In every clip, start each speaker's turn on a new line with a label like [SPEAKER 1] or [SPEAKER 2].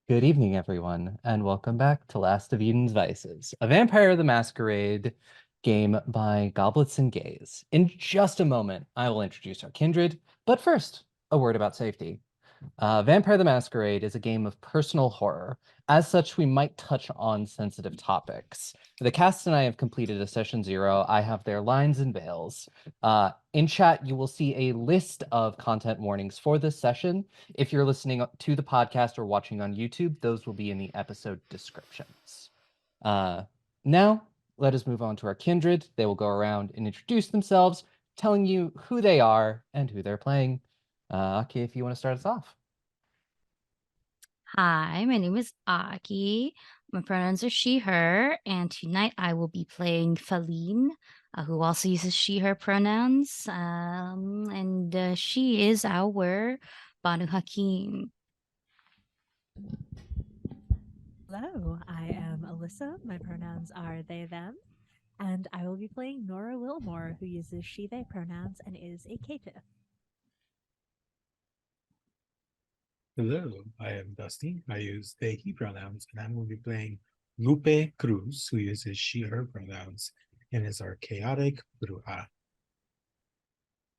[SPEAKER 1] Good evening, everyone, and welcome back to Last of Eden's Vices, a Vampire the Masquerade game by Goblets and Gaze. In just a moment, I will introduce our kindred, but first, a word about safety. Vampire the Masquerade is a game of personal horror. As such, we might touch on sensitive topics. The cast and I have completed a session 0. I have their lines and veils. In chat, you will see a list of content warnings for this session. If you're listening to the podcast or watching on YouTube, those will be in the episode descriptions. Now, let us move on to our kindred. They will go around and introduce themselves, telling you who they are and who they're playing. Okay, if you want to start us off.
[SPEAKER 2] Hi, my name is Aki. My pronouns are she, her, and tonight I will be playing Faline, who also uses she, her pronouns. And she is our Banu Hakim.
[SPEAKER 3] Hello, I am Alyssa. My pronouns are they, them, and I will be playing Nora Wilmore, who uses she, they pronouns and is a caitiff.
[SPEAKER 4] Hello, I am Dusty. I use they, he pronouns, and I'm going to be playing Lupe Cruz, who uses she, her pronouns, and is our chaotic bruja.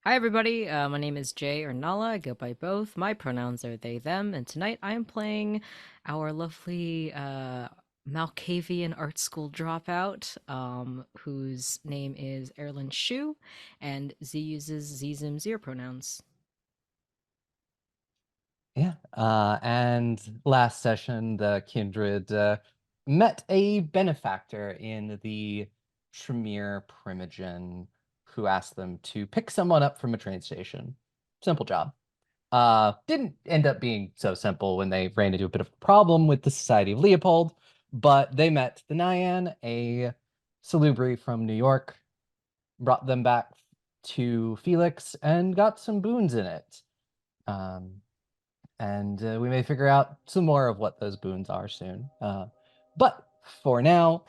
[SPEAKER 5] Hi everybody, my name is Jay or Nala. I go by both. My pronouns are they, them, and tonight I am playing our lovely Malkavian art school dropout, whose name is Erlyn Shu, and Z uses Zim Zir pronouns.
[SPEAKER 1] Yeah. And last session, the kindred met a benefactor in the Tremere Primogen who asked them to pick someone up from a train station. Simple job. Didn't end up being so simple when they ran into a bit of a problem with the Society of Leopold, but they met the Nyan, a salubri from New York, brought them back to Felix, and got some boons in it. And we may figure out some more of what those boons are soon. But for now,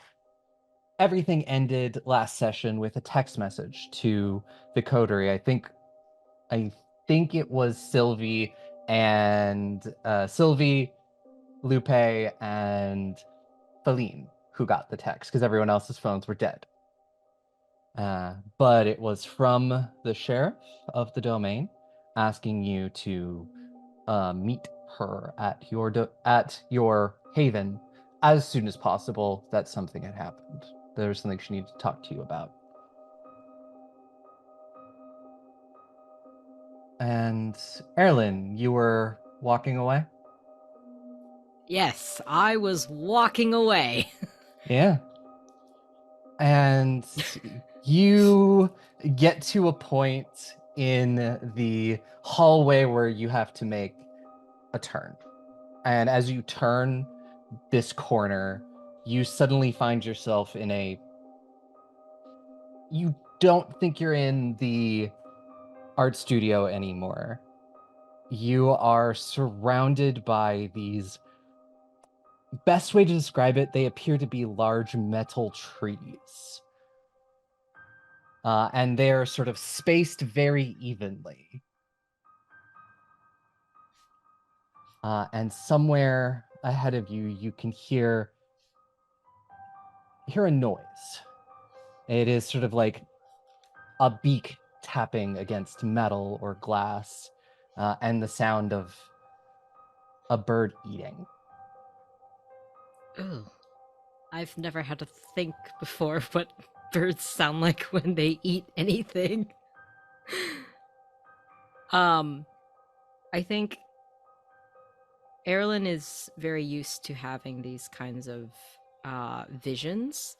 [SPEAKER 1] everything ended last session with a text message to the coterie. I think it was Sylvie and Sylvie, Lupe, and Feline who got the text because everyone else's phones were dead. But it was from the sheriff of the domain asking you to meet her at your haven as soon as possible. That something had happened. There was something she needed to talk to you about. And Erlyn, you were walking away?
[SPEAKER 5] Yes, I was walking away.
[SPEAKER 1] Yeah. And you get to a point in the hallway where you have to make a turn. And as you turn this corner, you suddenly find yourself in a. You don't think you're in the art studio anymore. You are surrounded by these. Best way to describe it, they appear to be large metal trees. And they're sort of spaced very evenly. And somewhere ahead of you, you can hear a noise. It is sort of like a beak tapping against metal or glass, and the sound of a bird eating.
[SPEAKER 5] Ugh. I've never had to think before what birds sound like when they eat anything. I think Erlyn is very used to having these kinds of visions.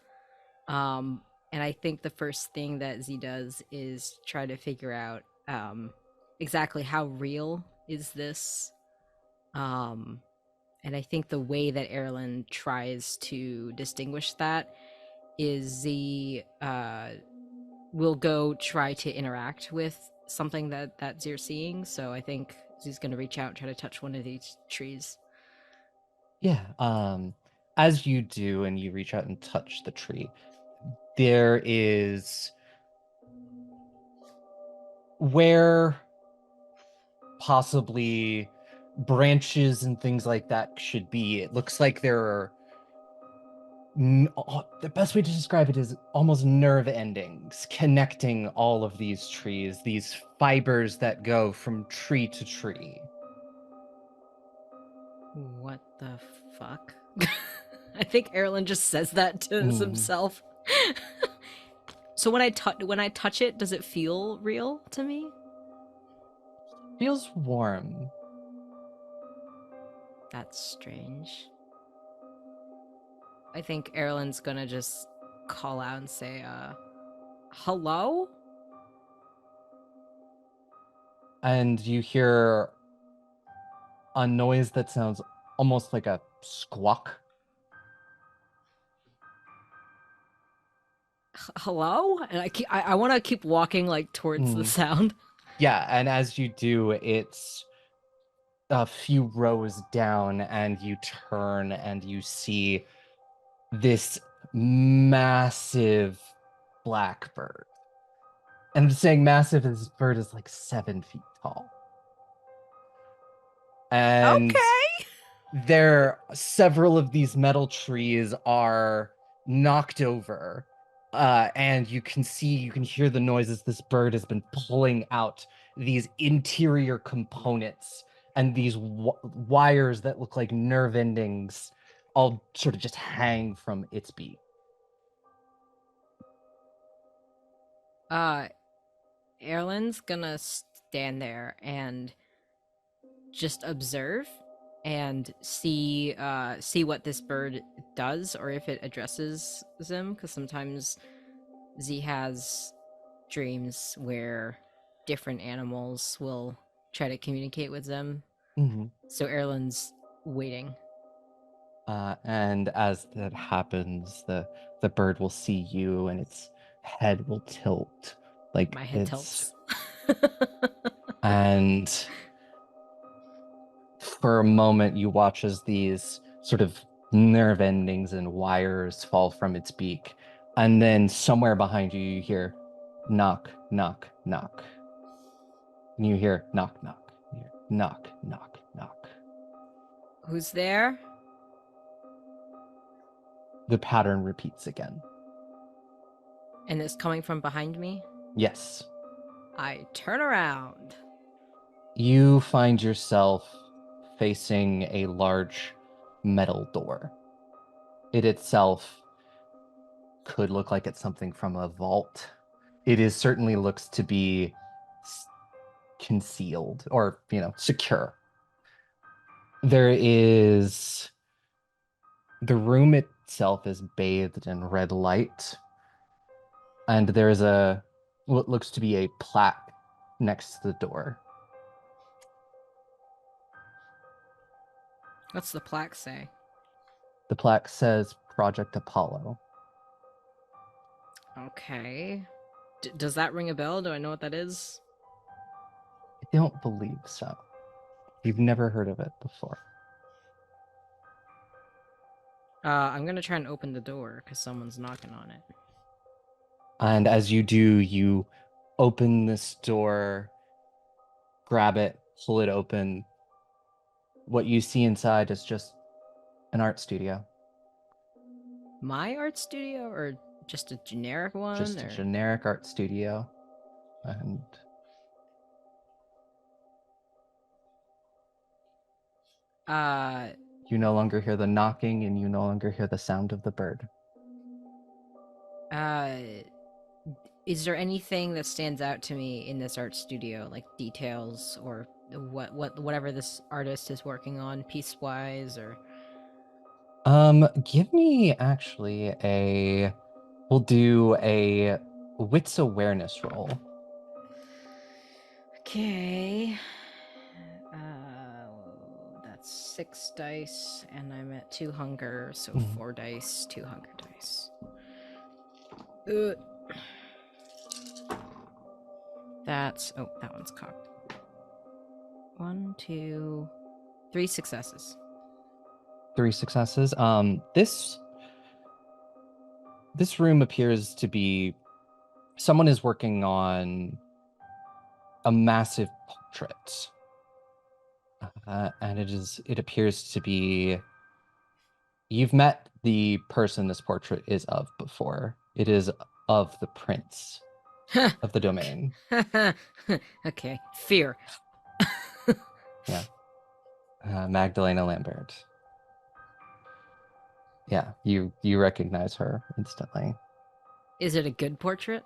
[SPEAKER 5] And I think the first thing that Z does is try to figure out exactly how real is this. And I think the way that Erlyn tries to distinguish that is Z will go try to interact with something that Z's seeing. So I think Z's going to reach out and try to touch one of these trees.
[SPEAKER 1] Yeah. As you do, and you reach out and touch the tree, there is where possibly branches and things like that should be. It looks like there are the best way to describe it is almost nerve endings connecting all of these trees, these fibers that go from tree to tree.
[SPEAKER 5] What the fuck? I think Erlen just says that to himself. So when I touch it, does it feel real to me?
[SPEAKER 1] Feels warm.
[SPEAKER 5] That's strange. I think Erlen's gonna just call out and say, hello?
[SPEAKER 1] And you hear a noise that sounds almost like a squawk.
[SPEAKER 5] Hello? And I want to keep walking like towards the sound.
[SPEAKER 1] Yeah, and as you do, it's a few rows down, and you turn and you see this massive blackbird. And I'm saying massive, this bird is like 7 feet tall. And several of these metal trees are knocked over. And you can hear the noises this bird has been pulling out these interior components and these wires that look like nerve endings all sort of just hang from its beak.
[SPEAKER 5] Erlen's gonna stand there and just observe and see what this bird does, or if it addresses them, because sometimes Z has dreams where different animals will try to communicate with them. So Erlen's waiting.
[SPEAKER 1] And as that happens, the bird will see you and its head will tilt. Like
[SPEAKER 5] my head tilts.
[SPEAKER 1] And for a moment you watch as these sort of nerve endings and wires fall from its beak. And then somewhere behind you, you hear knock, knock, knock. And you hear knock, knock, knock, knock, knock.
[SPEAKER 5] Who's there?
[SPEAKER 1] The pattern repeats again.
[SPEAKER 5] And it's coming from behind me?
[SPEAKER 1] Yes.
[SPEAKER 5] I turn around.
[SPEAKER 1] You find yourself facing a large metal door. It itself could look like it's something from a vault. It certainly looks to be concealed or, secure. The room itself is bathed in red light, and there is what looks to be a plaque next to the door.
[SPEAKER 5] What's the plaque say?
[SPEAKER 1] The plaque says Project Apollo.
[SPEAKER 5] Okay. Does that ring a bell? Do I know what that is?
[SPEAKER 1] I don't believe so. You've never heard of it before.
[SPEAKER 5] I'm gonna try and open the door because someone's knocking on it.
[SPEAKER 1] And as you do, you open this door, grab it, pull it open. What you see inside is just an art studio.
[SPEAKER 5] My art studio, or just a generic one?
[SPEAKER 1] Just a generic art studio. And you no longer hear the knocking, and you no longer hear the sound of the bird.
[SPEAKER 5] Is there anything that stands out to me in this art studio, like details or whatever this artist is working on, piece-wise, or?
[SPEAKER 1] Give me actually we'll do a wits awareness roll.
[SPEAKER 5] Okay. That's 6 dice, and I'm at 2 hunger, so 4 dice, 2 hunger dice. That one's cocked. 1, 2, 3 successes.
[SPEAKER 1] 3 successes. This room appears to be someone is working on a massive portrait. And it appears to be, you've met the person this portrait is of before. It is of the prince of the domain.
[SPEAKER 5] Okay, fear.
[SPEAKER 1] Yeah. Magdalena Lambert. Yeah, you recognize her instantly.
[SPEAKER 5] Is it a good portrait?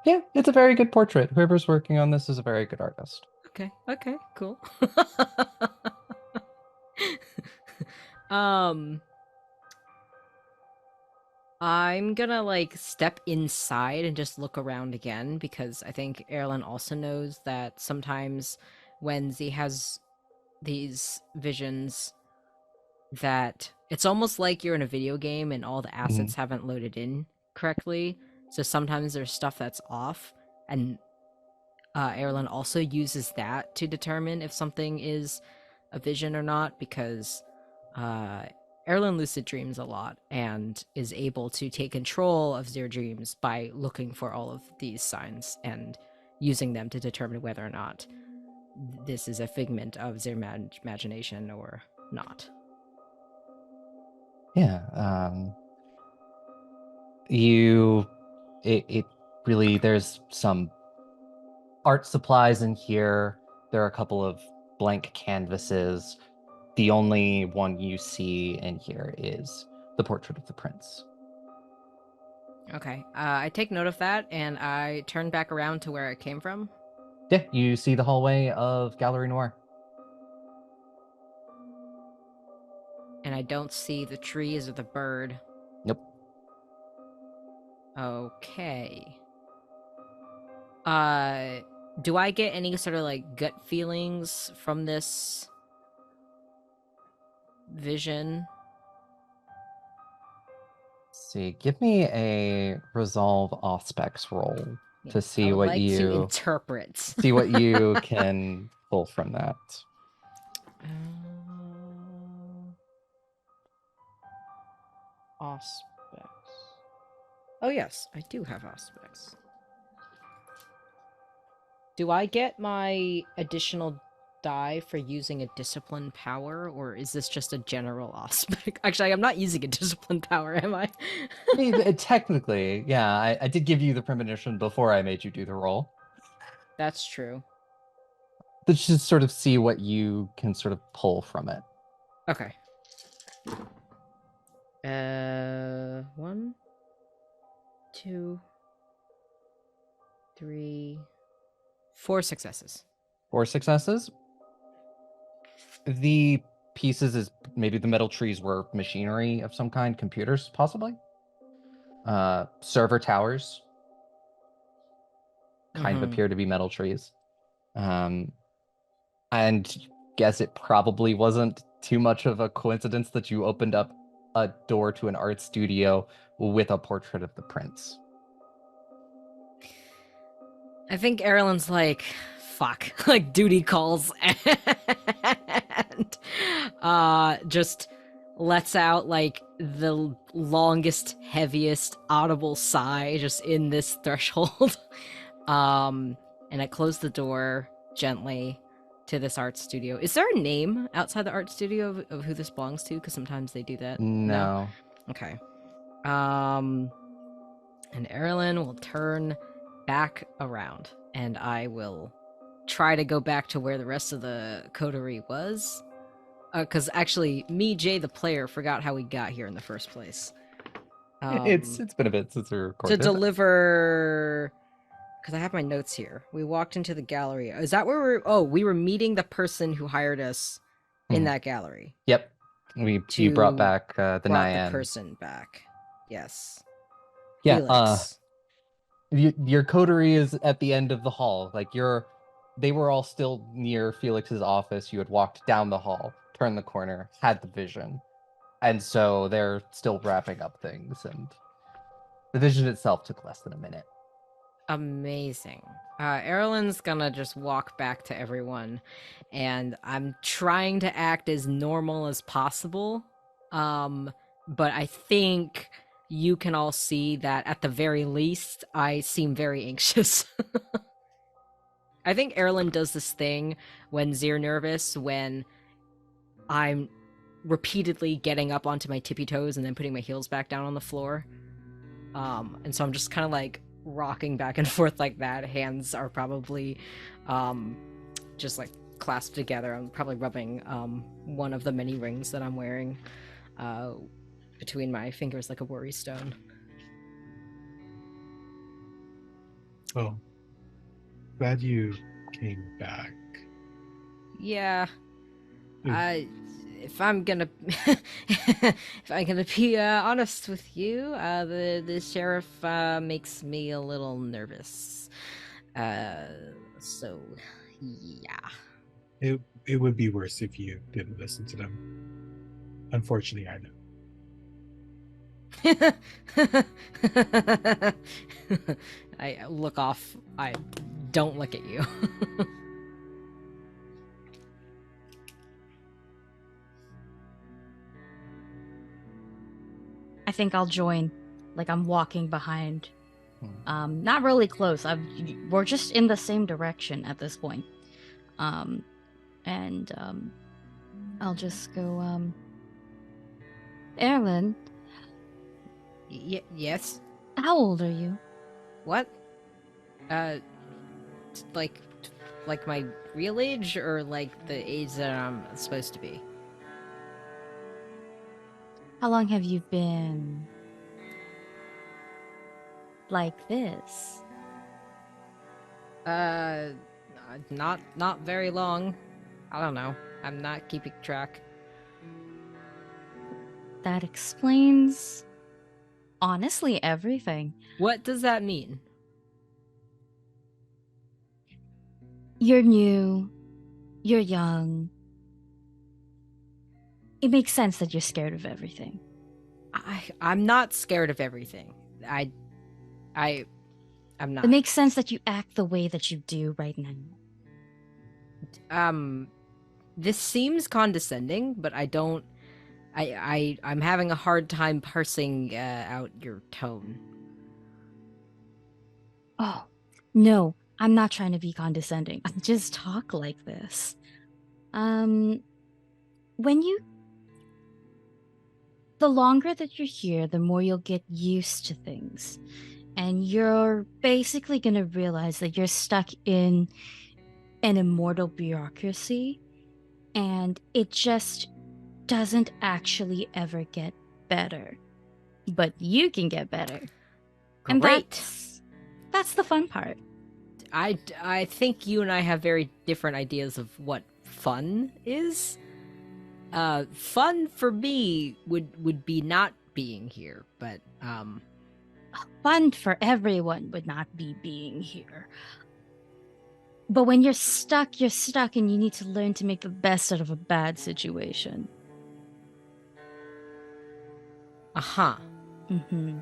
[SPEAKER 1] Yeah, it's a very good portrait. Whoever's working on this is a very good artist.
[SPEAKER 5] Okay, cool. um I'm gonna like step inside and just look around again because I think Erlen also knows that sometimes when Z has these visions that it's almost like you're in a video game and all the assets haven't loaded in correctly. So sometimes there's stuff that's off, and Erlen also uses that to determine if something is a vision or not because Erlen lucid dreams a lot and is able to take control of their dreams by looking for all of these signs and using them to determine whether or not this is a figment of their imagination or not.
[SPEAKER 1] Yeah, it really, there's some art supplies in here. There are a couple of blank canvases. The only one you see in here is the portrait of the prince.
[SPEAKER 5] Okay, I take note of that and I turn back around to where I came from.
[SPEAKER 1] Yeah, you see the hallway of Gallery Noir.
[SPEAKER 5] And I don't see the trees or the bird.
[SPEAKER 1] Nope.
[SPEAKER 5] Okay. Do I get any sort of like gut feelings from this vision?
[SPEAKER 1] Let's see, give me a resolve auspex roll to
[SPEAKER 5] I
[SPEAKER 1] see
[SPEAKER 5] would
[SPEAKER 1] what
[SPEAKER 5] like to
[SPEAKER 1] you
[SPEAKER 5] interpret.
[SPEAKER 1] see what you can pull from that.
[SPEAKER 5] Auspex. Oh yes, I do have auspex. Do I get my additional die for using a discipline power, or is this just a general aspect? Actually, I'm not using a discipline power, am I?
[SPEAKER 1] Technically, yeah, I did give you the premonition before I made you do the roll.
[SPEAKER 5] That's true.
[SPEAKER 1] Let's just sort of see what you can sort of pull from it.
[SPEAKER 5] Okay. 1, 2, 3, 4 successes.
[SPEAKER 1] 4 successes. The pieces is maybe the metal trees were machinery of some kind, computers possibly. Server towers kind of appear to be metal trees. And guess it probably wasn't too much of a coincidence that you opened up a door to an art studio with a portrait of the prince.
[SPEAKER 5] I think Erlen's like, fuck, like duty calls and just lets out like the longest, heaviest audible sigh just in this threshold. And I close the door gently to this art studio. Is there a name outside the art studio of who this belongs to? Because sometimes they do that.
[SPEAKER 1] No.
[SPEAKER 5] Okay. And Erlen will turn back around, and I will try to go back to where the rest of the coterie was. Because actually, me, Jay, the player, forgot how we got here in the first place.
[SPEAKER 1] It's been a bit since we recorded.
[SPEAKER 5] To deliver, because I have my notes here. We walked into the gallery. Is that where we're? Oh, we were meeting the person who hired us in that gallery.
[SPEAKER 1] Yep. You brought back the Nyan.
[SPEAKER 5] The person back. Yes.
[SPEAKER 1] Yeah.
[SPEAKER 5] Felix.
[SPEAKER 1] Your coterie is at the end of the hall. Like they were all still near Felix's office. You had walked down the hall, turned the corner, had the vision. And so they're still wrapping up things, and the vision itself took less than a minute.
[SPEAKER 5] Amazing. Erlen's gonna just walk back to everyone, and I'm trying to act as normal as possible. But I think you can all see that at the very least, I seem very anxious. I think Erlen does this thing when they're nervous, when I'm repeatedly getting up onto my tippy toes and then putting my heels back down on the floor. And so I'm just kind of like rocking back and forth like that. Hands are probably just like clasped together. I'm probably rubbing one of the many rings that I'm wearing between my fingers like a worry stone.
[SPEAKER 4] Oh, glad you came back.
[SPEAKER 5] Yeah.
[SPEAKER 4] Mm.
[SPEAKER 5] If I'm gonna be honest with you, the sheriff makes me a little nervous. So yeah.
[SPEAKER 4] It would be worse if you didn't listen to them. Unfortunately, I know.
[SPEAKER 5] I look off. I don't look at you.
[SPEAKER 2] I think I'll join. Like I'm walking behind.
[SPEAKER 1] Hmm.
[SPEAKER 2] Not really close. We're just in the same direction at this point. And I'll just go. Erlen,
[SPEAKER 5] Yes.
[SPEAKER 2] how old are you?
[SPEAKER 5] What? Like, my real age, or like the age that I'm supposed to be?
[SPEAKER 2] How long have you been like this?
[SPEAKER 5] Not very long. I don't know. I'm not keeping track.
[SPEAKER 2] That explains honestly everything.
[SPEAKER 5] What does that mean?
[SPEAKER 2] You're new. You're young. It makes sense that you're scared of everything.
[SPEAKER 5] I'm not scared of everything. I'm not.
[SPEAKER 2] It makes sense that you act the way that you do right now.
[SPEAKER 5] This seems condescending, but I don't. I'm having a hard time parsing out your tone.
[SPEAKER 2] Oh, no, I'm not trying to be condescending. I just talk like this. The longer that you're here, the more you'll get used to things. And you're basically gonna realize that you're stuck in an immortal bureaucracy, and it just doesn't actually ever get better. But you can get better. And
[SPEAKER 5] Great.
[SPEAKER 2] that's the fun part.
[SPEAKER 5] I think you and I have very different ideas of what fun is. Fun for me would be not being here, but
[SPEAKER 2] Fun for everyone would not be being here. But when you're stuck, and you need to learn to make the best out of a bad situation.
[SPEAKER 5] uh-huh.
[SPEAKER 2] Mm-hmm.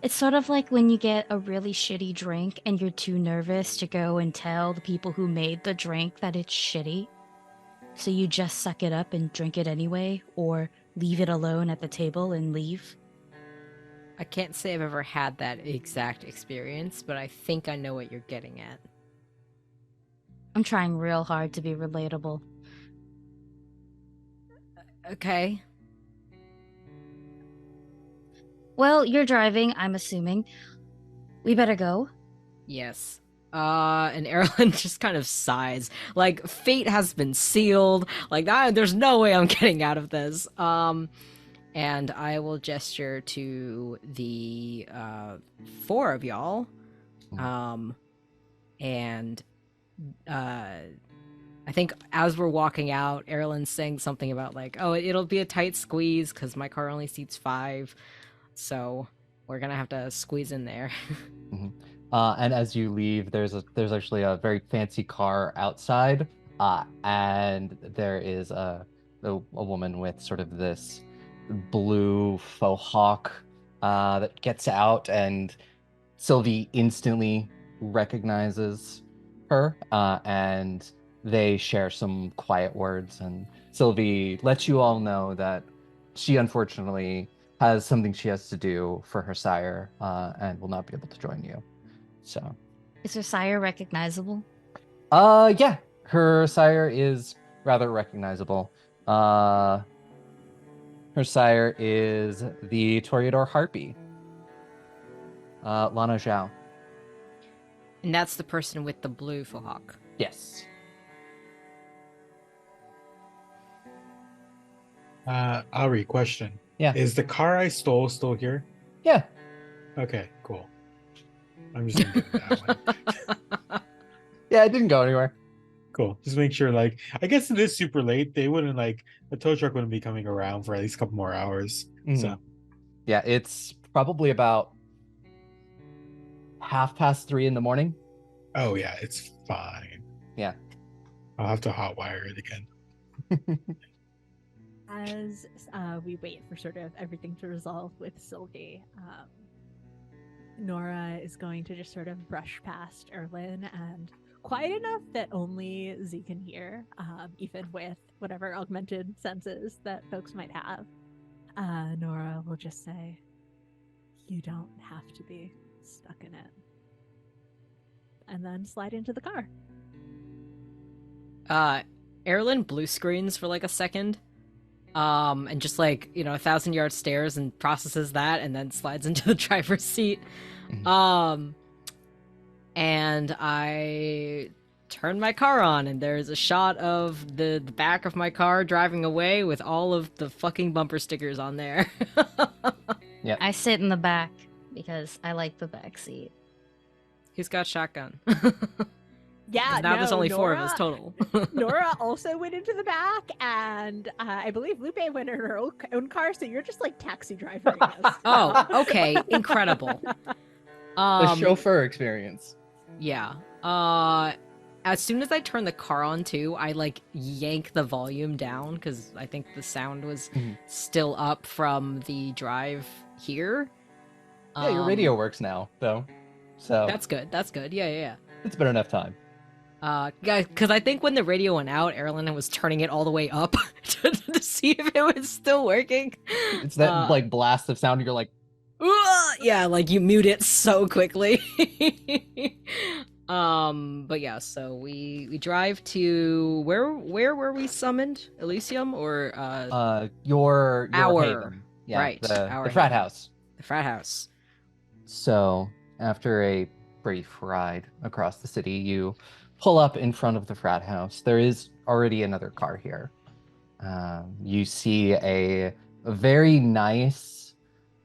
[SPEAKER 2] It's sort of like when you get a really shitty drink and you're too nervous to go and tell the people who made the drink that it's shitty. So you just suck it up and drink it anyway, or leave it alone at the table and leave.
[SPEAKER 5] I can't say I've ever had that exact experience, but I think I know what you're getting at.
[SPEAKER 2] I'm trying real hard to be relatable.
[SPEAKER 5] Okay.
[SPEAKER 2] Well, you're driving, I'm assuming. We better go.
[SPEAKER 5] Yes. And Erlen just kind of sighs. Like, fate has been sealed. Like, there's no way I'm getting out of this. And I will gesture to the four of y'all. And I think as we're walking out, Erlen's saying something about like, oh, it'll be a tight squeeze because my car only seats 5. So we're gonna have to squeeze in there.
[SPEAKER 1] Mm-hmm. And as you leave, there's actually a very fancy car outside, and there is a woman with sort of this blue faux hawk that gets out, and Sylvie instantly recognizes her, and they share some quiet words, and Sylvie lets you all know that she unfortunately has something she has to do for her sire, and will not be able to join you. So,
[SPEAKER 2] Is her sire recognizable?
[SPEAKER 1] yeah, her sire is rather recognizable. Her sire is the Toreador Harpy, Lana Zhao.
[SPEAKER 5] And that's the person with the blue faux.
[SPEAKER 1] Yes.
[SPEAKER 4] Ari, question.
[SPEAKER 1] Yeah.
[SPEAKER 4] Is the car I stole still here?
[SPEAKER 1] Yeah.
[SPEAKER 4] Okay, cool. I'm just gonna get that one.
[SPEAKER 1] Yeah, it didn't go anywhere.
[SPEAKER 4] Cool. Just make sure, like, I guess it is super late. They wouldn't, like, the tow truck wouldn't be coming around for at least a couple more hours. So,
[SPEAKER 1] Mhm. Yeah, it's probably about 3:30 in the morning.
[SPEAKER 4] oh yeah, it's fine.
[SPEAKER 1] Yeah.
[SPEAKER 4] I'll have to hotwire it again.
[SPEAKER 3] As we wait for sort of everything to resolve with Sylvie, Nora is going to just sort of brush past Erlin and quiet enough that only Z can hear, even with whatever augmented senses that folks might have. Nora will just say, "You don't have to be stuck in it," and then slide into the car.
[SPEAKER 5] Erlin blue screens for like a second. And just like, 1,000-yard stares and processes that and then slides into the driver's seat.
[SPEAKER 1] Mhm.
[SPEAKER 5] And I turn my car on and there's a shot of the back of my car driving away with all of the fucking bumper stickers on there.
[SPEAKER 2] I sit in the back because I like the back seat.
[SPEAKER 5] Who's got shotgun?
[SPEAKER 3] Yeah,
[SPEAKER 5] now
[SPEAKER 3] no,
[SPEAKER 5] there's only
[SPEAKER 3] Nora,
[SPEAKER 5] 4 of us total.
[SPEAKER 3] Nora also went into the back, and I believe Lupe went in her own car, so you're just like taxi driving us.
[SPEAKER 5] Oh, okay. Incredible.
[SPEAKER 1] The chauffeur experience.
[SPEAKER 5] Yeah. As soon as I turn the car on too, I like yank the volume down because I think the sound was
[SPEAKER 1] Mhm.
[SPEAKER 5] still up from the drive here.
[SPEAKER 1] Yeah, your radio works now, though. So
[SPEAKER 5] That's good. That's good. Yeah.
[SPEAKER 1] it's been enough time.
[SPEAKER 5] Guys, because I think when the radio went out, Erlen was turning it all the way up to see if it was still working.
[SPEAKER 1] It's that like blast of sound. You're like,
[SPEAKER 5] yeah, like you mute it so quickly. But yeah, so we drive to where were we summoned? Elysium or
[SPEAKER 1] your
[SPEAKER 5] our
[SPEAKER 1] haven. Yeah,
[SPEAKER 5] right, our
[SPEAKER 1] the frat
[SPEAKER 5] haven.
[SPEAKER 1] house.
[SPEAKER 5] The frat house.
[SPEAKER 1] So after a brief ride across the city, you pull up in front of the frat house. There is already another car here. You see a very nice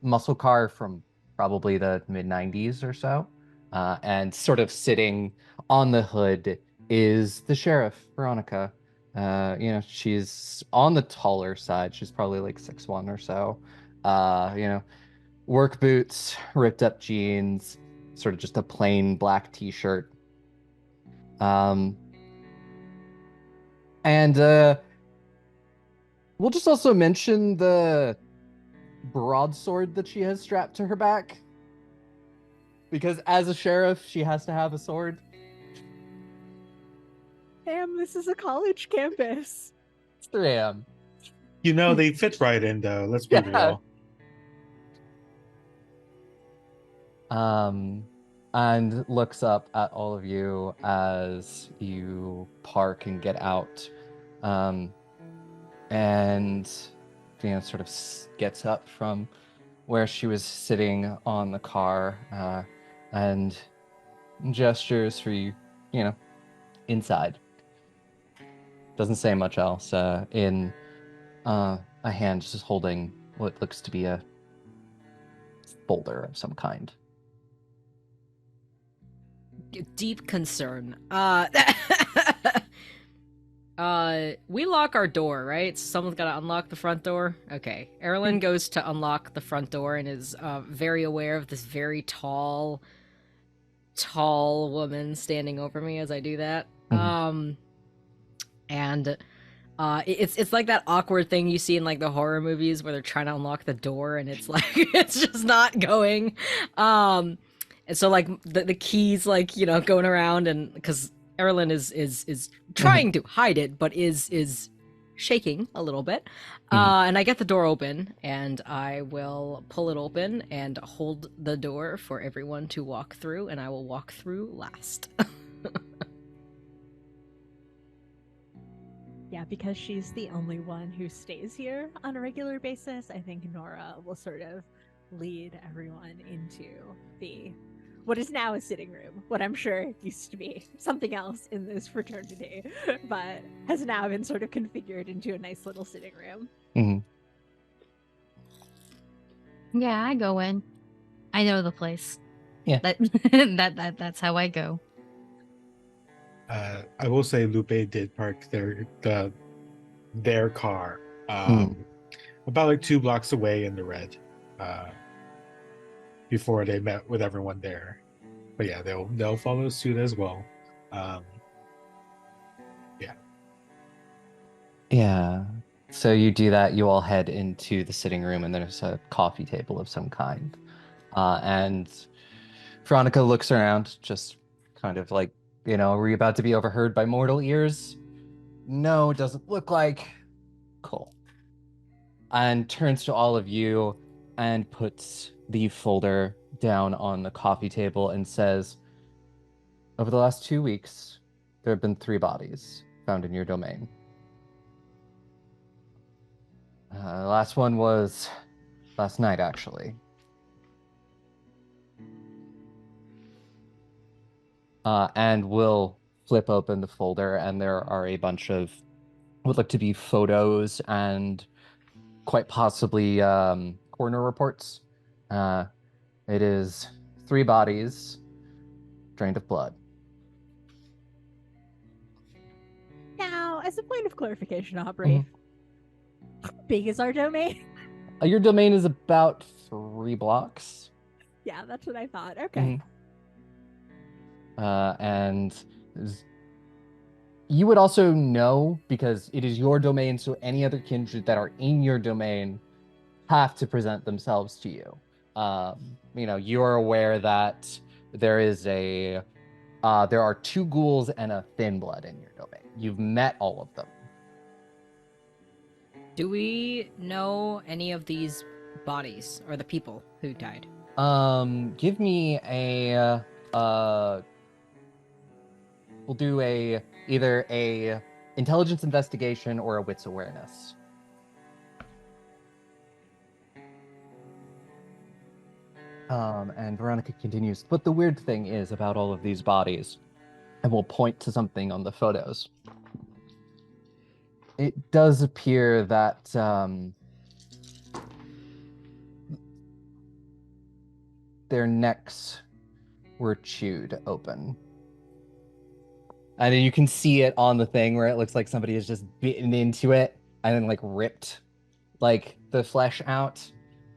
[SPEAKER 1] muscle car from probably the mid-90s or so. And sort of sitting on the hood is the sheriff, Veronica. She's on the taller side. She's probably like 6'1" or so. Work boots, ripped up jeans, sort of just a plain black t-shirt. And we'll just also mention the broadsword that she has strapped to her back. Because as a sheriff, she has to have a sword.
[SPEAKER 3] Damn, this is a college campus.
[SPEAKER 1] It's 3 a.m.
[SPEAKER 4] They fit right in though. Let's be
[SPEAKER 1] Yeah.
[SPEAKER 4] real.
[SPEAKER 1] And looks up at all of you as you park and get out. And sort of gets up from where she was sitting on the car, and gestures for you, inside. Doesn't say much else. In a hand just holding what looks to be a folder of some kind.
[SPEAKER 5] Deep concern. We lock our door, right? So someone's got to unlock the front door. Okay. Erlen goes to unlock the front door and is very aware of this very tall woman standing over me as I do that. And it's like that awkward thing you see in like the horror movies where they're trying to unlock the door and it's like it's just not going. And so like the keys like going around, and because Erlen is trying to hide it but is shaking a little bit. And I get the door open and I will pull it open and hold the door for everyone to walk through, and I will walk through last.
[SPEAKER 3] Yeah, because she's the only one who stays here on a regular basis, I think Nora will sort of lead everyone into the what is now a sitting room, what I'm sure used to be something else in this fraternity, but has now been sort of configured into a nice little sitting room.
[SPEAKER 1] Mhm.
[SPEAKER 2] Yeah, I go in. I know the place.
[SPEAKER 1] Yeah.
[SPEAKER 2] That's how I go.
[SPEAKER 4] I will say Lupe did park their car about like 2 blocks away in the red before they met with everyone there. But yeah, they'll follow suit as well.
[SPEAKER 1] Yeah. So you do that, you all head into the sitting room, and there's a coffee table of some kind. And Veronica looks around, just kind of like, are we about to be overheard by mortal ears? No, it doesn't look like. Cool. And turns to all of you and puts the folder down on the coffee table and says, over the last 2 weeks, there have been 3 bodies found in your domain. The last one was last night, actually. And we'll flip open the folder, and there are a bunch of what look to be photos and quite possibly coroner reports. It is 3 bodies drained of blood.
[SPEAKER 3] Now, as a point of clarification, Aubrey, how big is our domain?
[SPEAKER 1] Your domain is about 3 blocks.
[SPEAKER 3] Yeah, that's what I thought. Okay.
[SPEAKER 1] And you would also know, because it is your domain, so any other kindred that are in your domain have to present themselves to you. You're aware that there are 2 ghouls and a thin blood in your domain. You've met all of them.
[SPEAKER 5] Do we know any of these bodies or the people who died?
[SPEAKER 1] Give me we'll do either a intelligence investigation or a wits awareness. And Veronica continues, but the weird thing is about all of these bodies, and we'll point to something on the photos. It does appear that their necks were chewed open. And then you can see it on the thing where it looks like somebody has just bitten into it and then like ripped like the flesh out,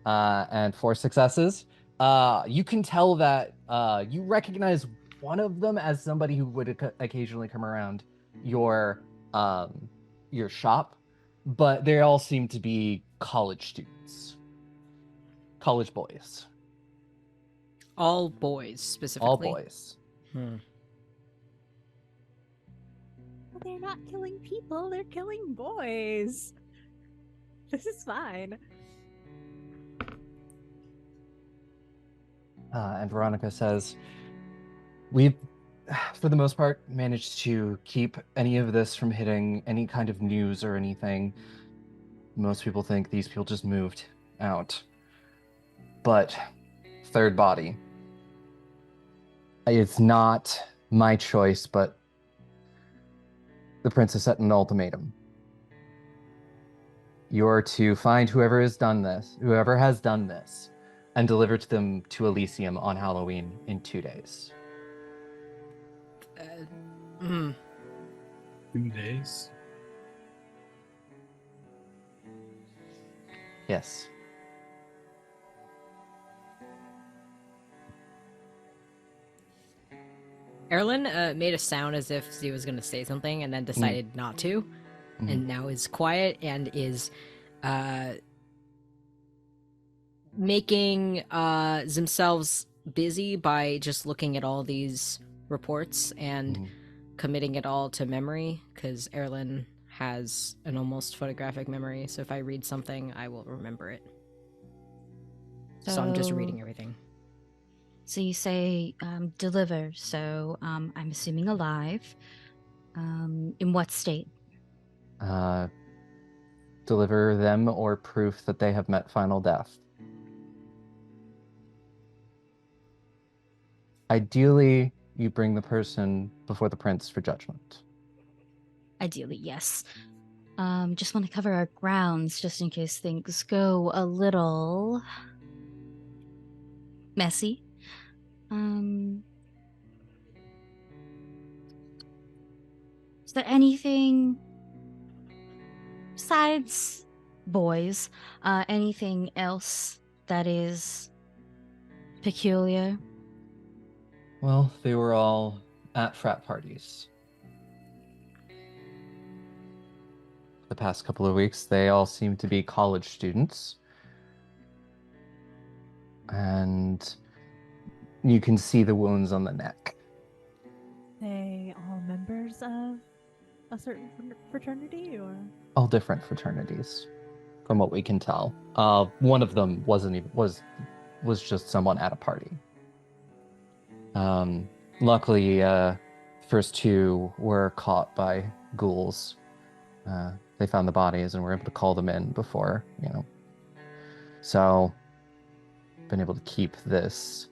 [SPEAKER 1] and 4 successes. You can tell that you recognize one of them as somebody who would occasionally come around your shop, but they all seem to be college students, college boys.
[SPEAKER 5] All boys, specifically?
[SPEAKER 1] All boys.
[SPEAKER 3] Well, they're not killing people, they're killing boys. This is fine.
[SPEAKER 1] And Veronica says, we've, for the most part, managed to keep any of this from hitting any kind of news or anything. Most people think these people just moved out. But 3rd body. It's not my choice, but the princess set an ultimatum. You're to find whoever has done this, and deliver to them to Elysium on Halloween in 2 days.
[SPEAKER 4] 2 days?
[SPEAKER 1] Yes.
[SPEAKER 5] Erlen made a sound as if he was going to say something and then decided not to, and now is quiet and is making themselves busy by just looking at all these reports and committing it all to memory, because Erlen has an almost photographic memory, so if I read something, I will remember it. So I'm just reading everything.
[SPEAKER 2] So you say deliver, so I'm assuming alive. In what state?
[SPEAKER 1] deliver them or proof that they have met final death. Ideally, you bring the person before the prince for judgment.
[SPEAKER 2] Ideally, yes. Just want to cover our grounds just in case things go a little messy. Is there anything besides boys? Anything else that is peculiar?
[SPEAKER 1] Well, they were all at frat parties. The past couple of weeks, they all seem to be college students. And you can see the wounds on the neck.
[SPEAKER 3] They all members of a certain fraternity, or
[SPEAKER 1] All different fraternities, from what we can tell. One of them was just someone at a party. Luckily, first two were caught by ghouls. They found the bodies and were able to call them in before, So, been able to keep this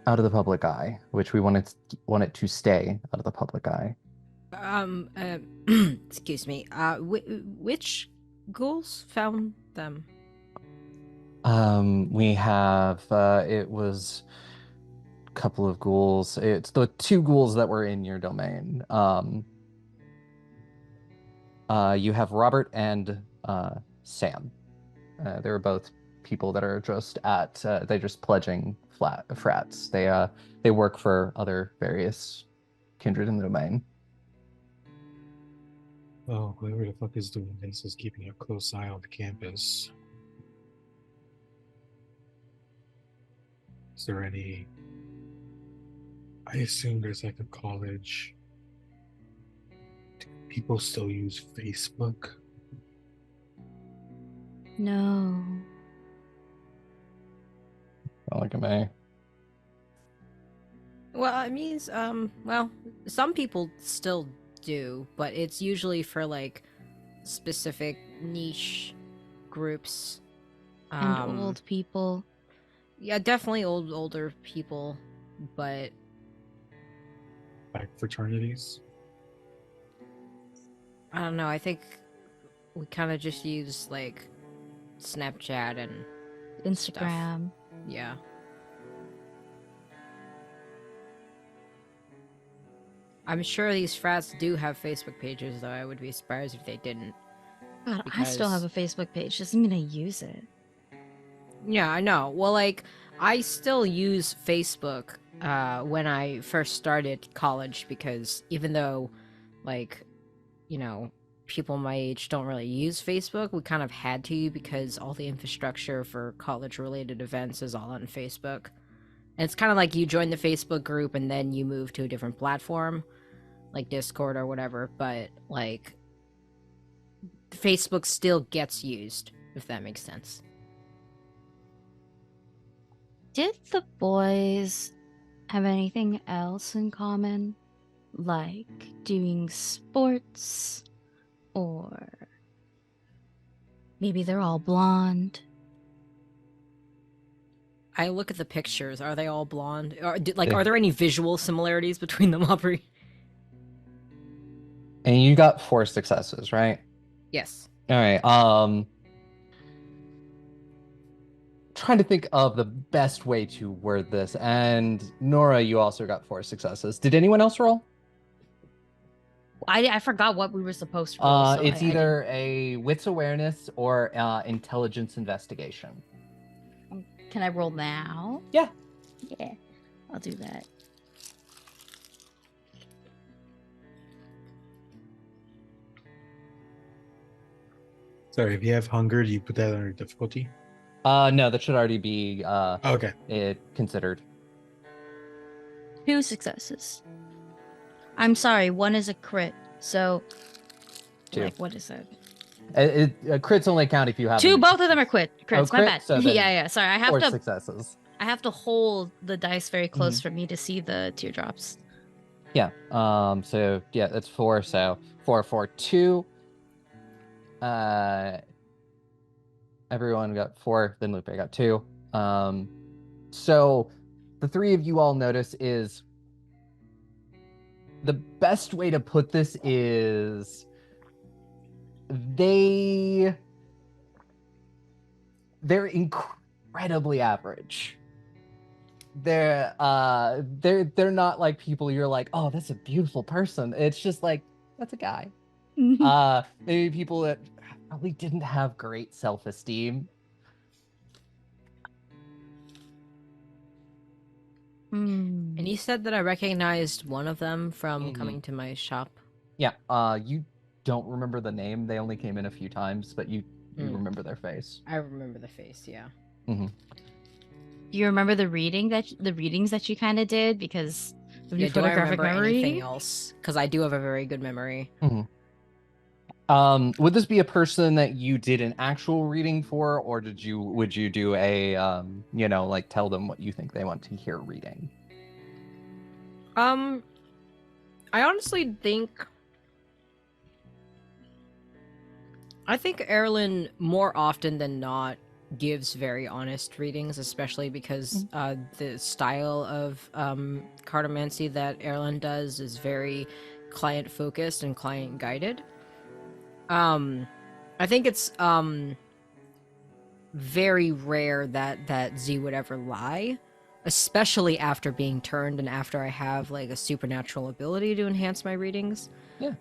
[SPEAKER 1] out of the public eye, which we want it to stay out of the public eye.
[SPEAKER 5] Excuse me. Which ghouls found them?
[SPEAKER 1] We have, it was a couple of ghouls. It's the two ghouls that were in your domain. You have Robert and Sam. They were both people that are just they're just pledging frats. They work for other various kindred in the domain.
[SPEAKER 4] Oh, whoever the fuck is doing this is keeping a close eye on the campus. Is there any... I assume there's like a college. Do people still use Facebook?
[SPEAKER 2] No.
[SPEAKER 1] Not like a me.
[SPEAKER 5] Well, it means, well, some people still do, but it's usually for like specific niche groups.
[SPEAKER 2] And old people.
[SPEAKER 5] Yeah, definitely older people, but
[SPEAKER 4] Like fraternities?
[SPEAKER 5] I don't know. I think we kind of just use like Snapchat and
[SPEAKER 2] Instagram.
[SPEAKER 5] yeah. I'm sure these frats do have Facebook pages, though. I would be surprised if they didn't.
[SPEAKER 2] God, I still have a Facebook page. Doesn't mean I use it.
[SPEAKER 5] Yeah, I know. Well, like, I still use Facebook when I first started college because even though, like, people my age don't really use Facebook, we kind of had to because all the infrastructure for college-related events is all on Facebook. And it's kind of like you join the Facebook group and then you move to a different platform, like Discord or whatever, but, like, Facebook still gets used, if that makes sense.
[SPEAKER 2] Did the boys have anything else in common? Like doing sports? Or maybe they're all blonde?
[SPEAKER 5] I look at the pictures. Are they all blonde? Are there any visual similarities between them, Aubrey?
[SPEAKER 1] And you got 4 successes, right?
[SPEAKER 5] Yes.
[SPEAKER 1] All right. Trying to think of the best way to word this. And Nora, you also got 4 successes. Did anyone else roll?
[SPEAKER 2] I forgot what we were supposed to roll. So
[SPEAKER 1] it's either a wits awareness or intelligence investigation.
[SPEAKER 2] Can I roll now?
[SPEAKER 1] Yeah.
[SPEAKER 2] Yeah, I'll do that.
[SPEAKER 4] Sorry, if you have hunger, do you put that under difficulty?
[SPEAKER 1] No, that should already be
[SPEAKER 4] Okay.
[SPEAKER 1] Considered.
[SPEAKER 2] 2 successes. I'm sorry, 1 is a crit. So,
[SPEAKER 1] 2.
[SPEAKER 2] like, what is that?
[SPEAKER 1] Crits only count if you have
[SPEAKER 2] 2, both of them are crits. My
[SPEAKER 1] crit?
[SPEAKER 2] bad.
[SPEAKER 1] So then
[SPEAKER 2] yeah. Sorry, I have
[SPEAKER 1] 4
[SPEAKER 2] to.
[SPEAKER 1] successes.
[SPEAKER 2] I have to hold the dice very close for me to see the teardrops.
[SPEAKER 1] Yeah. So yeah, that's 4. So 4, 4, 2. Everyone got 4, then Lupe got 2. So the 3 of you all notice is the best way to put this is they're incredibly average. They're not like people you're like, oh, that's a beautiful person. It's just like, that's a guy. Maybe people that probably didn't have great self-esteem.
[SPEAKER 5] And you said that I recognized one of them from
[SPEAKER 1] Mhm.
[SPEAKER 5] coming to my shop.
[SPEAKER 1] Yeah, you don't remember the name. They only came in a few times, but you remember their face.
[SPEAKER 5] I remember the face, yeah.
[SPEAKER 1] Mm-hmm.
[SPEAKER 2] Do you remember the readings that you kind of did because of your
[SPEAKER 5] Yeah, do I
[SPEAKER 2] photographic
[SPEAKER 5] remember
[SPEAKER 2] memory?
[SPEAKER 5] anything else? Because I do have a very good memory.
[SPEAKER 1] Mm-hmm. Would this be a person that you did an actual reading for, or would you do a like tell them what you think they want to hear reading?
[SPEAKER 5] I honestly think Erlen more often than not gives very honest readings, especially because the style of cartomancy that Erlen does is very client focused and client guided. I think it's very rare that Z would ever lie, especially after being turned and after I have like a supernatural ability to enhance my readings.
[SPEAKER 1] Yeah.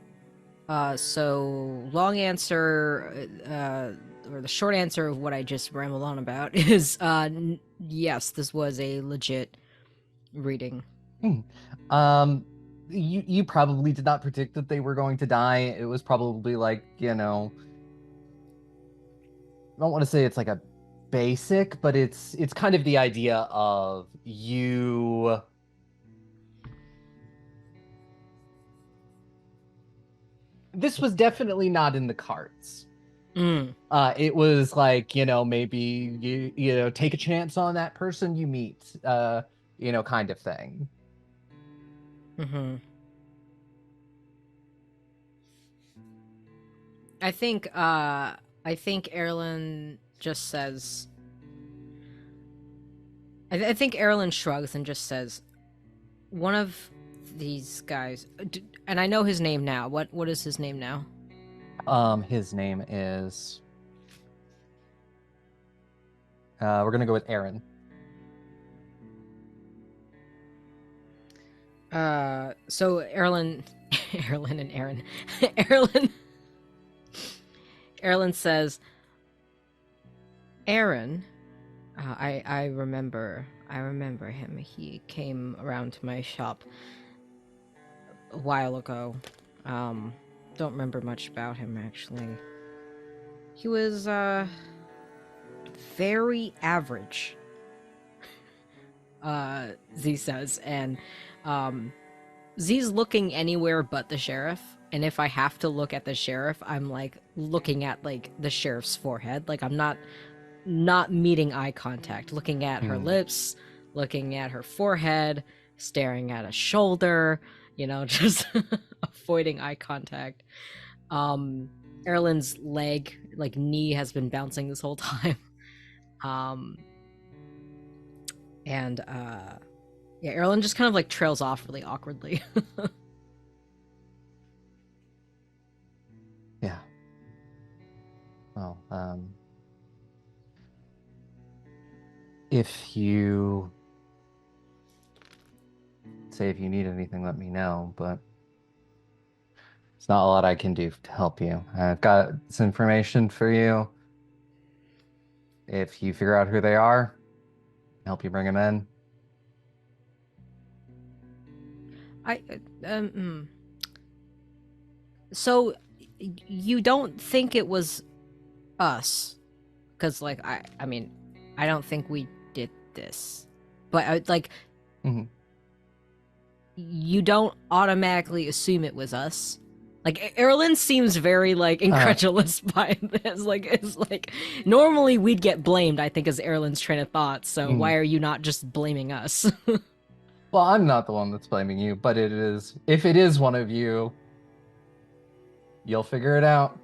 [SPEAKER 5] So long answer, or the short answer of what I just rambled on about is, yes, this was a legit reading.
[SPEAKER 1] You probably did not predict that they were going to die. It was probably like, I don't want to say it's like a basic, but it's kind of the idea of you. This was definitely not in the cards. It was like, maybe you take a chance on that person you meet, kind of thing.
[SPEAKER 5] I think Erlen just says. I think Erlen shrugs and just says, "One of these guys," and I know his name now. What is his name now?
[SPEAKER 1] His name is. We're gonna go with Aaron.
[SPEAKER 5] So Erlen and Aaron. Erlen says, Aaron, I remember him. He came around to my shop a while ago. Don't remember much about him actually. He was very average. Z says, and Z's looking anywhere but the sheriff, and if I have to look at the sheriff, I'm like looking at like the sheriff's forehead. Like I'm not meeting eye contact, looking at her lips, looking at her forehead, staring at a shoulder, just avoiding eye contact. Erlen's leg, like knee, has been bouncing this whole time. Yeah, Erlen just kind of like trails off really awkwardly.
[SPEAKER 1] Yeah. Well, if you need anything, let me know, but it's not a lot I can do to help you. I've got some information for you. If you figure out who they are, help you bring them in.
[SPEAKER 5] So you don't think it was us? Because like I mean, I don't think we did this, but you don't automatically assume it was us. Like Erlen seems very like incredulous by this. Like it's like normally we'd get blamed, I think, as Erlen's train of thought. So why are you not just blaming us?
[SPEAKER 1] Well, I'm not the one that's blaming you, but if it is one of you, you'll figure it out.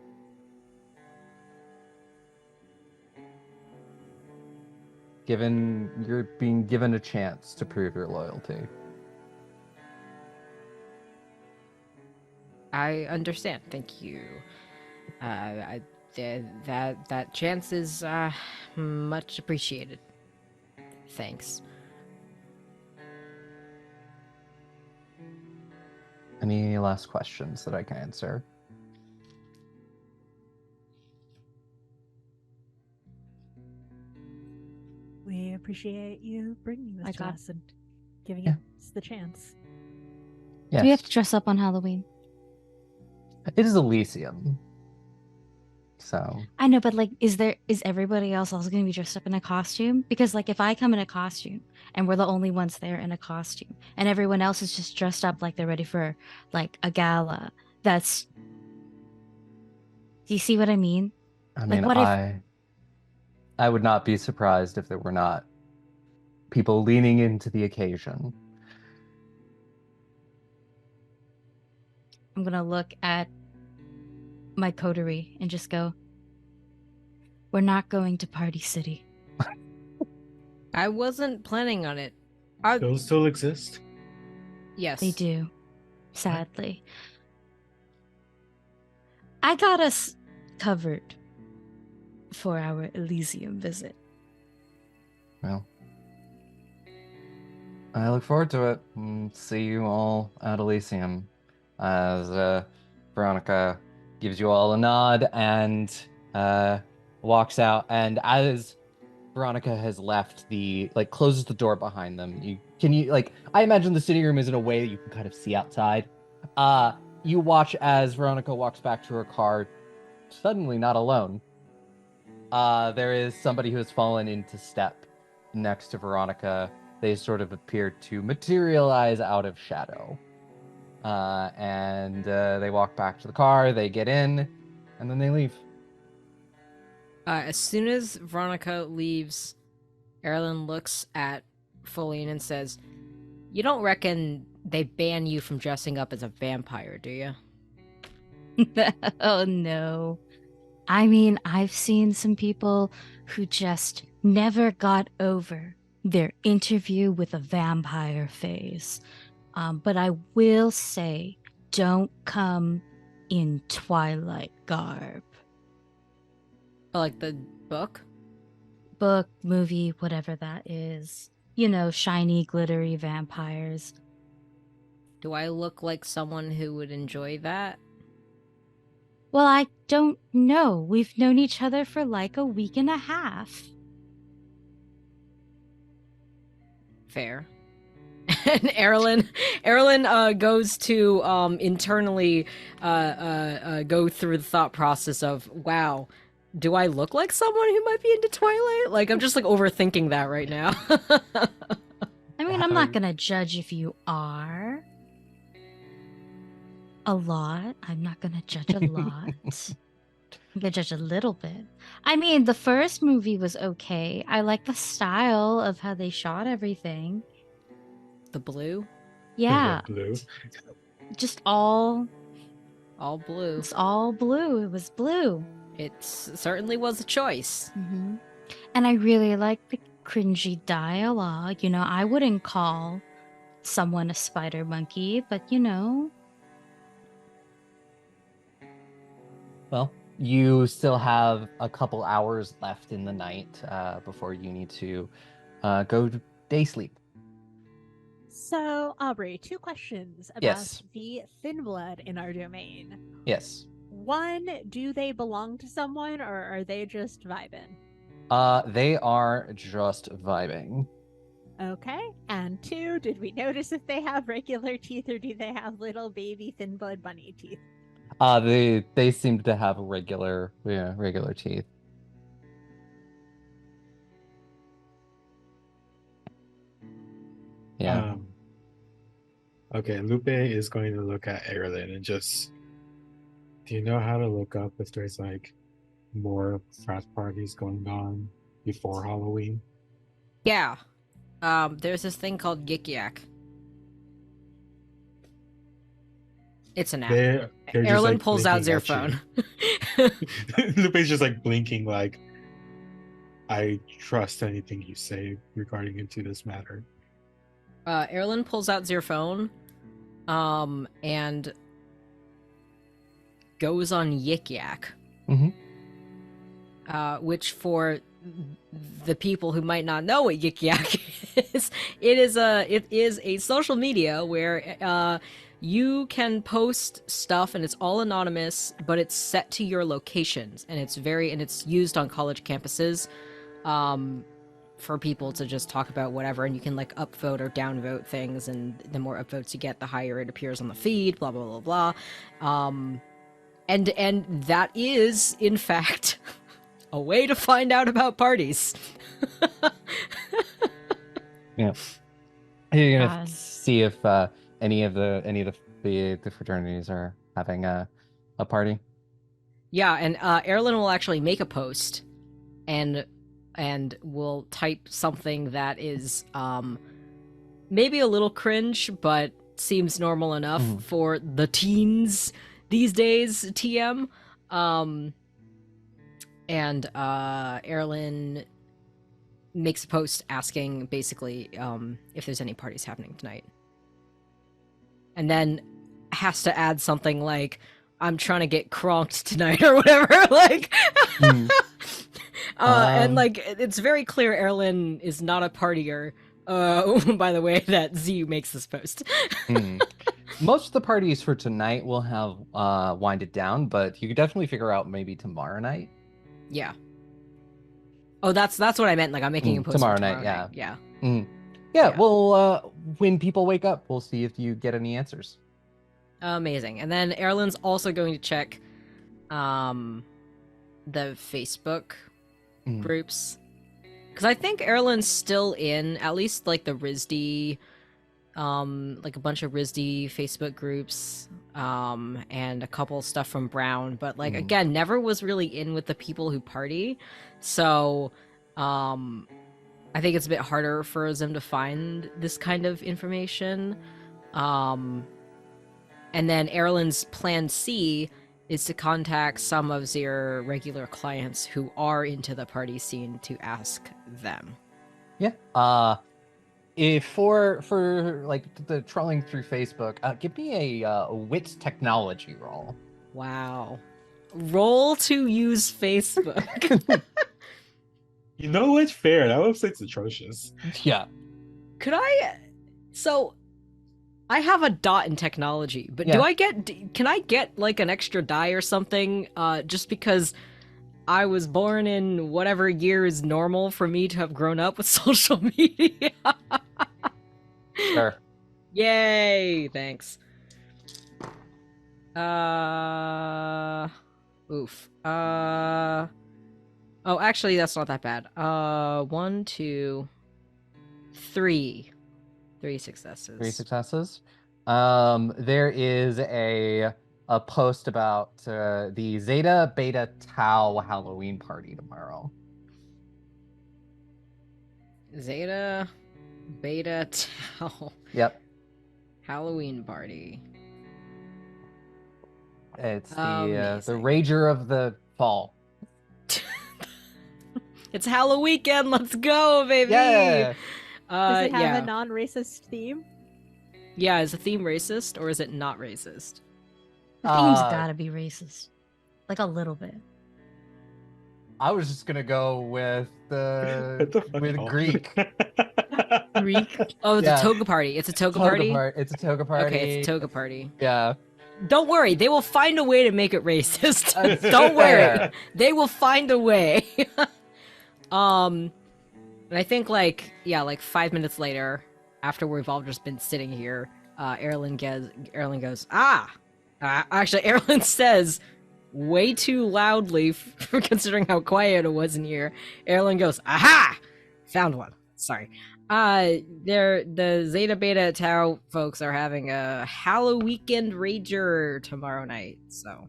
[SPEAKER 1] You're being given a chance to prove your loyalty.
[SPEAKER 5] I understand. Thank you. That chance is much appreciated. Thanks.
[SPEAKER 1] Any last questions that I can answer?
[SPEAKER 3] We appreciate you bringing this
[SPEAKER 2] My
[SPEAKER 3] to
[SPEAKER 2] God.
[SPEAKER 3] us and giving
[SPEAKER 1] Yeah.
[SPEAKER 3] us the chance.
[SPEAKER 1] Yes.
[SPEAKER 2] Do we have to dress up on Halloween?
[SPEAKER 1] It is Elysium. So
[SPEAKER 2] I know, but like, is everybody else also going to be dressed up in a costume? Because like, if I come in a costume and we're the only ones there in a costume, and everyone else is just dressed up like they're ready for like a gala, that's. Do you see what I mean?
[SPEAKER 1] I
[SPEAKER 2] Like,
[SPEAKER 1] mean,
[SPEAKER 2] what if?
[SPEAKER 1] I would not be surprised if there were not people leaning into the occasion.
[SPEAKER 2] I'm gonna look at my coterie and just go, we're not going to Party City.
[SPEAKER 5] I wasn't planning on it.
[SPEAKER 4] Those still exist.
[SPEAKER 5] Yes.
[SPEAKER 2] They do, sadly. I got us covered for our Elysium visit.
[SPEAKER 1] Well, I look forward to it. See you all at Elysium. As Veronica gives you all a nod and walks out. And as Veronica has left closes the door behind them, I imagine the sitting room is in a way that you can kind of see outside. You watch as Veronica walks back to her car, suddenly not alone. There is somebody who has fallen into step next to Veronica. They sort of appear to materialize out of shadow. And they walk back to the car, they get in, and then they leave.
[SPEAKER 5] As soon as Veronica leaves, Erlen looks at Folian and says, "You don't reckon they ban you from dressing up as a vampire, do you?"
[SPEAKER 2] Oh no. I mean, I've seen some people who just never got over their interview with a vampire phase. But I will say, don't come in Twilight garb.
[SPEAKER 5] Like the book?
[SPEAKER 2] Book, movie, whatever that is. You know, shiny, glittery vampires.
[SPEAKER 5] Do I look like someone who would enjoy that?
[SPEAKER 2] Well, I don't know. We've known each other for like a week and a half.
[SPEAKER 5] Fair. And Erlen goes to internally go through the thought process of, wow, do I look like someone who might be into Twilight? Like, I'm just like overthinking that right now.
[SPEAKER 2] I mean, I'm not gonna judge if you are. A lot. I'm not gonna judge a lot. I'm gonna judge a little bit. I mean, the first movie was okay. I like the style of how they shot everything.
[SPEAKER 5] The blue?
[SPEAKER 2] Yeah,
[SPEAKER 4] Blue.
[SPEAKER 2] just all
[SPEAKER 5] blue.
[SPEAKER 2] it's all blue. It was blue.
[SPEAKER 5] It certainly was a choice.
[SPEAKER 2] And I really like the cringy dialogue. You know, I wouldn't call someone a spider monkey, but you know.
[SPEAKER 1] Well, you still have a couple hours left in the night before you need to go to day sleep.
[SPEAKER 3] So, Aubrey, 2 questions about
[SPEAKER 1] Yes.
[SPEAKER 3] the thin blood in our domain.
[SPEAKER 1] Yes.
[SPEAKER 3] 1, do they belong to someone or are they just vibing?
[SPEAKER 1] They are just vibing.
[SPEAKER 3] Okay. And 2, did we notice if they have regular teeth or do they have little baby thin blood bunny teeth?
[SPEAKER 1] They seem to have regular teeth. Yeah.
[SPEAKER 4] Okay, Lupe is going to look at Erlen and just, do you know how to look up if there's like more frat parties going on before Halloween?
[SPEAKER 5] Yeah. There's this thing called Yik Yak. It's an app.
[SPEAKER 4] They're just,
[SPEAKER 5] Erlen
[SPEAKER 4] like,
[SPEAKER 5] pulls out
[SPEAKER 4] blinking
[SPEAKER 5] their
[SPEAKER 4] at you.
[SPEAKER 5] phone.
[SPEAKER 4] Lupe's just like blinking like, I trust anything you say regarding into this matter.
[SPEAKER 5] Erlen pulls out your phone, and goes on Yik Yak.
[SPEAKER 1] Mhm.
[SPEAKER 5] Which for the people who might not know what Yik Yak is, it is a social media where you can post stuff and it's all anonymous, but it's set to your locations, and it's used on college campuses for people to just talk about whatever, and you can like upvote or downvote things, and the more upvotes you get, the higher it appears on the feed, blah blah blah blah. And that is in fact a way to find out about parties.
[SPEAKER 1] Yeah. You're gonna
[SPEAKER 2] God.
[SPEAKER 1] see if any of the fraternities are having a party.
[SPEAKER 5] Yeah, and Erlen will actually make a post and will type something that is maybe a little cringe, but seems normal enough
[SPEAKER 1] Mhm.
[SPEAKER 5] for the teens these days, TM. And Erlen makes a post asking basically if there's any parties happening tonight. And then has to add something like, I'm trying to get cronked tonight or whatever. Like,
[SPEAKER 1] Mm.
[SPEAKER 5] and like, it's very clear Erlen is not a partier. By the way, that Z makes this post.
[SPEAKER 1] Mm. Most of the parties for tonight will have winded down, but you could definitely figure out maybe tomorrow night.
[SPEAKER 5] Yeah. Oh, that's what I meant. Like, I'm making a post
[SPEAKER 1] tomorrow
[SPEAKER 5] for
[SPEAKER 1] night,
[SPEAKER 5] tomorrow night.
[SPEAKER 1] yeah.
[SPEAKER 5] Yeah.
[SPEAKER 1] Yeah,
[SPEAKER 5] Yeah.
[SPEAKER 1] well, when people wake up, we'll see if you get any answers.
[SPEAKER 5] Amazing. And then Erlen's also going to check the Facebook
[SPEAKER 1] Mm.
[SPEAKER 5] groups. Because I think Erlen's still in at least like the RISD, like a bunch of RISD Facebook groups, and a couple stuff from Brown, but like again, never was really in with the people who party. So I think it's a bit harder for Zim to find this kind of information. And then Erlen's plan C is to contact some of their regular clients who are into the party scene to ask them.
[SPEAKER 1] Yeah. If for like the trolling through Facebook, give me a wit technology roll.
[SPEAKER 5] Wow. Roll to use Facebook.
[SPEAKER 4] You know what's fair? That website's atrocious.
[SPEAKER 1] Yeah.
[SPEAKER 5] Could I? So, I have a dot in technology, but
[SPEAKER 1] Yeah.
[SPEAKER 5] can I get like an extra die or something? Just because I was born in whatever year is normal for me to have grown up with social media.
[SPEAKER 1] Sure.
[SPEAKER 5] Yay! Thanks. Oof. Oh, actually, that's not that bad. 1, 2, 3. 3 successes.
[SPEAKER 1] 3 successes. There is a post about the Zeta Beta Tau Halloween party tomorrow.
[SPEAKER 5] Zeta, Beta, Tau.
[SPEAKER 1] Yep.
[SPEAKER 5] Halloween party.
[SPEAKER 1] It's the
[SPEAKER 5] Amazing.
[SPEAKER 1] Rager of the Fall.
[SPEAKER 5] It's Halloween weekend. Let's go, baby.
[SPEAKER 1] Yeah.
[SPEAKER 3] Does it have
[SPEAKER 5] yeah.
[SPEAKER 3] a non-racist theme?
[SPEAKER 5] Yeah, is the theme racist or is it not racist?
[SPEAKER 2] The theme's gotta be racist. Like a little bit.
[SPEAKER 1] I was just gonna go with
[SPEAKER 4] What the fuck,
[SPEAKER 1] with
[SPEAKER 4] Paul?
[SPEAKER 1] Greek.
[SPEAKER 2] Greek.
[SPEAKER 5] Oh, it's
[SPEAKER 1] Yeah.
[SPEAKER 5] a toga party. It's a toga party?
[SPEAKER 1] It's a toga party.
[SPEAKER 5] Okay, it's a toga party.
[SPEAKER 1] Yeah.
[SPEAKER 5] Don't worry, they will find a way to make it racist. Don't worry.
[SPEAKER 1] Fair.
[SPEAKER 5] They will find a way. And I think like 5 minutes later, after we've all just been sitting here, Erlen goes, actually Erlen says way too loudly for considering how quiet it was in here. Erlen goes, aha! Found one. Sorry. The Zeta Beta Tau folks are having a Halloween Rager tomorrow night, so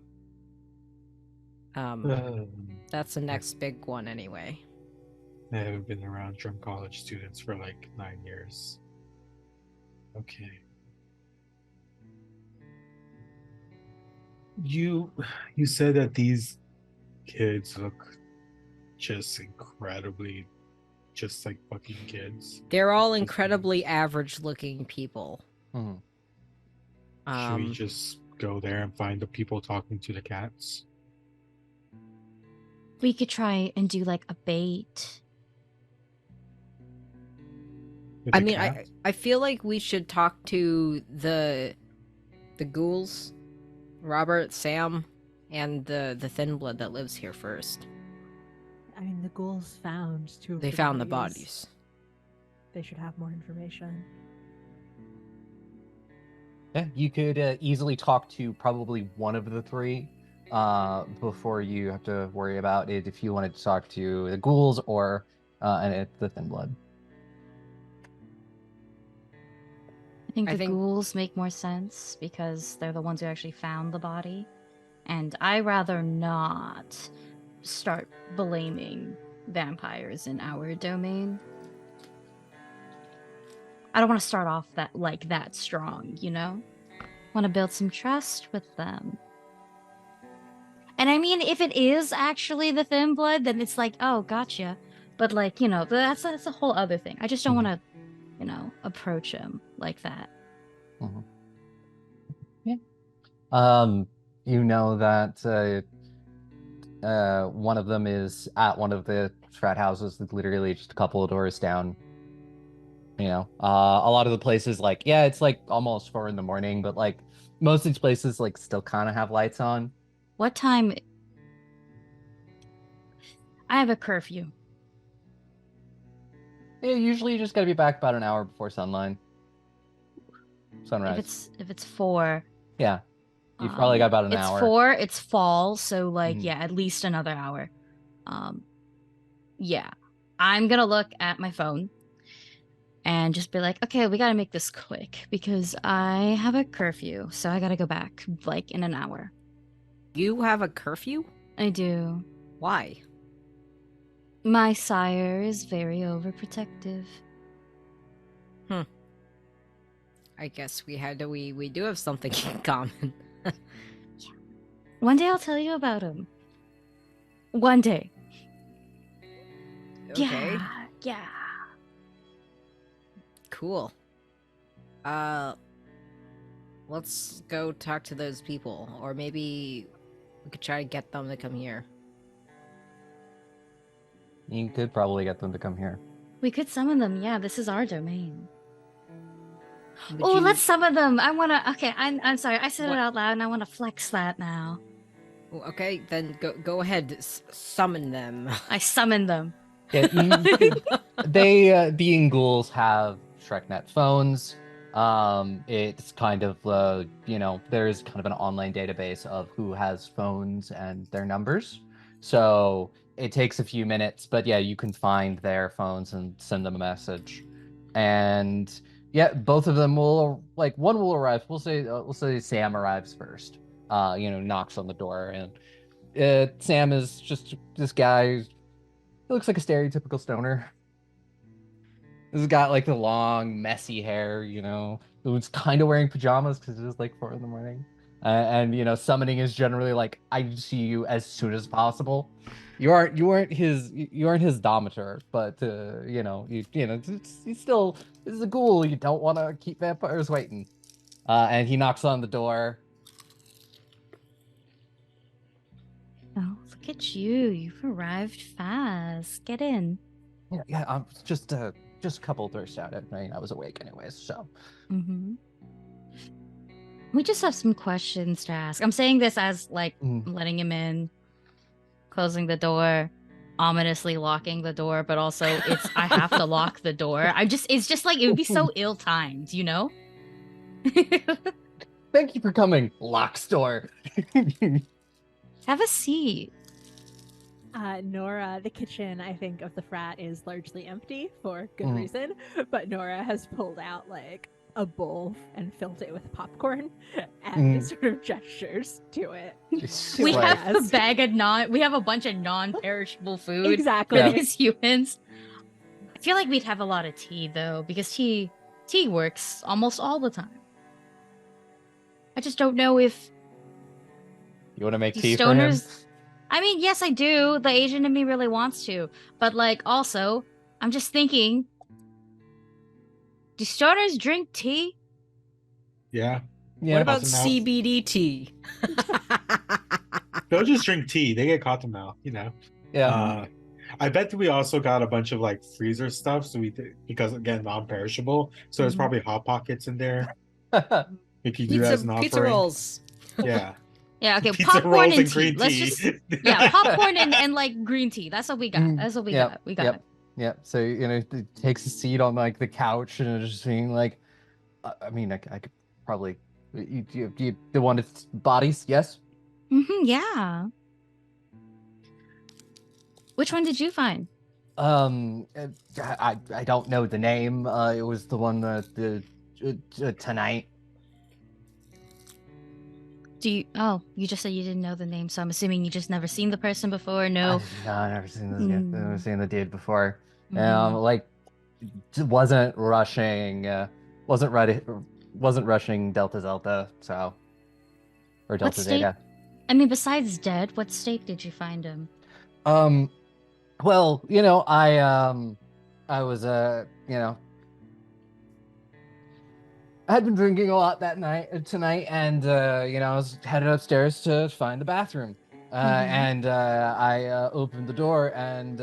[SPEAKER 5] that's the next big one anyway.
[SPEAKER 4] I haven't been around drunk college students for like 9 years. Okay. You said that these kids look just incredibly, just like fucking kids.
[SPEAKER 5] They're all
[SPEAKER 4] Just
[SPEAKER 5] incredibly average-looking people.
[SPEAKER 1] Mhm.
[SPEAKER 4] Should we just go there and find the people talking to the cats?
[SPEAKER 2] We could try and do like a bait.
[SPEAKER 4] With
[SPEAKER 5] I
[SPEAKER 4] the
[SPEAKER 5] mean,
[SPEAKER 4] cat?
[SPEAKER 5] I feel like we should talk to the ghouls, Robert, Sam, and the thin blood that lives here first.
[SPEAKER 3] I mean, the ghouls found two of
[SPEAKER 5] They
[SPEAKER 3] the
[SPEAKER 5] found the
[SPEAKER 3] bodies.
[SPEAKER 5] bodies.
[SPEAKER 3] They should have more information.
[SPEAKER 1] Yeah, you could easily talk to probably one of the three before you have to worry about it if you wanted to talk to the ghouls or the thin blood.
[SPEAKER 2] I think
[SPEAKER 5] I
[SPEAKER 2] the
[SPEAKER 5] think-
[SPEAKER 2] ghouls make more sense because they're the ones who actually found the body. And I rather not start blaming vampires in our domain. I don't want to start off that strong, you know? Want to build some trust with them. And I mean, if it is actually the thin blood, then it's like, oh, gotcha. But like, you know, that's a whole other thing. I just don't want to, you know, approach him like that.
[SPEAKER 1] Mhm. Yeah. You know that one of them is at one of the frat houses, literally just a couple of doors down. You know, a lot of the places, like, yeah, it's like almost 4 a.m, but like most of these places, like, still kind of have lights on.
[SPEAKER 2] What time? I have a curfew.
[SPEAKER 1] Yeah, usually you just gotta be back about an hour before sunrise.
[SPEAKER 2] If it's 4,
[SPEAKER 1] Yeah, you've probably got about an
[SPEAKER 2] it's
[SPEAKER 1] hour.
[SPEAKER 2] 4. It's fall, so like,
[SPEAKER 1] Mhm.
[SPEAKER 2] yeah, at least another hour. Yeah, I'm gonna look at my phone and just be like, okay, we gotta make this quick because I have a curfew, so I gotta go back like in an hour.
[SPEAKER 5] You have a curfew?
[SPEAKER 2] I do.
[SPEAKER 5] Why?
[SPEAKER 2] My sire is very overprotective.
[SPEAKER 5] I guess we do have something in common.
[SPEAKER 2] One day I'll tell you about him. One day.
[SPEAKER 5] Okay.
[SPEAKER 2] Yeah.
[SPEAKER 5] Cool. Let's go talk to those people, or maybe we could try to get them to come here.
[SPEAKER 1] You could probably get them to come here.
[SPEAKER 2] We could summon them. Yeah, this is our domain.
[SPEAKER 5] Would
[SPEAKER 2] Oh,
[SPEAKER 5] you-
[SPEAKER 2] let's summon them. I wanna. Okay, I'm sorry. I said
[SPEAKER 5] What?
[SPEAKER 2] it out loud, and I wanna flex that now.
[SPEAKER 5] Okay, then go ahead, summon them.
[SPEAKER 2] I summon them.
[SPEAKER 1] Yeah, they being ghouls have ShrekNet phones. It's kind of you know, there's kind of an online database of who has phones and their numbers. So it takes a few minutes, but yeah, you can find their phones and send them a message. And yeah, both of them will, like, one will arrive. We'll say Sam arrives first. You know, knocks on the door, and Sam is just this guy. He looks like a stereotypical stoner. He's got like the long, messy hair, you know, who's kind of wearing pajamas because it is like 4 a.m. And you know, summoning is generally like, I see you as soon as possible. You aren't his domitor, but you know, he's still, this is a ghoul. You don't want to keep vampires waiting. And he knocks on the door.
[SPEAKER 2] Oh, look at you. You've arrived fast. Get in.
[SPEAKER 1] Yeah, I'm just a couple of thirsts out. I mean, I was awake anyways, so.
[SPEAKER 2] Mm-hmm. We just have some questions to ask. I'm saying this as like letting him in, closing the door, ominously locking the door, but also I have to lock the door. It's just like, it would be so ill-timed, you know?
[SPEAKER 1] Thank you for coming, locks door.
[SPEAKER 2] Have a seat.
[SPEAKER 3] Nora, the kitchen, I think, of the frat is largely empty for good
[SPEAKER 1] Mhm.
[SPEAKER 3] reason, but Nora has pulled out like a bowl and filled it with popcorn and sort of gestures to it.
[SPEAKER 2] We
[SPEAKER 3] Right.
[SPEAKER 2] have a bag of we have a bunch of non-perishable food
[SPEAKER 3] Exactly.
[SPEAKER 2] for these humans. I feel like we'd have a lot of tea though, because tea works almost all the time. I just don't know if
[SPEAKER 1] You want to make
[SPEAKER 2] these
[SPEAKER 1] tea for him?
[SPEAKER 2] stoners. I mean, yes, I do. The Asian in me really wants to, but like, also, I'm just thinking. Do starters drink tea?
[SPEAKER 4] Yeah.
[SPEAKER 5] What
[SPEAKER 1] Yeah.
[SPEAKER 5] about
[SPEAKER 4] Cottonmouth.
[SPEAKER 5] CBD tea?
[SPEAKER 4] They'll just drink tea. They get cottonmouth,
[SPEAKER 1] Yeah.
[SPEAKER 4] I bet we also got a bunch of like freezer stuff, so because again non-perishable. So there's
[SPEAKER 3] Mhm.
[SPEAKER 4] probably hot pockets in there. We could do
[SPEAKER 5] Pizza,
[SPEAKER 4] as an
[SPEAKER 5] pizza
[SPEAKER 4] offering.
[SPEAKER 5] rolls.
[SPEAKER 4] Yeah.
[SPEAKER 2] Yeah, okay.
[SPEAKER 4] Pizza
[SPEAKER 2] Popcorn
[SPEAKER 4] rolls
[SPEAKER 2] and
[SPEAKER 4] and
[SPEAKER 2] tea.
[SPEAKER 4] green
[SPEAKER 2] Let's
[SPEAKER 4] tea.
[SPEAKER 2] just popcorn and like green tea. That's what we got.
[SPEAKER 1] Mm,
[SPEAKER 2] That's what we
[SPEAKER 1] yep,
[SPEAKER 2] got. We got
[SPEAKER 1] yep.
[SPEAKER 2] it.
[SPEAKER 1] Yeah, so it takes a seat on like the couch and just being like, I mean, I could probably you the one with bodies, yes.
[SPEAKER 2] Yeah. Which one did you find?
[SPEAKER 1] I don't know the name. It was the one tonight.
[SPEAKER 2] Do you? Oh, you just said you didn't know the name, so I'm assuming you just never seen the person before. No.
[SPEAKER 1] No, I've never seen this. I've never seen the dude before.
[SPEAKER 2] Mhm.
[SPEAKER 1] Like, wasn't rushing. Wasn't ready. Wasn't rushing Delta Zelta. So, or
[SPEAKER 2] What
[SPEAKER 1] Delta
[SPEAKER 2] state?
[SPEAKER 1] Zeta.
[SPEAKER 2] I mean, besides dead, what state did you find him?
[SPEAKER 1] Well, I was I had been drinking a lot tonight, and I was headed upstairs to find the bathroom. And I opened the door, and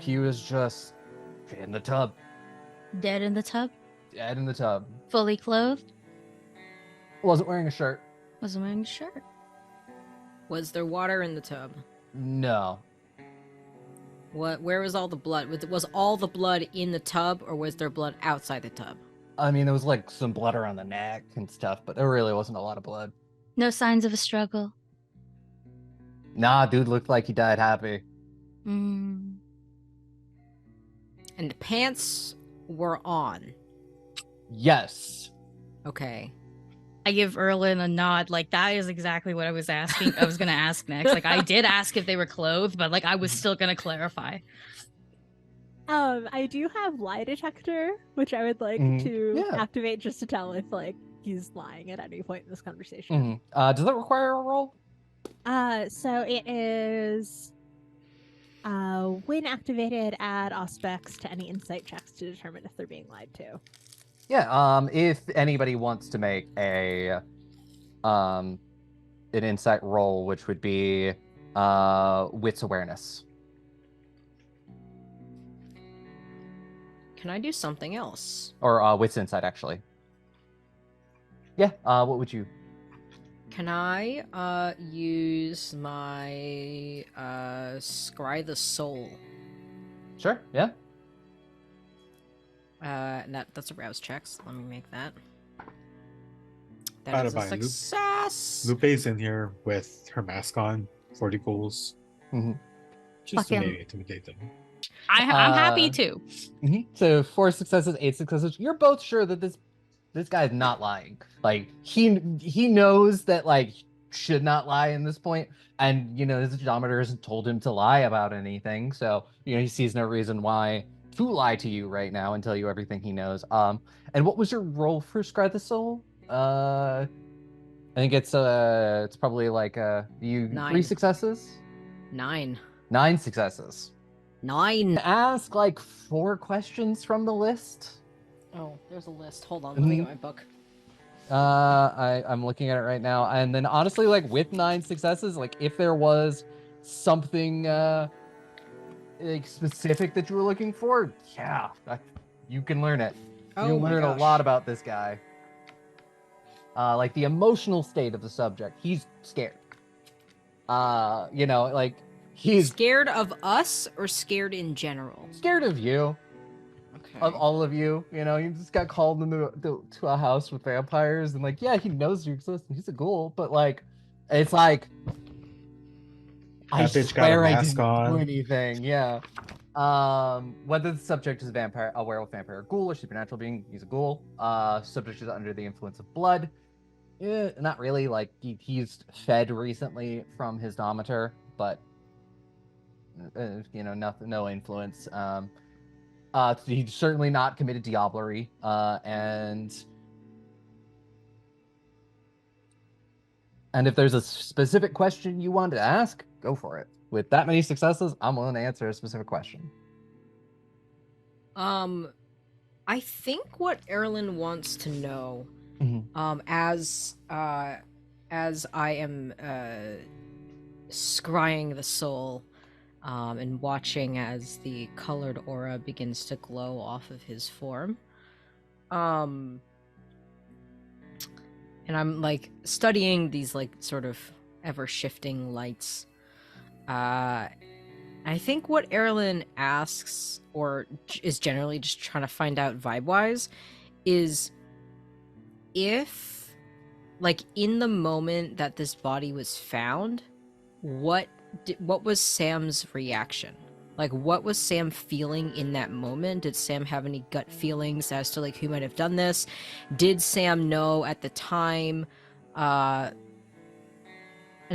[SPEAKER 1] he was just in the tub,
[SPEAKER 2] Dead in the tub,
[SPEAKER 1] dead in the tub.
[SPEAKER 2] fully clothed,
[SPEAKER 1] Wasn't wearing a shirt.
[SPEAKER 2] wasn't wearing a shirt.
[SPEAKER 5] Was there water in the tub?
[SPEAKER 1] No.
[SPEAKER 5] Where was all the blood? Was all the blood in the tub, or was there blood outside the tub?
[SPEAKER 1] I mean, there was like some blood around the neck and stuff, but there really wasn't a lot of blood.
[SPEAKER 2] No signs of a struggle.
[SPEAKER 1] Nah, dude looked like he died happy.
[SPEAKER 2] Mm.
[SPEAKER 5] And the pants were on.
[SPEAKER 1] Yes.
[SPEAKER 5] Okay.
[SPEAKER 2] I give Erlin a nod. Like, that is exactly what I was asking. I was going to ask next. Like, I did ask if they were clothed, but like, I was still going to clarify.
[SPEAKER 3] I do have lie detector, which I would like to activate just to tell if like he's lying at any point in this conversation.
[SPEAKER 1] Does that require a roll?
[SPEAKER 3] So it is when activated, add aspects to any insight checks to determine if they're being lied to.
[SPEAKER 1] Yeah, if anybody wants to make an insight roll, which would be wits awareness.
[SPEAKER 5] Can I do something else?
[SPEAKER 1] Or wits insight, actually. Yeah, what would you?
[SPEAKER 5] Can I use my scry the soul?
[SPEAKER 1] Sure, yeah.
[SPEAKER 5] That's a rouse check, so let me make that. That
[SPEAKER 4] Bada
[SPEAKER 5] is a
[SPEAKER 4] bye, Lupe.
[SPEAKER 5] success!
[SPEAKER 4] Lupe's in here with her mask on, 40 ghouls. Just to
[SPEAKER 2] Fucking-
[SPEAKER 4] maybe intimidate them.
[SPEAKER 2] I'm happy too.
[SPEAKER 1] So 4 successes, 8 successes. You're both sure that this guy's not lying. Like he knows that like should not lie in this point, and his geometer hasn't told him to lie about anything. So he sees no reason why to lie to you right now and tell you everything he knows. And what was your roll for Scry the Soul? I think it's probably like
[SPEAKER 5] 9.
[SPEAKER 1] 3 successes.
[SPEAKER 5] 9.
[SPEAKER 1] 9 successes.
[SPEAKER 5] 9.
[SPEAKER 1] Ask like 4 questions from the list.
[SPEAKER 5] Oh, there's a list. Hold on, let me get my book.
[SPEAKER 1] I'm looking at it right now, and then honestly, like with 9 successes, like if there was something like specific that you were looking for, yeah, you can learn it.
[SPEAKER 5] Oh
[SPEAKER 1] You'll
[SPEAKER 5] my
[SPEAKER 1] learn
[SPEAKER 5] gosh.
[SPEAKER 1] a lot about this guy. Like the emotional state of the subject. He's scared. Like he's
[SPEAKER 5] Scared of us or scared in general?
[SPEAKER 1] scared of you.
[SPEAKER 5] Okay.
[SPEAKER 1] Of all of you, you just got called into to a house with vampires, and like, yeah, he knows you exist. He's a ghoul, but like, it's like, I
[SPEAKER 4] That bitch got a
[SPEAKER 1] swear I
[SPEAKER 4] mask
[SPEAKER 1] didn't do
[SPEAKER 4] on.
[SPEAKER 1] anything. Yeah. Whether the subject is a werewolf, vampire, or ghoul, or supernatural being, he's a ghoul. Subject is under the influence of blood. Not really. Like he's fed recently from his dometer, but nothing, no influence. He's certainly not committed diablerie, and if there's a specific question you want to ask, go for it. With that many successes, I'm willing to answer a specific question.
[SPEAKER 5] I think what Erlen wants to know, as I am scrying the soul, and watching as the colored aura begins to glow off of his form, and I'm like studying these like sort of ever shifting lights. I think what Erlen asks, or is generally just trying to find out vibe-wise, is if, like, in the moment that this body was found, what was Sam's reaction? Like, what was Sam feeling in that moment? Did Sam have any gut feelings as to, like, who might have done this? Did Sam know at the time, and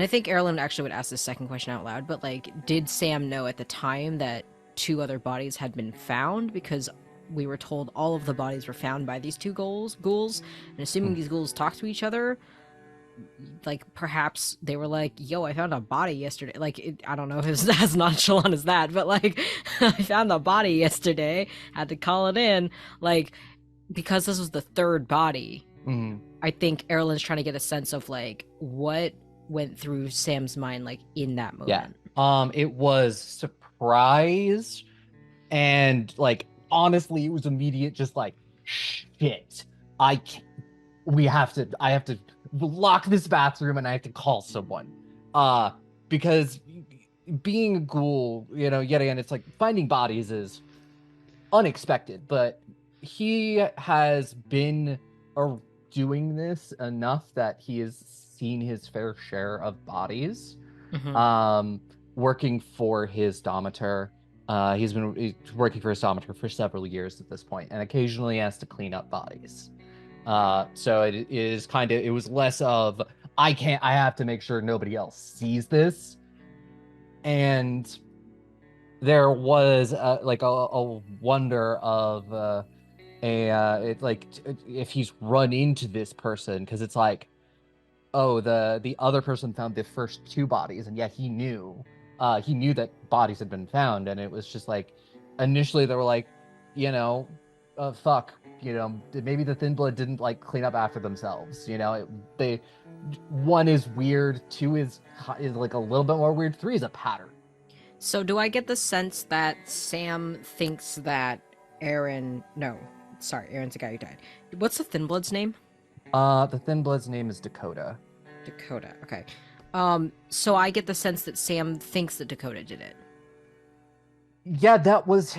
[SPEAKER 5] I think Erlen actually would ask this second question out loud, but, like, did Sam know at the time that 2 other bodies had been found? Because we were told all of the bodies were found by these 2 ghouls, and assuming these ghouls talk to each other, like, perhaps they were like, yo, I found a body yesterday. Like, I don't know if it's as nonchalant as that, but, like, I found a body yesterday, had to call it in. Like, because this was the 3rd body, I think Erlen's trying to get a sense of, like, what went through Sam's mind, like, in that moment.
[SPEAKER 1] Yeah. It was surprise, and, like, honestly, it was immediate, just like, shit. I have to lock this bathroom and I have to call someone. Because being a ghoul, yet again, it's like finding bodies is unexpected, but he has been doing this enough that he has seen his fair share of bodies. Working for his domator. He's been working for his domator for several years at this point, and occasionally has to clean up bodies. So it was less of, I have to make sure nobody else sees this. And there was like a wonder of it's like if he's run into this person, because it's like, oh, the other person found the first 2 bodies, and yet he knew that bodies had been found, and it was just like, initially they were like, fuck, maybe the thin blood didn't like clean up after themselves. One is weird, 2 is like a little bit more weird, 3 is a pattern.
[SPEAKER 5] So do I get the sense that Sam thinks that Aaron's the guy who died. What's the thin blood's name?
[SPEAKER 1] The thin blood's name is Dakota.
[SPEAKER 5] Dakota, okay. So I get the sense that Sam thinks that Dakota did it.
[SPEAKER 1] Yeah, that was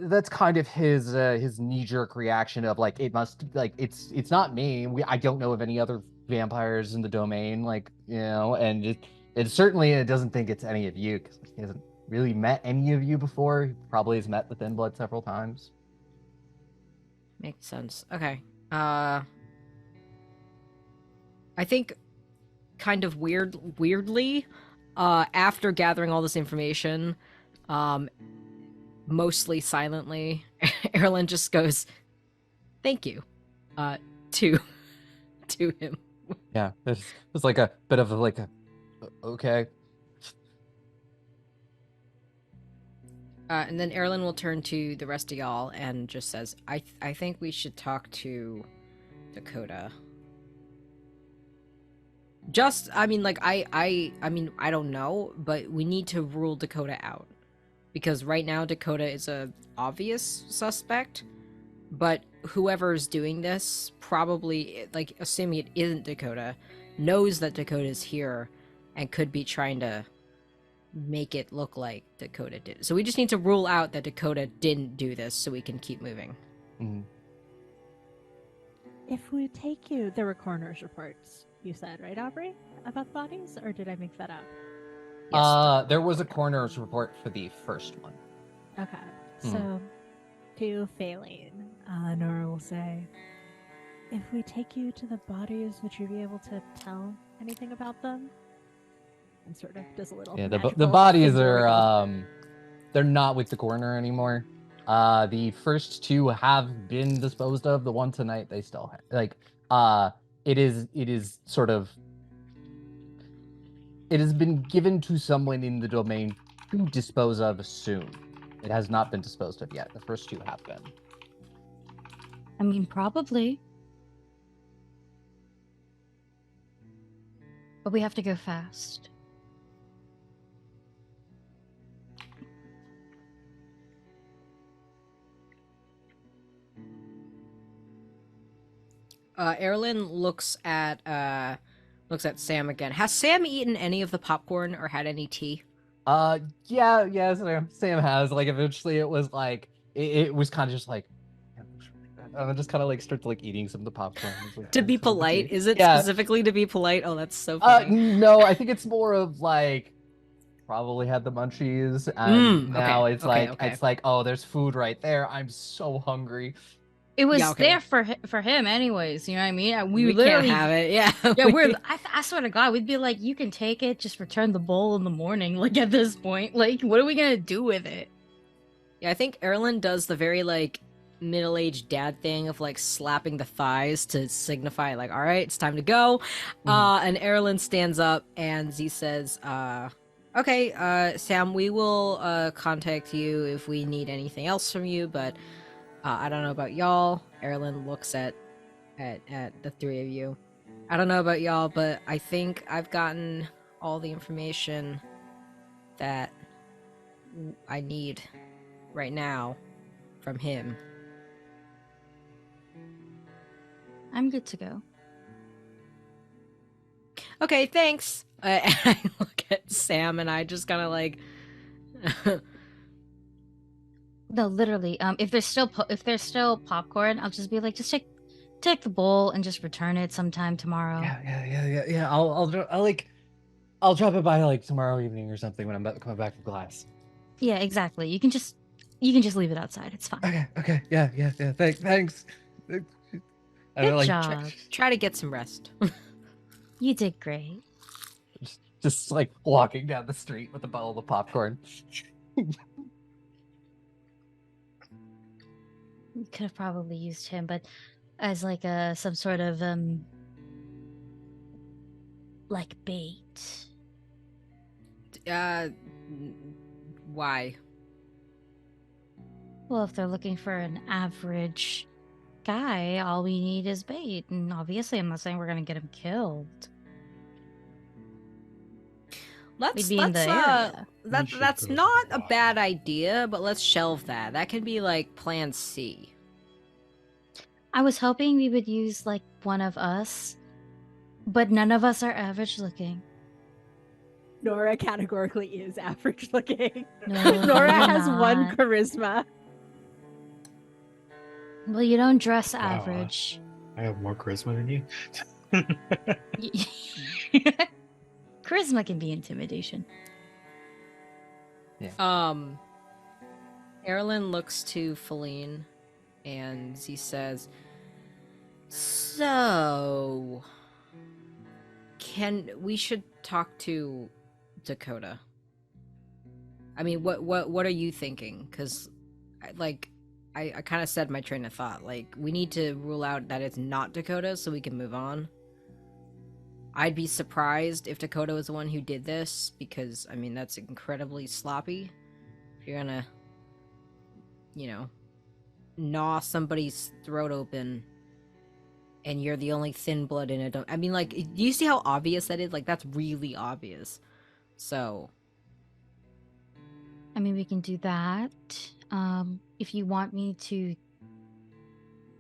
[SPEAKER 1] that's kind of his knee-jerk reaction of like, it must, like, it's not me. I don't know of any other vampires in the domain, like, and it certainly doesn't think it's any of you, because he hasn't really met any of you before. He probably has met the thin blood several times.
[SPEAKER 5] Makes sense. Okay. I think kind of weirdly, after gathering all this information, mostly silently, Erlen just goes, thank you, to him.
[SPEAKER 1] Yeah, it's like a bit of okay.
[SPEAKER 5] And then Erlen will turn to the rest of y'all and just says, I think we should talk to Dakota. Just, I mean, like, I don't know, but we need to rule Dakota out. Because right now Dakota is a obvious suspect, but whoever's doing this, probably, like, assuming it isn't Dakota, knows that Dakota's here and could be trying to make it look like Dakota did. So we just need to rule out that Dakota didn't do this so we can keep moving.
[SPEAKER 1] Mm-hmm.
[SPEAKER 3] If we take you, there were coroner's reports, you said, right, Aubrey, about the bodies, or did I make that up?
[SPEAKER 5] Yes.
[SPEAKER 1] There was a coroner's report for the first one.
[SPEAKER 3] Okay, so to Faylene, Nora will say, if we take you to the bodies, would you be able to tell anything about them? And sort of does a little.
[SPEAKER 1] Yeah, the bodies are they're not with the coroner anymore. The first 2 have been disposed of. The one tonight they still have. Like, it is sort of It has been given to someone in the domain to dispose of soon. It has not been disposed of yet. The first two have been.
[SPEAKER 2] I mean, probably. But we have to go fast.
[SPEAKER 5] Erlyn looks at Sam again. Has Sam eaten any of the popcorn or had any tea?
[SPEAKER 1] Yeah, Sam has. Like, eventually it was like, it was kind of just like, "Yeah, it looks really good." And I just kind of like start like eating some of the popcorn. It's like,
[SPEAKER 5] To
[SPEAKER 1] "Oh,
[SPEAKER 5] be
[SPEAKER 1] some of the tea."
[SPEAKER 5] polite? Is it
[SPEAKER 1] Yeah.
[SPEAKER 5] specifically to be polite? Oh, that's so funny.
[SPEAKER 1] No, I think it's more of like, probably had the munchies, and now
[SPEAKER 5] okay, okay.
[SPEAKER 1] it's like, oh, there's food right there. I'm so hungry.
[SPEAKER 2] It was
[SPEAKER 5] Yeah, okay.
[SPEAKER 2] there for him anyways, you know what I mean? We
[SPEAKER 5] can't
[SPEAKER 2] literally
[SPEAKER 5] have it. Yeah.
[SPEAKER 2] Yeah, I swear to God, we'd be like, you can take it, just return the bowl in the morning. Like at this point, like, what are we gonna do with it?
[SPEAKER 5] Yeah, I think Erlyn does the very like middle-aged dad thing of like slapping the thighs to signify like, all right, it's time to go. And Erlyn stands up and he says, okay, Sam, we will contact you if we need anything else from you, but I don't know about y'all. Erlyn looks at the three of you. I don't know about y'all, but I think I've gotten all the information that I need right now from him.
[SPEAKER 2] I'm good to go.
[SPEAKER 5] Okay, thanks. And I look at Sam and I just kind of like
[SPEAKER 2] No, literally. If there's still popcorn, I'll just be like, just take the bowl and just return it sometime tomorrow.
[SPEAKER 1] Yeah. I'll drop it by like tomorrow evening or something when I'm coming back from class.
[SPEAKER 2] Yeah, exactly. You can just leave it outside. It's fine.
[SPEAKER 1] Okay. Yeah. Thanks.
[SPEAKER 2] Good job.
[SPEAKER 5] try to get some rest.
[SPEAKER 2] You did great.
[SPEAKER 1] Just like walking down the street with a bowl of popcorn.
[SPEAKER 2] We could have probably used him, but as like some sort of like bait.
[SPEAKER 5] Why?
[SPEAKER 2] Well, if they're looking for an average guy, all we need is bait. And obviously, I'm not saying we're gonna get him killed. We'd be in the area.
[SPEAKER 5] That's
[SPEAKER 4] go
[SPEAKER 5] not
[SPEAKER 4] to the
[SPEAKER 5] a
[SPEAKER 4] bottom.
[SPEAKER 5] bad idea, but let's shelve that. That can be like plan C.
[SPEAKER 2] I was hoping we would use like one of us, but none of us are average looking.
[SPEAKER 3] Nora categorically is average looking.
[SPEAKER 2] No,
[SPEAKER 3] Nora
[SPEAKER 2] you're
[SPEAKER 3] has one
[SPEAKER 2] not.
[SPEAKER 3] charisma.
[SPEAKER 2] Well, you don't dress
[SPEAKER 4] Wow,
[SPEAKER 2] average.
[SPEAKER 4] I have more charisma than you.
[SPEAKER 2] Charisma can be intimidation.
[SPEAKER 5] Erlyn looks to Feline and he says, so we should talk to Dakota. I mean, what are you thinking? Because I kind of said my train of thought. Like, we need to rule out that it's not Dakota so we can move on. I'd be surprised if Dakota was the one who did this, because, I mean, that's incredibly sloppy. If you're gonna, gnaw somebody's throat open, and you're the only thin blood in it. I mean, like, do you see how obvious that is? Like, that's really obvious. So...
[SPEAKER 2] I mean, we can do that. If you want me to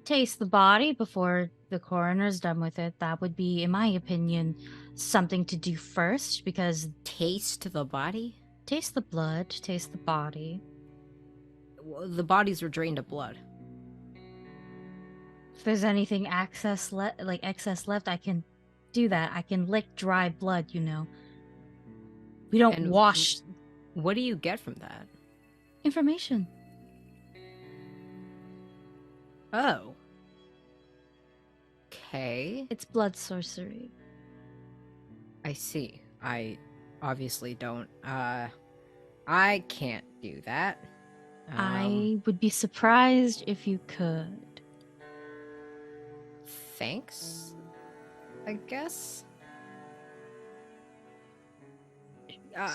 [SPEAKER 2] taste the body before the coroner's done with it, that would be, in my opinion, something to do first, because
[SPEAKER 5] Taste the body?
[SPEAKER 2] taste the blood, taste the body.
[SPEAKER 5] Well, the bodies were drained of blood.
[SPEAKER 2] If there's anything excess left, I can do that. I can lick dry blood, you know. We don't
[SPEAKER 5] And
[SPEAKER 2] wash
[SPEAKER 5] What do you get from that?
[SPEAKER 2] information.
[SPEAKER 5] Oh. Okay.
[SPEAKER 2] It's blood sorcery.
[SPEAKER 5] I see. I obviously don't. I can't do that.
[SPEAKER 2] I would be surprised if you could.
[SPEAKER 5] Thanks, I guess.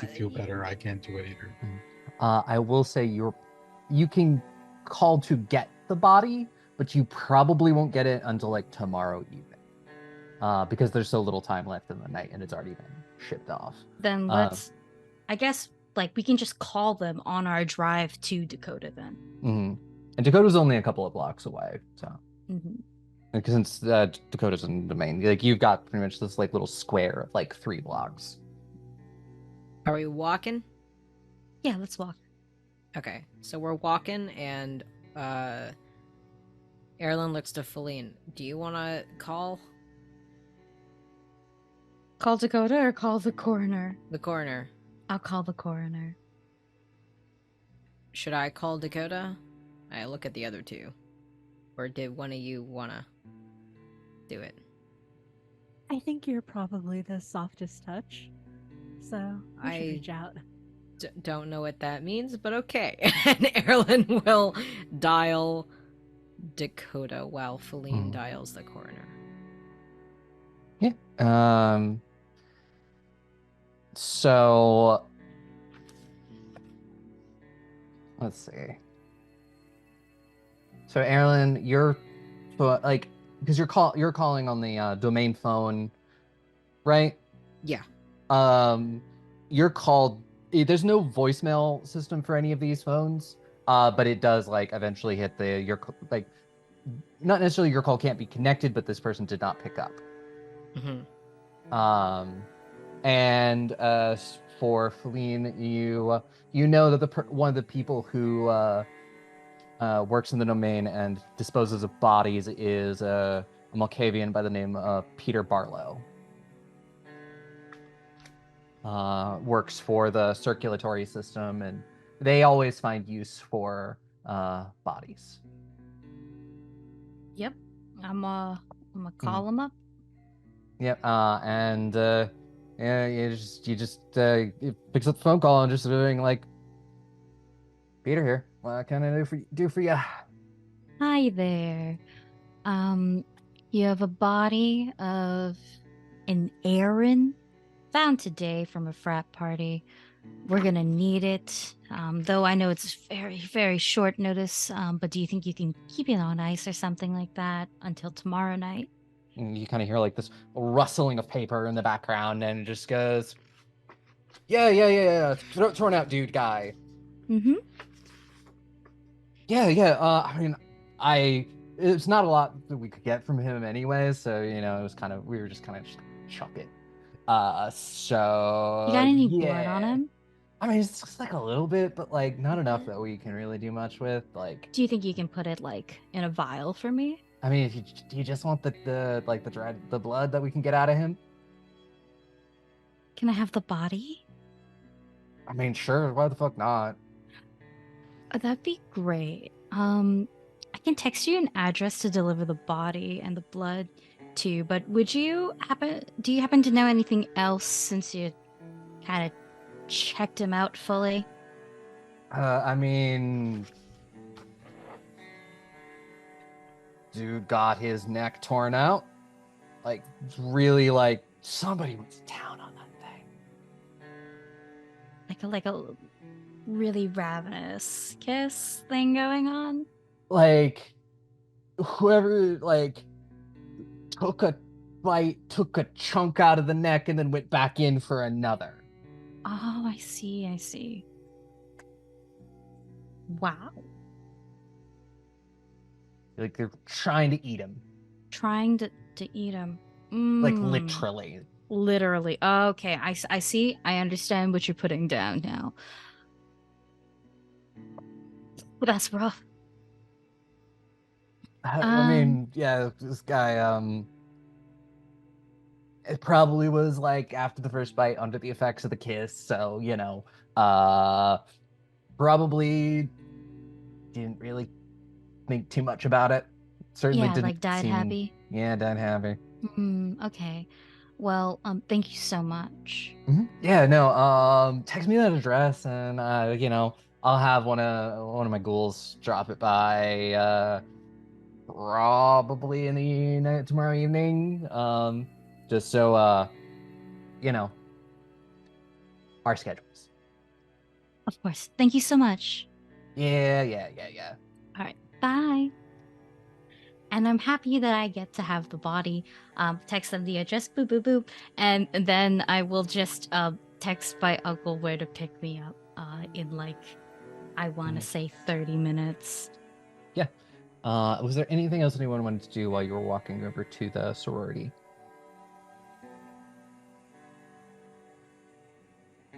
[SPEAKER 4] you feel better, I can't do it either.
[SPEAKER 1] I will say you can call to get the body, but you probably won't get it until like tomorrow evening. Because there's so little time left in the night and it's already been shipped off.
[SPEAKER 2] Then I guess, like, we can just call them on our drive to Dakota then.
[SPEAKER 1] Mhm. And Dakota's only a couple of blocks away, so.
[SPEAKER 2] Mm-hmm.
[SPEAKER 1] Because since Dakota's in the main, like you've got pretty much this like little square of like 3 blocks.
[SPEAKER 5] Are we walking?
[SPEAKER 2] Yeah, let's walk.
[SPEAKER 5] Okay, so we're walking, and Erlen looks to Feline. Do you want to call
[SPEAKER 2] Call Dakota or call the coroner?
[SPEAKER 5] the coroner?
[SPEAKER 2] I'll call the coroner.
[SPEAKER 5] Should I call Dakota? I look at the other two. Or did one of you want to do it?
[SPEAKER 3] I think you're probably the softest touch, so I should reach out.
[SPEAKER 5] Don't know what that means, but okay. And Erlen will dial Dakota while Feline dials the coroner.
[SPEAKER 1] Yeah. So let's see. So Erlen, you're like because you're calling on the domain phone, right?
[SPEAKER 5] Yeah.
[SPEAKER 1] You're called. There's no voicemail system for any of these phones, but it does like eventually hit your like not necessarily your call can't be connected, but this person did not pick up.
[SPEAKER 5] Mm-hmm.
[SPEAKER 1] And for Feline, you know that one of the people who works in the domain and disposes of bodies is a Malkavian by the name of Peter Barlow. Works for the circulatory system, and they always find use for bodies.
[SPEAKER 2] Yep. I'm gonna call him up.
[SPEAKER 1] Yep. And yeah, you just picks up the phone call and just doing like, Peter here. What can I do for you?
[SPEAKER 2] Hi there. You have a body of an Aaron found today from a frat party. We're gonna need it. Though I know it's very, very short notice. But do you think you can keep it on ice or something like that until tomorrow night?
[SPEAKER 1] And you kind of hear like this rustling of paper in the background, and it just goes, yeah. Thrown out, dude, guy.
[SPEAKER 2] Mm-hmm.
[SPEAKER 1] Yeah. I mean, it's not a lot that we could get from him anyway, so it was we were just chuck it. So
[SPEAKER 2] You got any blood on him?
[SPEAKER 1] I mean, it's just like a little bit, but like not enough that we can really do much with. Like,
[SPEAKER 2] do you think you can put it like in a vial for me?
[SPEAKER 1] I mean, do you just want the blood that we can get out of him?
[SPEAKER 2] Can I have the body?
[SPEAKER 1] I mean, sure. Why the fuck not?
[SPEAKER 2] That'd be great. I can text you an address to deliver the body and the blood to, but do you happen to know anything else since you kind of checked him out fully?
[SPEAKER 1] I mean, dude got his neck torn out. Like, really, like, somebody went down on that thing.
[SPEAKER 2] Like a really ravenous kiss thing going on?
[SPEAKER 1] Like, whoever, like, took a bite, took a chunk out of the neck, and then went back in for another.
[SPEAKER 2] Oh, I see. Wow.
[SPEAKER 1] Like, they're trying to eat him.
[SPEAKER 2] Trying to eat him.
[SPEAKER 1] Like, literally.
[SPEAKER 2] Literally. Okay, I see. I understand what you're putting down now. Well, that's rough.
[SPEAKER 1] I mean, yeah, this guy, it probably was like after the first bite under the effects of the kiss, so, probably didn't really think too much about it. Certainly didn't
[SPEAKER 2] like died happy.
[SPEAKER 1] Yeah, died happy.
[SPEAKER 2] Okay. Well, thank you so much.
[SPEAKER 1] Yeah, no, text me that address and I'll have one of my ghouls drop it by probably in the tomorrow evening. Just so our schedules.
[SPEAKER 2] Of course. Thank you so much.
[SPEAKER 1] Yeah.
[SPEAKER 2] All right. Bye. And I'm happy that I get to have the body. Text them the address, boop, boop, boop. And then I will just text my uncle where to pick me up in like, I want to say 30 minutes.
[SPEAKER 1] Yeah. Was there anything else anyone wanted to do while you were walking over to the sorority?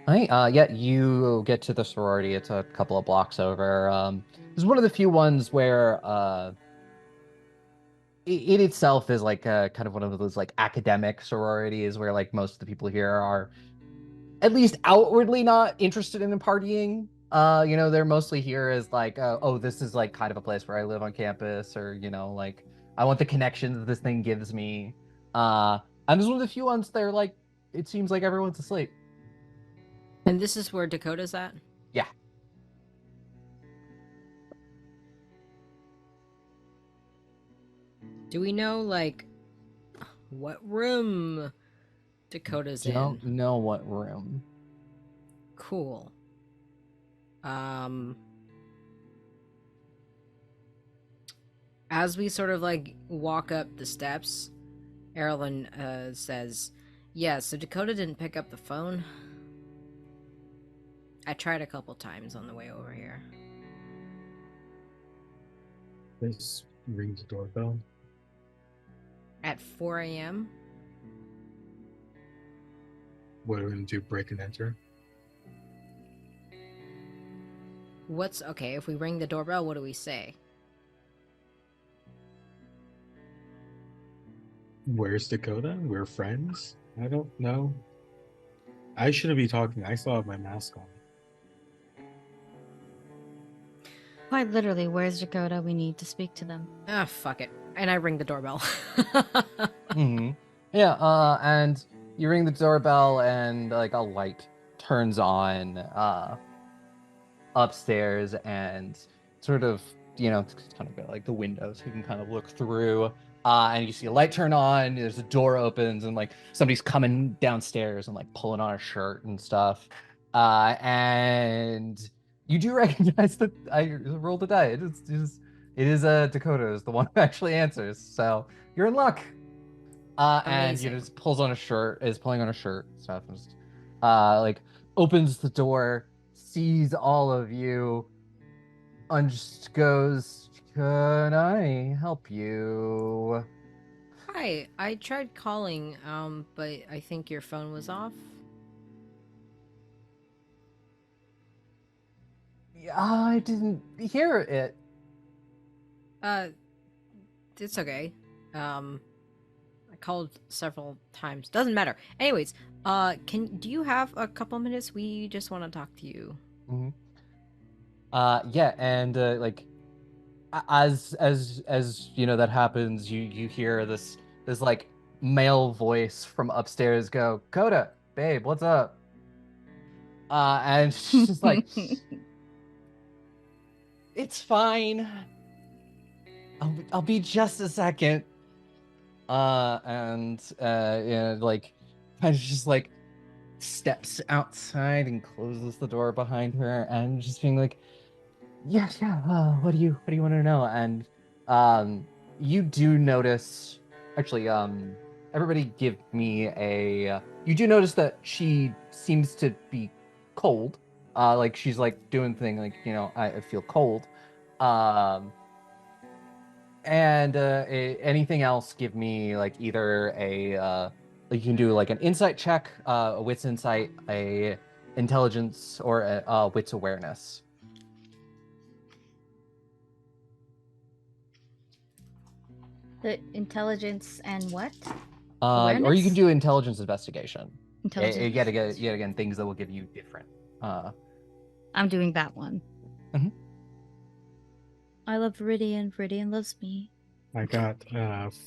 [SPEAKER 1] Right. Yeah, you get to the sorority. It's a couple of blocks over. It's one of the few ones where it itself is like kind of one of those like academic sororities where like most of the people here are at least outwardly not interested in partying. They're mostly here as like, oh, this is like kind of a place where I live on campus, or like I want the connections this thing gives me. And this is one of the few ones they're like, it seems like everyone's asleep.
[SPEAKER 5] And this is where Dakota's at?
[SPEAKER 1] Yeah.
[SPEAKER 5] Do we know, like, what room Dakota's
[SPEAKER 1] Don't
[SPEAKER 5] in?
[SPEAKER 1] know what room.
[SPEAKER 5] Cool. As we sort of like walk up the steps, Erlen says, "Yeah, so Dakota didn't pick up the phone. I tried a couple times on the way over here."
[SPEAKER 4] Just ring the doorbell.
[SPEAKER 5] At 4 a.m.?
[SPEAKER 4] What are we gonna do? Break and enter?
[SPEAKER 5] What's okay? If we ring the doorbell, what do we say?
[SPEAKER 4] Where's Dakota? We're friends? I don't know. I shouldn't be talking. I still have my mask on.
[SPEAKER 2] Quite literally, where's Dakota? We need to speak to them.
[SPEAKER 5] Ah, fuck it. And I ring the doorbell.
[SPEAKER 1] Mm-hmm. Yeah, and you ring the doorbell and like a light turns on upstairs, and sort of, it's kind of got like the windows you can kind of look through. And you see a light turn on, there's a door opens, and like somebody's coming downstairs and like pulling on a shirt and stuff. And you do recognize that I rolled a die. It is Dakota is the one who actually answers. So you're in luck. And
[SPEAKER 5] Amazing.
[SPEAKER 1] just pulling on a shirt stuff, and just, like opens the door, sees all of you, and just goes, "Can I help you?"
[SPEAKER 5] Hi, I tried calling, but I think your phone was off.
[SPEAKER 1] I didn't hear it.
[SPEAKER 5] It's okay. I called several times. Doesn't matter. Anyways, do you have a couple minutes? We just want to talk to you.
[SPEAKER 1] Mm-hmm. Yeah, and like as that happens, you hear this like male voice from upstairs go, "Coda, babe, what's up?" And she's just like, "It's fine. I'll be just a second." And like kind of just like steps outside and closes the door behind her, and just being like, yeah, what do you want to know? And you do notice, actually, everybody give me you do notice that she seems to be cold. Like she's like doing thing like, I feel cold. And anything else, give me like either like you can do like an insight check, a wits insight, a intelligence, or a wits awareness.
[SPEAKER 2] The intelligence and what?
[SPEAKER 1] Or you
[SPEAKER 2] Awareness?
[SPEAKER 1] can do intelligence investigation.
[SPEAKER 2] Intelligence.
[SPEAKER 1] Yet again, things that will give you different.
[SPEAKER 2] I'm doing that one.
[SPEAKER 1] Mhm.
[SPEAKER 2] I love Viridian. Viridian loves me.
[SPEAKER 4] I got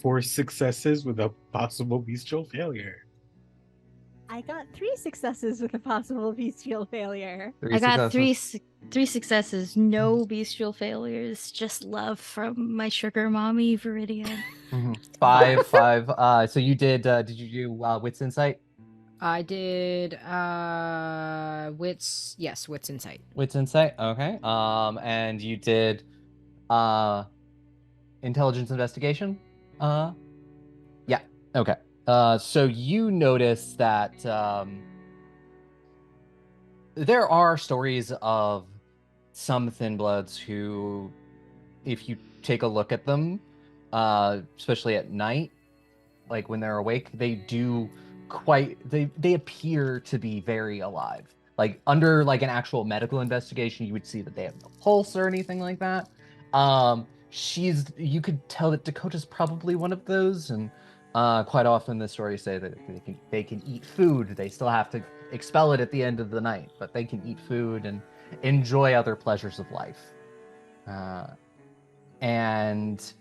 [SPEAKER 4] 4 successes with a possible bestial failure.
[SPEAKER 3] I got 3 successes with a possible bestial failure.
[SPEAKER 2] I got three successes, no bestial failures, just love from my sugar mommy, Viridian.
[SPEAKER 1] Mhm. 5. So you did you do wits insight?
[SPEAKER 5] I did wits. Yes, wits insight.
[SPEAKER 1] Wits insight. Okay. And you did intelligence investigation. Yeah. Okay. So you notice that there are stories of some thin bloods who, if you take a look at them, especially at night, like when they're awake, they do they appear to be very alive. Like under like an actual medical investigation, you would see that they have no pulse or anything like that. You could tell that Dakota's probably one of those, and quite often the stories say that they can eat food. They still have to expel it at the end of the night, but they can eat food and enjoy other pleasures of life. And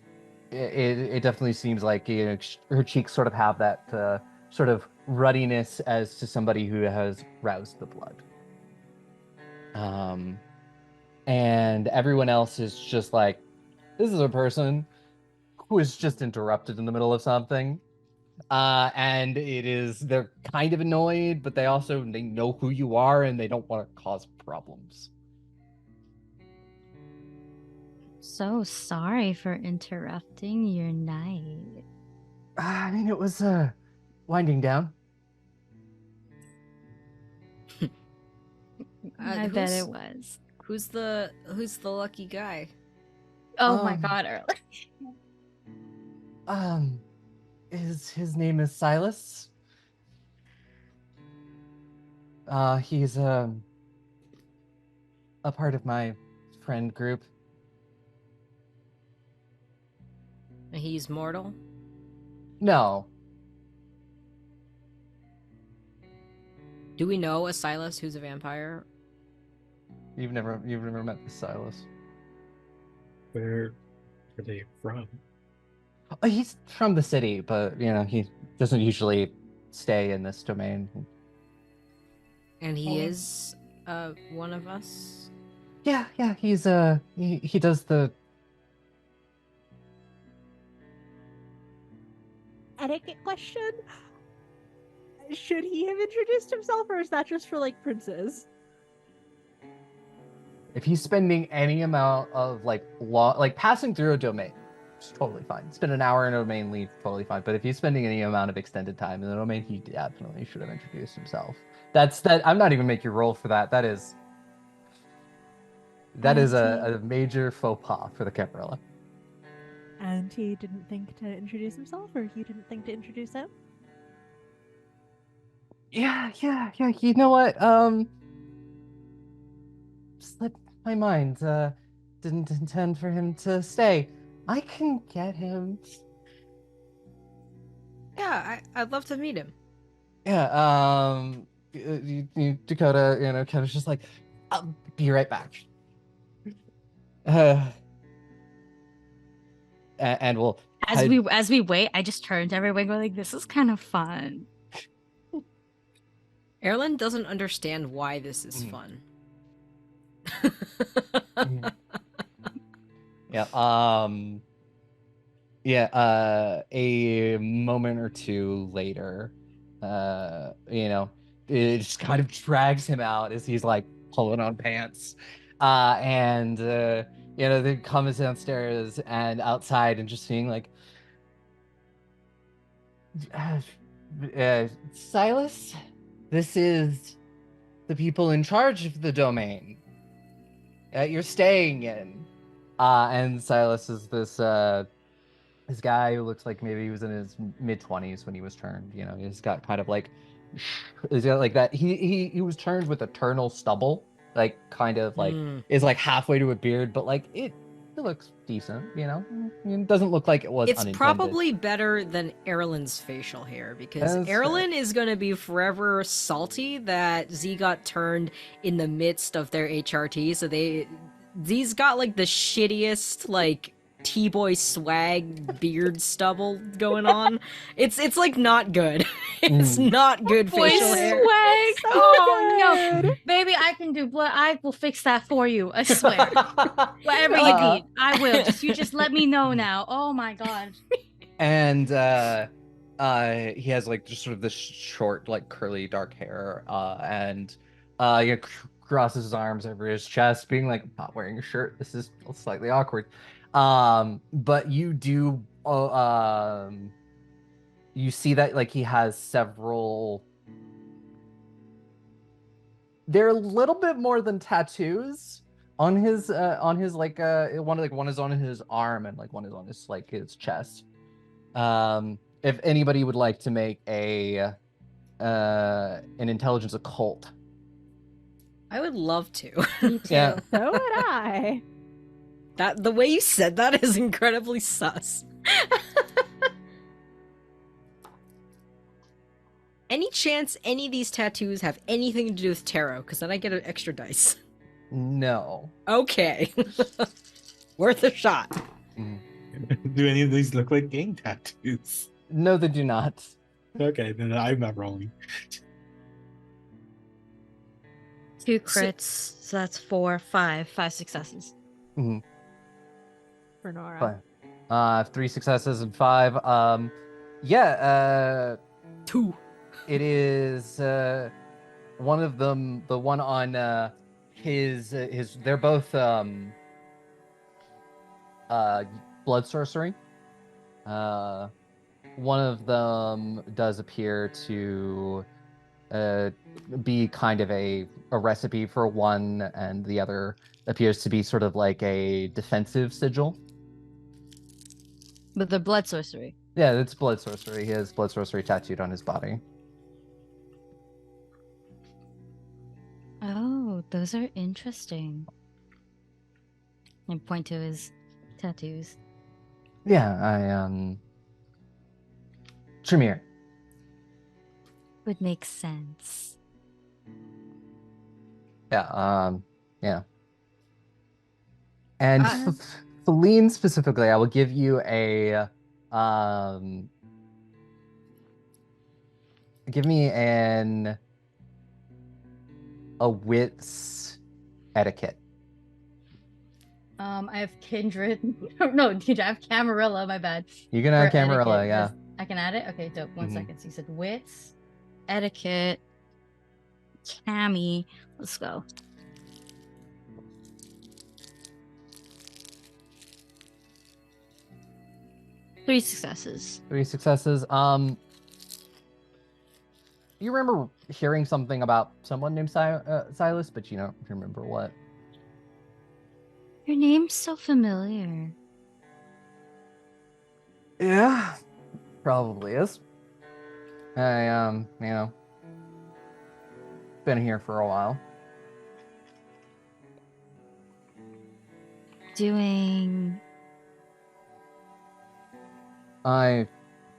[SPEAKER 1] it definitely seems like her cheeks sort of have that sort of ruddiness as to somebody who has roused the blood. And everyone else is just like, this is a person who is just interrupted in the middle of something. And they're kind of annoyed, but they know who you are and they don't want to cause problems.
[SPEAKER 2] So sorry for interrupting your night.
[SPEAKER 1] I mean, it was winding down.
[SPEAKER 2] I bet it was.
[SPEAKER 5] Who's the lucky guy?
[SPEAKER 2] Oh my god, Earl.
[SPEAKER 1] His name is Silas. He's a part of my friend group.
[SPEAKER 5] He's mortal?
[SPEAKER 1] No.
[SPEAKER 5] Do we know a Silas who's a vampire?
[SPEAKER 1] You've never met this Silas.
[SPEAKER 4] Where are they from?
[SPEAKER 1] He's from the city, but he doesn't usually stay in this domain.
[SPEAKER 5] And he is one of us?
[SPEAKER 1] Yeah, he's he does the
[SPEAKER 3] etiquette question. Should he have introduced himself, or is that just for like princes?
[SPEAKER 1] if he's spending any amount of like passing through a domain, it's totally fine. Spend an hour in a domain, leave, totally fine. But if he's spending any amount of extended time in the domain, he definitely should have introduced himself. I'm not even making you roll for that. That is a major faux pas for the Camarilla.
[SPEAKER 3] And he didn't think to introduce himself, or you didn't think to introduce him?
[SPEAKER 1] Yeah. You know what? Slipped my mind. Didn't intend for him to stay. I can get him.
[SPEAKER 5] Yeah, I'd love to meet him.
[SPEAKER 1] Yeah. Dakota, kind of just like, I'll be right back. And we'll
[SPEAKER 2] As we wait, I just turned to everyone going like, this is kind of fun.
[SPEAKER 5] Erlen doesn't understand why this is fun.
[SPEAKER 1] A moment or two later, it just kind of drags him out as he's like pulling on pants. They come downstairs and outside and just seeing like, Silas, this is the people in charge of the domain you're staying in. And Silas is this guy who looks like maybe he was in his mid-20s when he was turned. He's got kind of like, he's got like that. He was turned with eternal stubble, like kind of like is like halfway to a beard, but like it looks decent. It doesn't look like it was.
[SPEAKER 5] It's
[SPEAKER 1] unintended.
[SPEAKER 5] probably better than Erlen's facial hair, because Erlen is gonna be forever salty that Z got turned in the midst of their HRT. So Z's got like the shittiest like T-boy swag beard stubble going on. It's like not good. It's not good
[SPEAKER 2] Boy
[SPEAKER 5] facial hair.
[SPEAKER 2] swag.
[SPEAKER 3] So
[SPEAKER 2] Oh
[SPEAKER 3] good.
[SPEAKER 2] no, baby, I can do. I will fix that for you. I swear. Whatever you
[SPEAKER 1] Uh,
[SPEAKER 2] need, I will. You just let me know now. Oh my god.
[SPEAKER 1] And he has like just sort of this short, like curly, dark hair, and he crosses his arms over his chest, being like, "I'm not wearing a shirt. This is slightly awkward." But you do, you see that like he has several. They're a little bit more than tattoos on his one is on his arm and like one is on his like his chest. If anybody would like to make an intelligence occult.
[SPEAKER 5] I would love to.
[SPEAKER 2] Me too.
[SPEAKER 1] Yeah.
[SPEAKER 3] So would I.
[SPEAKER 5] That the way you said that is incredibly sus. Any chance any of these tattoos have anything to do with tarot? Because then I get an extra dice.
[SPEAKER 1] No.
[SPEAKER 5] Okay. Worth a shot.
[SPEAKER 4] Do any of these look like gang tattoos?
[SPEAKER 1] No, they do not.
[SPEAKER 4] Okay, then I'm not rolling.
[SPEAKER 2] 2 crits, so that's 4, 5 successes.
[SPEAKER 3] For Nora.
[SPEAKER 1] Fine. 3 successes and 5. Yeah,
[SPEAKER 5] 2.
[SPEAKER 1] it is one of them, the one on his they're both blood sorcery. One of them does appear to be kind of a recipe for one, and the other appears to be sort of like a defensive sigil.
[SPEAKER 2] But the blood sorcery.
[SPEAKER 1] Yeah, it's blood sorcery. He has blood sorcery tattooed on his body.
[SPEAKER 2] Oh, those are interesting. And point to his tattoos.
[SPEAKER 1] Yeah, Tremere.
[SPEAKER 2] Would make sense.
[SPEAKER 1] Yeah, yeah. And
[SPEAKER 2] Uh,
[SPEAKER 1] Feline specifically, I will give you a give me a wits etiquette.
[SPEAKER 2] I have Kindred. No, I have Camarilla, my bad.
[SPEAKER 1] You can add
[SPEAKER 2] For
[SPEAKER 1] Camarilla,
[SPEAKER 2] etiquette,
[SPEAKER 1] yeah.
[SPEAKER 2] just- I can add it? Okay, dope. One
[SPEAKER 1] Mhm.
[SPEAKER 2] second. So you said wits, etiquette, Cammy. Let's go. Three successes.
[SPEAKER 1] 3 successes. You remember hearing something about someone named Silas, but you don't remember what.
[SPEAKER 2] Your name's so familiar.
[SPEAKER 1] Yeah, probably is. I been here for a while.
[SPEAKER 2] Doing.
[SPEAKER 1] I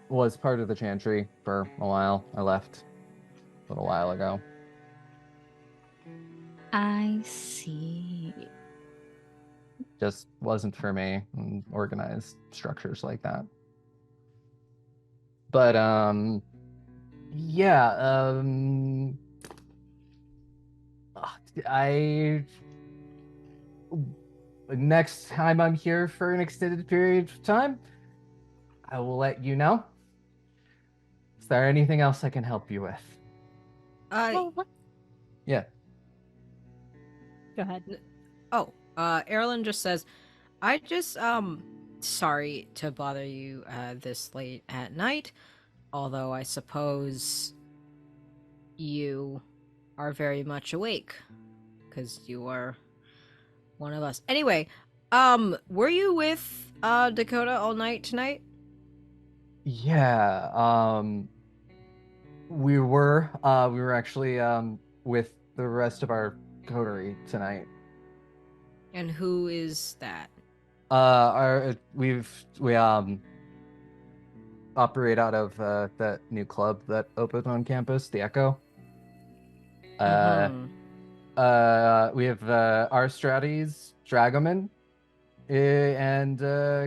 [SPEAKER 1] was part of the Chantry for a while. I left a little while ago.
[SPEAKER 2] I see.
[SPEAKER 1] Just wasn't for me, organized structures like that. But yeah, I next time I'm here for an extended period of time, I will let you know. Is there anything else I can help you with?
[SPEAKER 2] Oh, what?
[SPEAKER 1] Yeah.
[SPEAKER 3] Go ahead.
[SPEAKER 5] Erlen just says, I just, sorry to bother you, this late at night, although I suppose you are very much awake, because you are one of us. Anyway, were you with, Dakota all night tonight?
[SPEAKER 1] Yeah, we were actually with the rest of our coterie tonight.
[SPEAKER 5] And who is that?
[SPEAKER 1] We operate out of that new club that opened on campus, the Echo.
[SPEAKER 5] Mhm.
[SPEAKER 1] We have Arstrades, Dragoman, and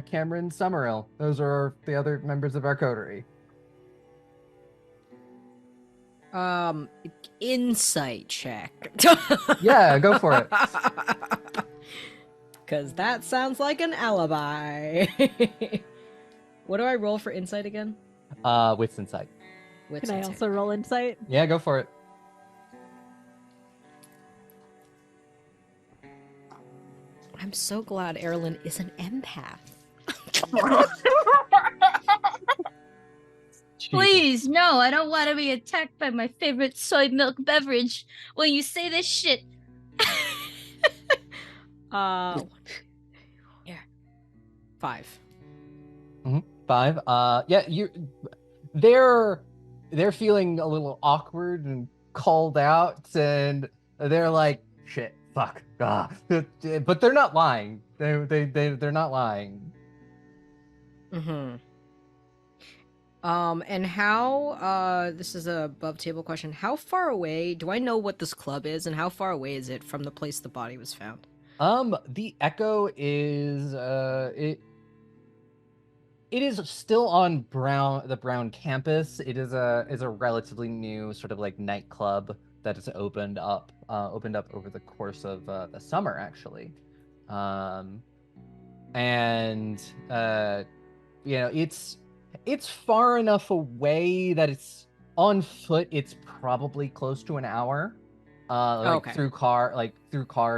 [SPEAKER 1] Cameron Summerhill. Those are the other members of our coterie.
[SPEAKER 5] Insight check.
[SPEAKER 1] Yeah, go for it.
[SPEAKER 5] Because that sounds like an alibi. What do I roll for insight again?
[SPEAKER 1] Wits Insight.
[SPEAKER 5] Wits
[SPEAKER 3] Can I
[SPEAKER 5] and
[SPEAKER 3] also roll insight?
[SPEAKER 1] Yeah, go for it.
[SPEAKER 5] I'm so glad Erlen is an empath.
[SPEAKER 1] Jesus.
[SPEAKER 2] Please, no, I don't want to be attacked by my favorite soy milk beverage when you say this shit.
[SPEAKER 5] Here. 5.
[SPEAKER 1] 5. Yeah, they're feeling a little awkward and called out, and they're like, shit, fuck, but they're not lying. They're not lying.
[SPEAKER 5] Mm-hmm. And how, this is a above table question. How far away, do I know what this club is, and how far away is it from the place the body was found?
[SPEAKER 1] The Echo is, it is still on the Brown campus. It is a relatively new sort of like nightclub that has opened up over the course of the summer, actually. And you know, it's far enough away that it's on foot. It's probably close to an hour.
[SPEAKER 5] Okay.
[SPEAKER 1] Through car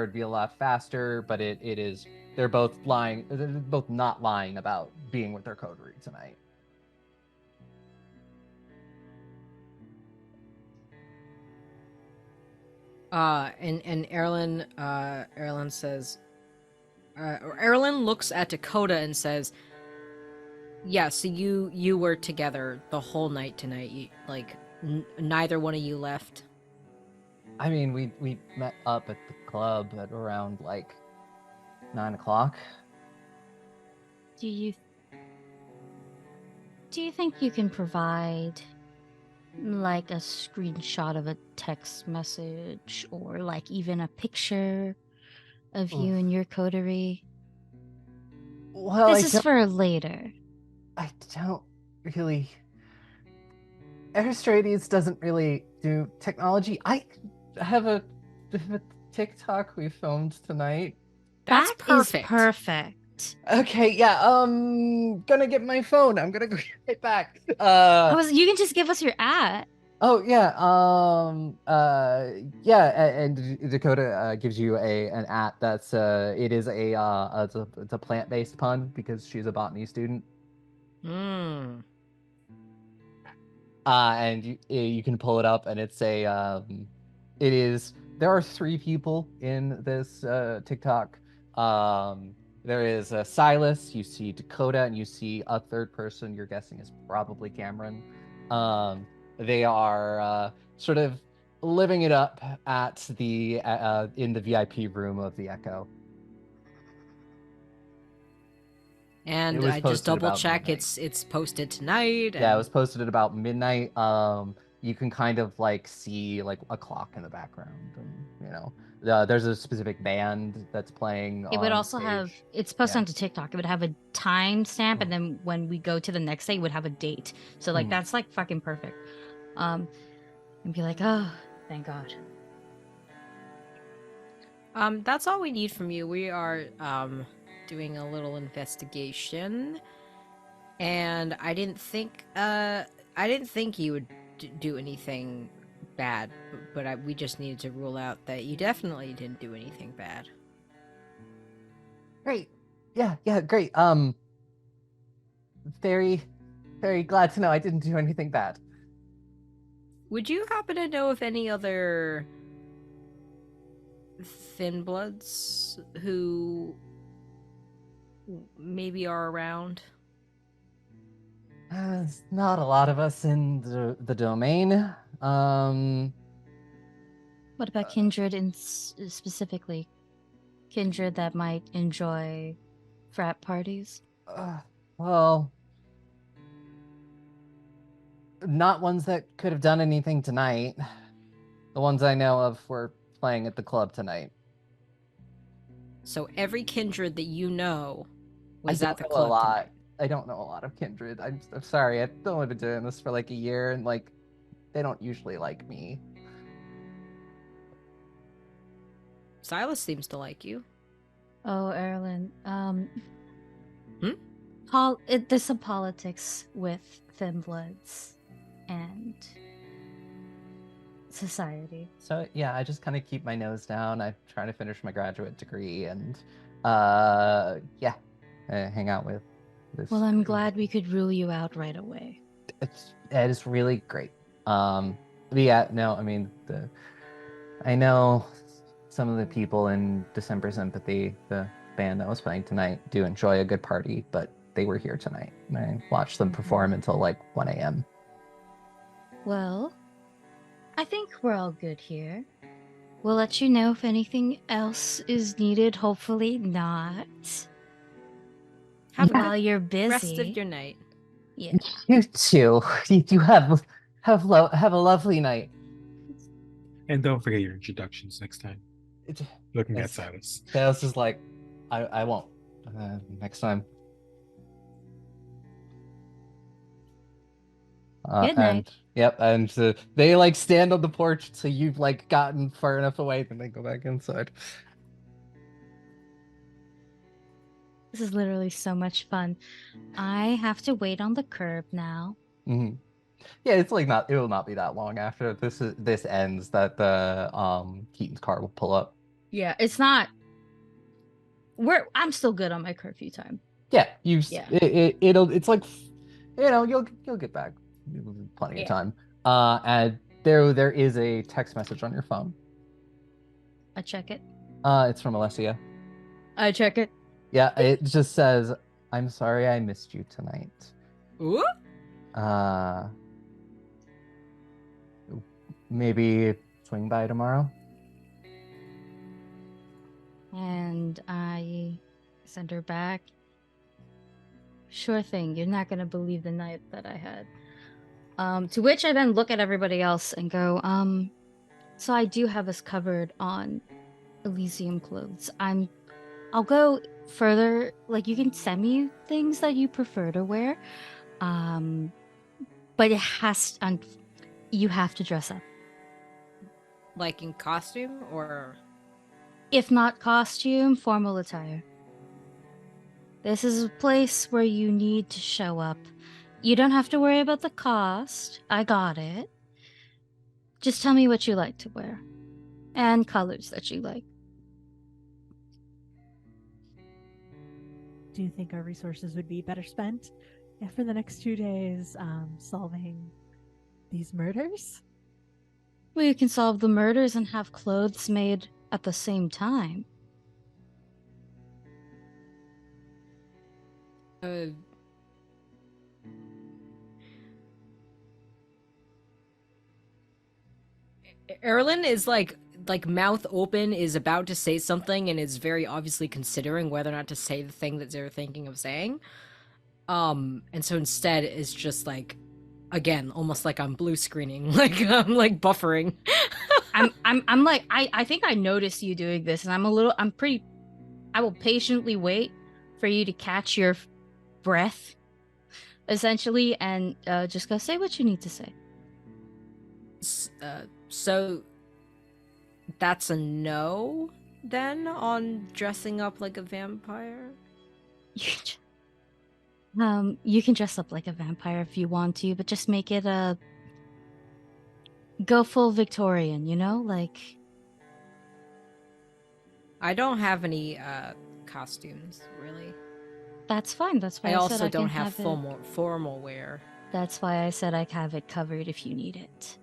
[SPEAKER 1] it'd be a lot faster, but it is. They're both lying. They're both not lying about being with their coterie tonight.
[SPEAKER 5] And Erlen says, Erlen looks at Dakota and says, yeah, so you were together the whole night tonight. You, like, neither one of you left.
[SPEAKER 1] I mean, we met up at the club at around like 9 o'clock.
[SPEAKER 2] Do you think you can provide like a screenshot of a text message or like even a picture of you and your coterie?
[SPEAKER 1] Well,
[SPEAKER 2] This is for later.
[SPEAKER 1] I don't really. Aristrades doesn't really do technology. I have a TikTok we filmed tonight.
[SPEAKER 5] That's
[SPEAKER 2] That is
[SPEAKER 5] perfect.
[SPEAKER 2] perfect.
[SPEAKER 1] Okay, yeah. Gonna get my phone. I'm gonna go get it back.
[SPEAKER 2] You can just give us your at.
[SPEAKER 1] Oh yeah. Yeah. And Dakota gives you an at that's it's a plant-based pun because she's a botany student. And you can pull it up, and it's it is. There are 3 people in this TikTok. There is Silas. You see Dakota, and you see a third person. You're guessing is probably Cameron. They are sort of living it up at the in the VIP room of the Echo.
[SPEAKER 5] And I just double check
[SPEAKER 1] midnight.
[SPEAKER 5] it's posted tonight.
[SPEAKER 1] Yeah, it was posted at about midnight. You can kind of like see like a clock in the background, and you know, there's a specific band that's playing.
[SPEAKER 2] It would
[SPEAKER 1] on
[SPEAKER 2] also
[SPEAKER 1] stage.
[SPEAKER 2] have, it's posted
[SPEAKER 1] Yeah.
[SPEAKER 2] onto TikTok. It would have a time stamp, and then when we go to the next day, it would have a date. So like that's like fucking perfect. And be like, oh, thank God.
[SPEAKER 5] That's all we need from you. We are doing a little investigation, and I didn't think you would do anything bad, but we just needed to rule out that you definitely didn't do anything bad.
[SPEAKER 1] Great. Yeah, great. Very, very glad to know I didn't do anything bad.
[SPEAKER 5] Would you happen to know if any other Thin Bloods who maybe are around?
[SPEAKER 1] There's not a lot of us in the domain.
[SPEAKER 2] What about kindred and specifically kindred that might enjoy frat parties?
[SPEAKER 1] Well, not ones that could have done anything tonight. The ones I know of were playing at the club tonight.
[SPEAKER 5] So every kindred that you know was
[SPEAKER 1] I
[SPEAKER 5] at the
[SPEAKER 1] don't know
[SPEAKER 5] club
[SPEAKER 1] a lot.
[SPEAKER 5] tonight.
[SPEAKER 1] I don't know a lot of kindred. I'm sorry. I've only been doing this for like a year, and like they don't usually like me.
[SPEAKER 5] Silas seems to like you.
[SPEAKER 2] Oh, Erlen.
[SPEAKER 5] Hmm?
[SPEAKER 2] There's some politics with Thin Bloods and society.
[SPEAKER 1] So yeah, I just kind of keep my nose down. I'm trying to finish my graduate degree, and yeah, hang out with this.
[SPEAKER 2] Well, I'm glad we could rule you out right away.
[SPEAKER 1] It is really great. But yeah, no, I mean I know some of the people in December Sympathy, the band that was playing tonight, do enjoy a good party, but they were here tonight, and I watched them perform until like 1 a.m.
[SPEAKER 2] Well, I think we're all good here. We'll let you know if anything else is needed. Hopefully not.
[SPEAKER 5] Have a
[SPEAKER 2] While
[SPEAKER 5] good
[SPEAKER 2] you're busy.
[SPEAKER 5] rest of your night.
[SPEAKER 2] Yeah.
[SPEAKER 1] You too. You have a lovely night.
[SPEAKER 4] And don't forget your introductions next time. Looking at
[SPEAKER 1] Yes.
[SPEAKER 4] Silas.
[SPEAKER 1] Silas is like, I won't. Next time.
[SPEAKER 2] Good night.
[SPEAKER 1] And yep, and they like stand on the porch so you've like gotten far enough away, then they go back inside.
[SPEAKER 2] This is literally so much fun. I have to wait on the curb now.
[SPEAKER 1] Mm-hmm. Yeah, it's like it will not be that long after this ends that the Keaton's car will pull up.
[SPEAKER 2] Yeah, it's not. I'm still good on my curfew time.
[SPEAKER 1] Yeah,
[SPEAKER 2] Yeah.
[SPEAKER 1] it's like, you'll get back plenty of time. And there is a text message on your phone.
[SPEAKER 2] I check it.
[SPEAKER 1] It's from Alessia.
[SPEAKER 2] I check it.
[SPEAKER 1] Yeah, it just says, "I'm sorry I missed you tonight.
[SPEAKER 5] Ooh?
[SPEAKER 1] Maybe swing by tomorrow."
[SPEAKER 2] And I send her back. Sure thing. You're not gonna believe the night that I had. To which I then look at everybody else and go, so I do have us covered on Elysium clothes. I'll go further. Like, you can send me things that you prefer to wear. But you have to dress up.
[SPEAKER 5] Like in costume or?
[SPEAKER 2] If not costume, formal attire. This is a place where you need to show up. You don't have to worry about the cost. I got it. Just tell me what you like to wear. And colors that you like.
[SPEAKER 3] Do you think our resources would be better spent for the next 2 days solving these murders?
[SPEAKER 2] Well, you can solve the murders and have clothes made at the same time.
[SPEAKER 5] Erlyn is like mouth open, is about to say something, and is very obviously considering whether or not to say the thing that they're thinking of saying. And so instead is just like, again, almost like I'm blue screening, like I'm like buffering.
[SPEAKER 2] I'm like, I think I noticed you doing this, and I will patiently wait for you to catch your breath, essentially, and just go say what you need to say.
[SPEAKER 5] So that's a no then on dressing up like a vampire?
[SPEAKER 2] You can dress up like a vampire if you want to, but just make it go full Victorian, like.
[SPEAKER 5] I don't have any costumes, really.
[SPEAKER 2] That's fine. That's why
[SPEAKER 5] I
[SPEAKER 2] I
[SPEAKER 5] also
[SPEAKER 2] said I
[SPEAKER 5] don't
[SPEAKER 2] can
[SPEAKER 5] have formal wear.
[SPEAKER 2] That's why I said I have it covered if you need it.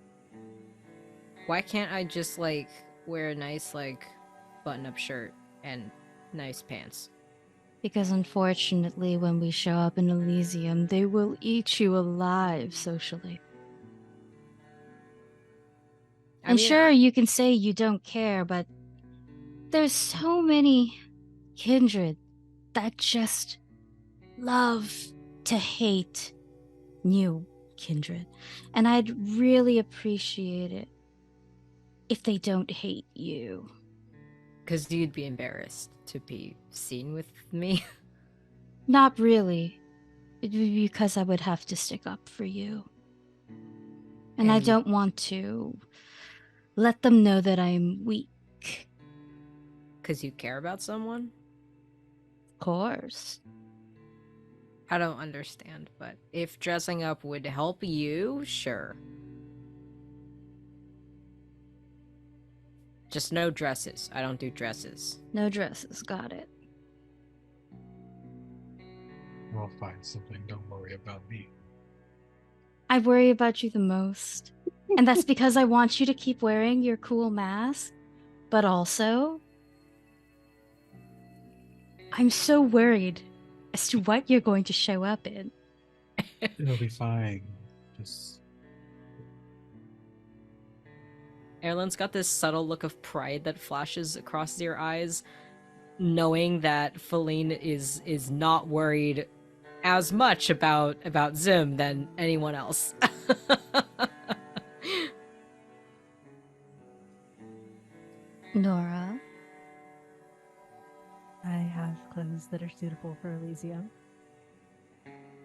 [SPEAKER 5] Why can't I just like wear a nice like button-up shirt and nice pants?
[SPEAKER 2] Because unfortunately, when we show up in Elysium, they will eat you alive socially. You can say you don't care, but there's so many kindred that just love to hate new kindred. And I'd really appreciate it if they don't hate you.
[SPEAKER 5] Because you'd be embarrassed to be seen with me?
[SPEAKER 2] Not really. It'd be because I would have to stick up for you. And I don't want to let them know that I'm weak.
[SPEAKER 5] Because you care about someone?
[SPEAKER 2] Of course.
[SPEAKER 5] I don't understand, but if dressing up would help you, sure. Just no dresses. I don't do dresses.
[SPEAKER 2] No dresses, got it.
[SPEAKER 4] We'll find something. Don't worry about me.
[SPEAKER 2] I worry about you the most. And that's because I want you to keep wearing your cool mask, but also, I'm so worried as to what you're going to show up in.
[SPEAKER 4] It'll be fine. Just
[SPEAKER 5] Erlen's got this subtle look of pride that flashes across your eyes, knowing that Feline is not worried as much about Zim than anyone else.
[SPEAKER 2] Nora,
[SPEAKER 3] I have clothes that are suitable for Elysium.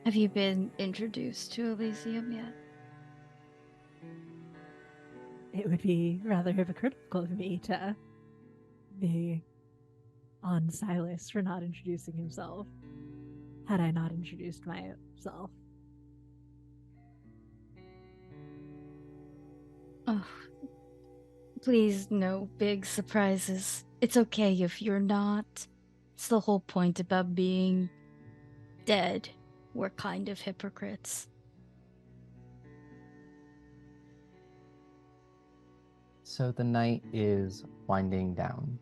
[SPEAKER 2] have you been introduced to Elysium yet?
[SPEAKER 3] It would be rather hypocritical of me to be on Silas for not introducing himself, had I not introduced myself.
[SPEAKER 2] Oh, please, no big surprises. It's okay if you're not. It's the whole point about being dead. We're kind of hypocrites.
[SPEAKER 1] So the night is winding down.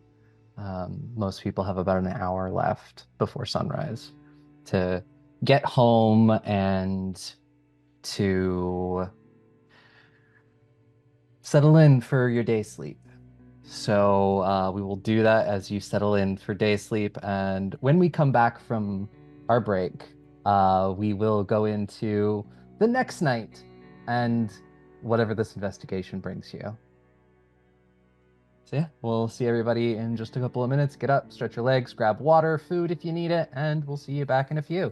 [SPEAKER 1] Most people have about an hour left before sunrise to get home and to settle in for your day sleep. So we will do that as you settle in for day sleep. And when we come back from our break, we will go into the next night and whatever this investigation brings you. So yeah, we'll see everybody in just a couple of minutes. Get up, stretch your legs, grab water, food if you need it, and we'll see you back in a few.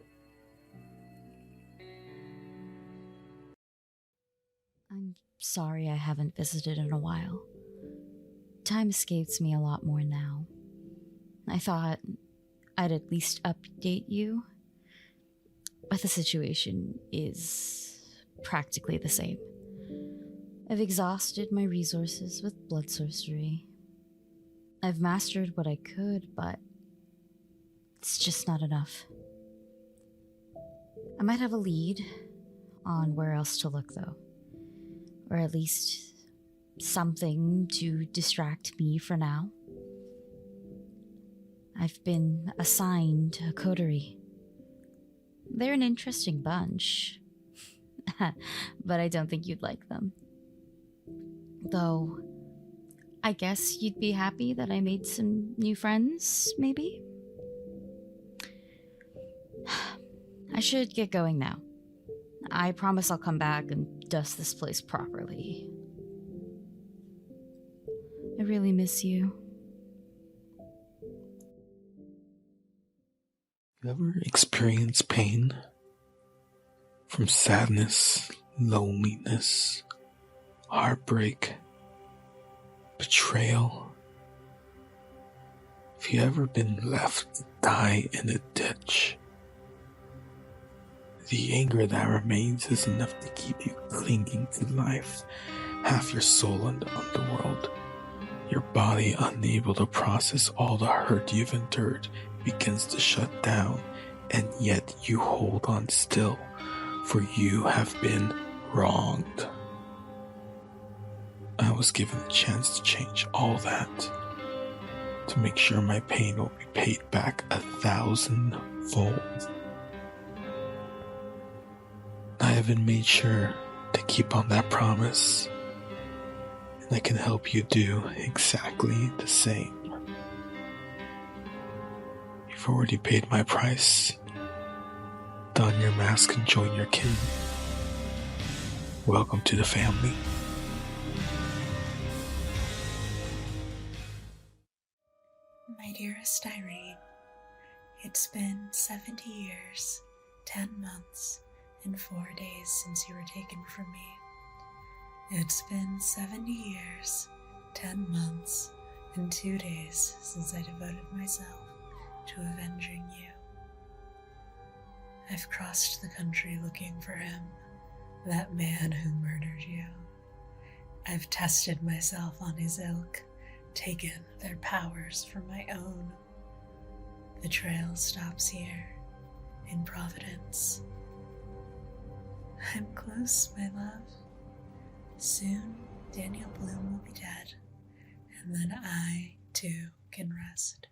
[SPEAKER 2] I'm sorry I haven't visited in a while. Time escapes me a lot more now. I thought I'd at least update you, but the situation is practically the same. I've exhausted my resources with blood sorcery. I've mastered what I could, but it's just not enough. I might have a lead on where else to look, though. Or at least something to distract me for now. I've been assigned a coterie. They're an interesting bunch, but I don't think you'd like them. Though, I guess you'd be happy that I made some new friends, maybe? I should get going now. I promise I'll come back and dust this place properly. I really miss you.
[SPEAKER 6] You ever experience pain? From sadness, loneliness, heartbreak, betrayal? Have you ever been left to die in a ditch? The anger that remains is enough to keep you clinging to life, half your soul in the underworld. Your body, unable to process all the hurt you've endured, begins to shut down, and yet you hold on still, for you have been wronged. I was given the chance to change all that, to make sure my pain will be paid back 1,000-fold. I haven't made sure to keep on that promise, and I can help you do exactly the same. You've already paid my price. Don your mask and join your kin. Welcome to the family.
[SPEAKER 7] My dearest Irene, it's been 70 years, 10 months, and 4 days since you were taken from me. It's been 70 years, 10 months, and 2 days since I devoted myself to avenging you. I've crossed the country looking for him, that man who murdered you. I've tested myself on his ilk, taken their powers for my own. The trail stops here, in Providence. I'm close, my love. Soon, Daniel Bloom will be dead, and then I, too, can rest.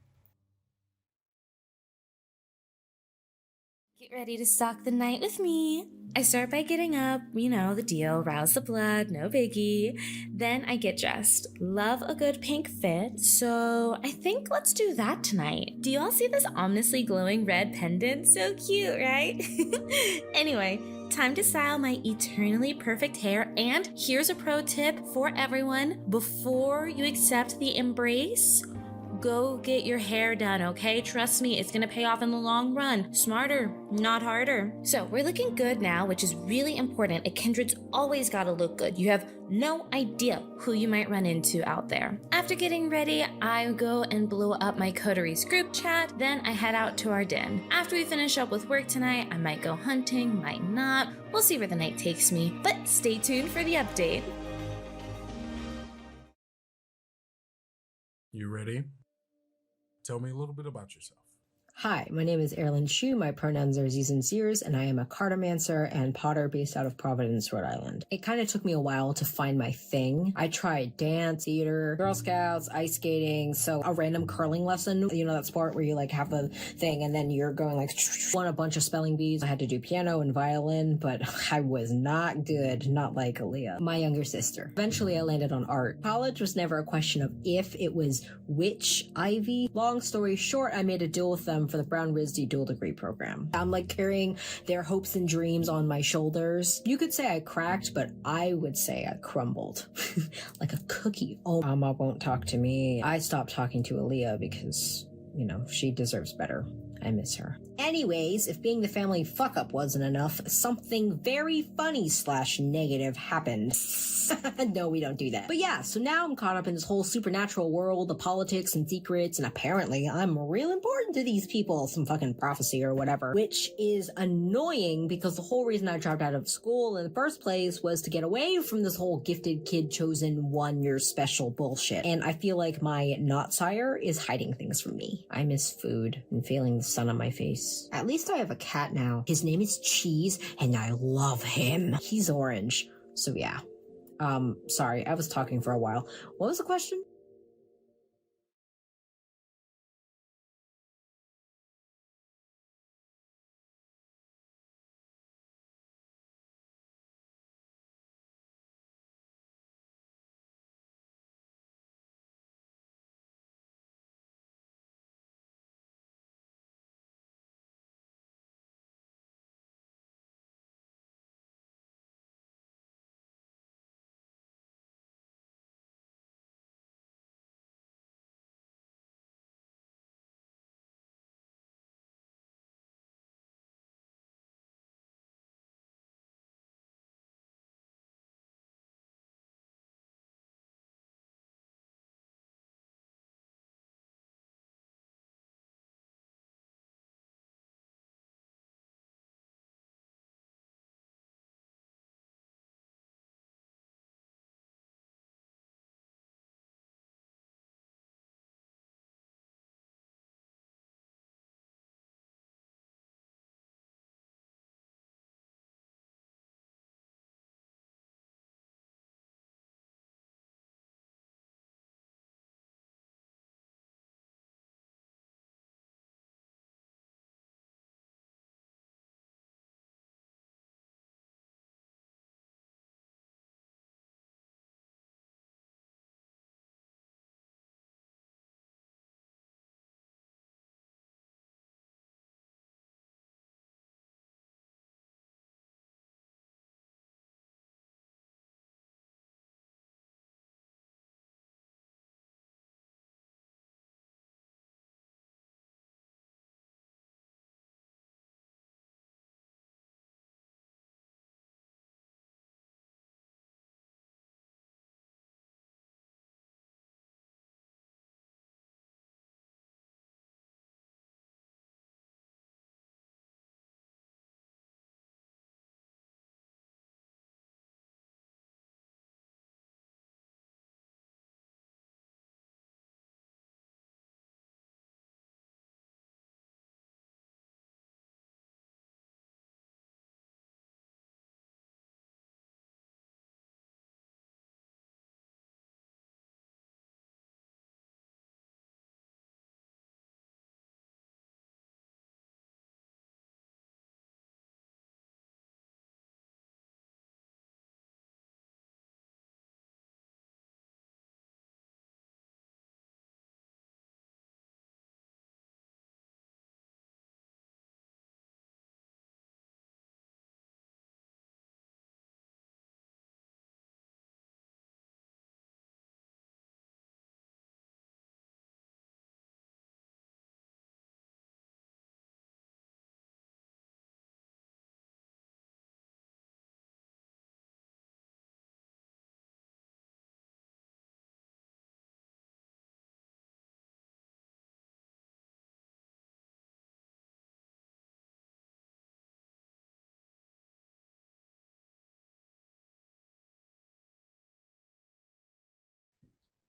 [SPEAKER 8] Get ready to stalk the night with me. I start by getting up, you know, the deal, rouse the blood, no biggie. Then I get dressed. Love a good pink fit, so I think let's do that tonight. Do you all see this ominously glowing red pendant? So cute, right? Anyway, time to style my eternally perfect hair, and here's a pro tip for everyone. Before you accept the embrace, go get your hair done, okay? Trust me, it's gonna pay off in the long run. Smarter, not harder. So we're looking good now, which is really important. A kindred's always gotta look good. You have no idea who you might run into out there. After getting ready, I go and blow up my coterie's group chat. Then I head out to our den. After we finish up with work tonight, I might go hunting, might not. We'll see where the night takes me, but stay tuned for the update.
[SPEAKER 9] You ready? Tell me a little bit about yourself.
[SPEAKER 10] Hi, my name is Erilyn Shu. My pronouns are Z's and Zers, and I am a cartomancer and potter based out of Providence, Rhode Island. It kind of took me a while to find my thing. I tried dance, theater, Girl Scouts, ice skating, so a random curling lesson, you know that sport where you like have the thing and then you're going like won a bunch of spelling bees. I had to do piano and violin, but I was not good, not like Aaliyah, my younger sister. Eventually I landed on art. College was never a question of if, it was which Ivy. Long story short, I made a deal with them for the Brown RISD dual degree program. I'm like carrying their hopes and dreams on my shoulders. You could say I cracked, but I would say I crumbled. Like a cookie. Oh, Mama won't talk to me. I stopped talking to Aaliyah because, you know, she deserves better. I miss her. Anyways, if being the family fuck-up wasn't enough, something very funny / negative happened. No, we don't do that. But yeah, so now I'm caught up in this whole supernatural world, the politics and secrets, and apparently I'm real important to these people, some fucking prophecy or whatever, which is annoying because the whole reason I dropped out of school in the first place was to get away from this whole gifted kid chosen one year special bullshit. And I feel like my not sire is hiding things from me. I miss food and feeling the sun on my face. At least I have a cat now. His name is Cheese, and I love him. He's orange. So yeah. Sorry, I was talking for a while. What was the question?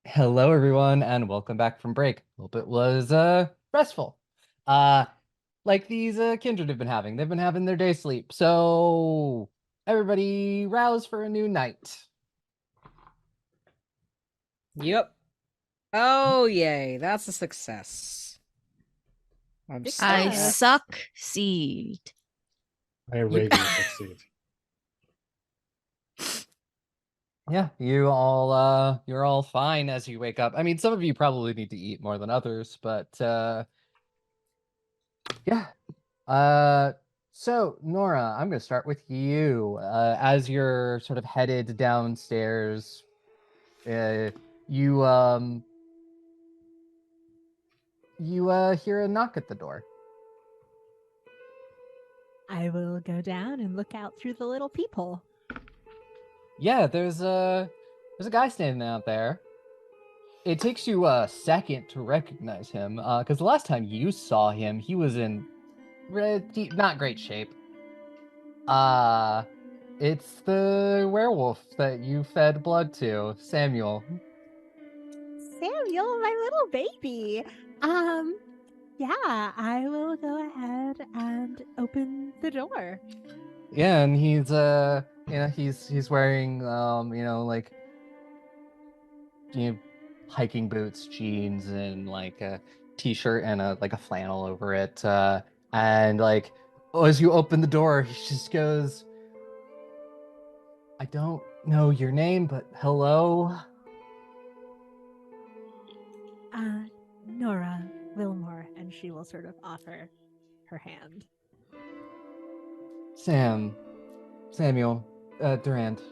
[SPEAKER 1] Hello, everyone, and welcome back from break. Hope it was restful. Like these kindred have been having. They've been having their day sleep. So everybody rouse for a new night.
[SPEAKER 5] Yep. Oh, yay. That's a success. I'm
[SPEAKER 3] Good
[SPEAKER 5] so
[SPEAKER 2] I
[SPEAKER 3] stuff.
[SPEAKER 2] succeed.
[SPEAKER 4] I rarely succeed.
[SPEAKER 1] Yeah, you're all fine as you wake up. I mean, some of you probably need to eat more than others, but yeah. So Nora, I'm gonna start with you. As you're sort of headed downstairs, you hear a knock at the door.
[SPEAKER 3] I will go down and look out through the little peephole.
[SPEAKER 1] Yeah, there's a guy standing out there. It takes you a second to recognize him, because the last time you saw him, he was in not great shape. It's the werewolf that you fed blood to, Samuel.
[SPEAKER 3] Samuel, my little baby. Yeah, I will go ahead and open the door.
[SPEAKER 1] Yeah, and he's he's wearing like hiking boots, jeans, and like a t-shirt and a flannel over it. And like as you open the door, he just goes, "I don't know your name, but hello."
[SPEAKER 3] Nora Wilmore, and she will sort of offer her hand.
[SPEAKER 1] Samuel, Durand.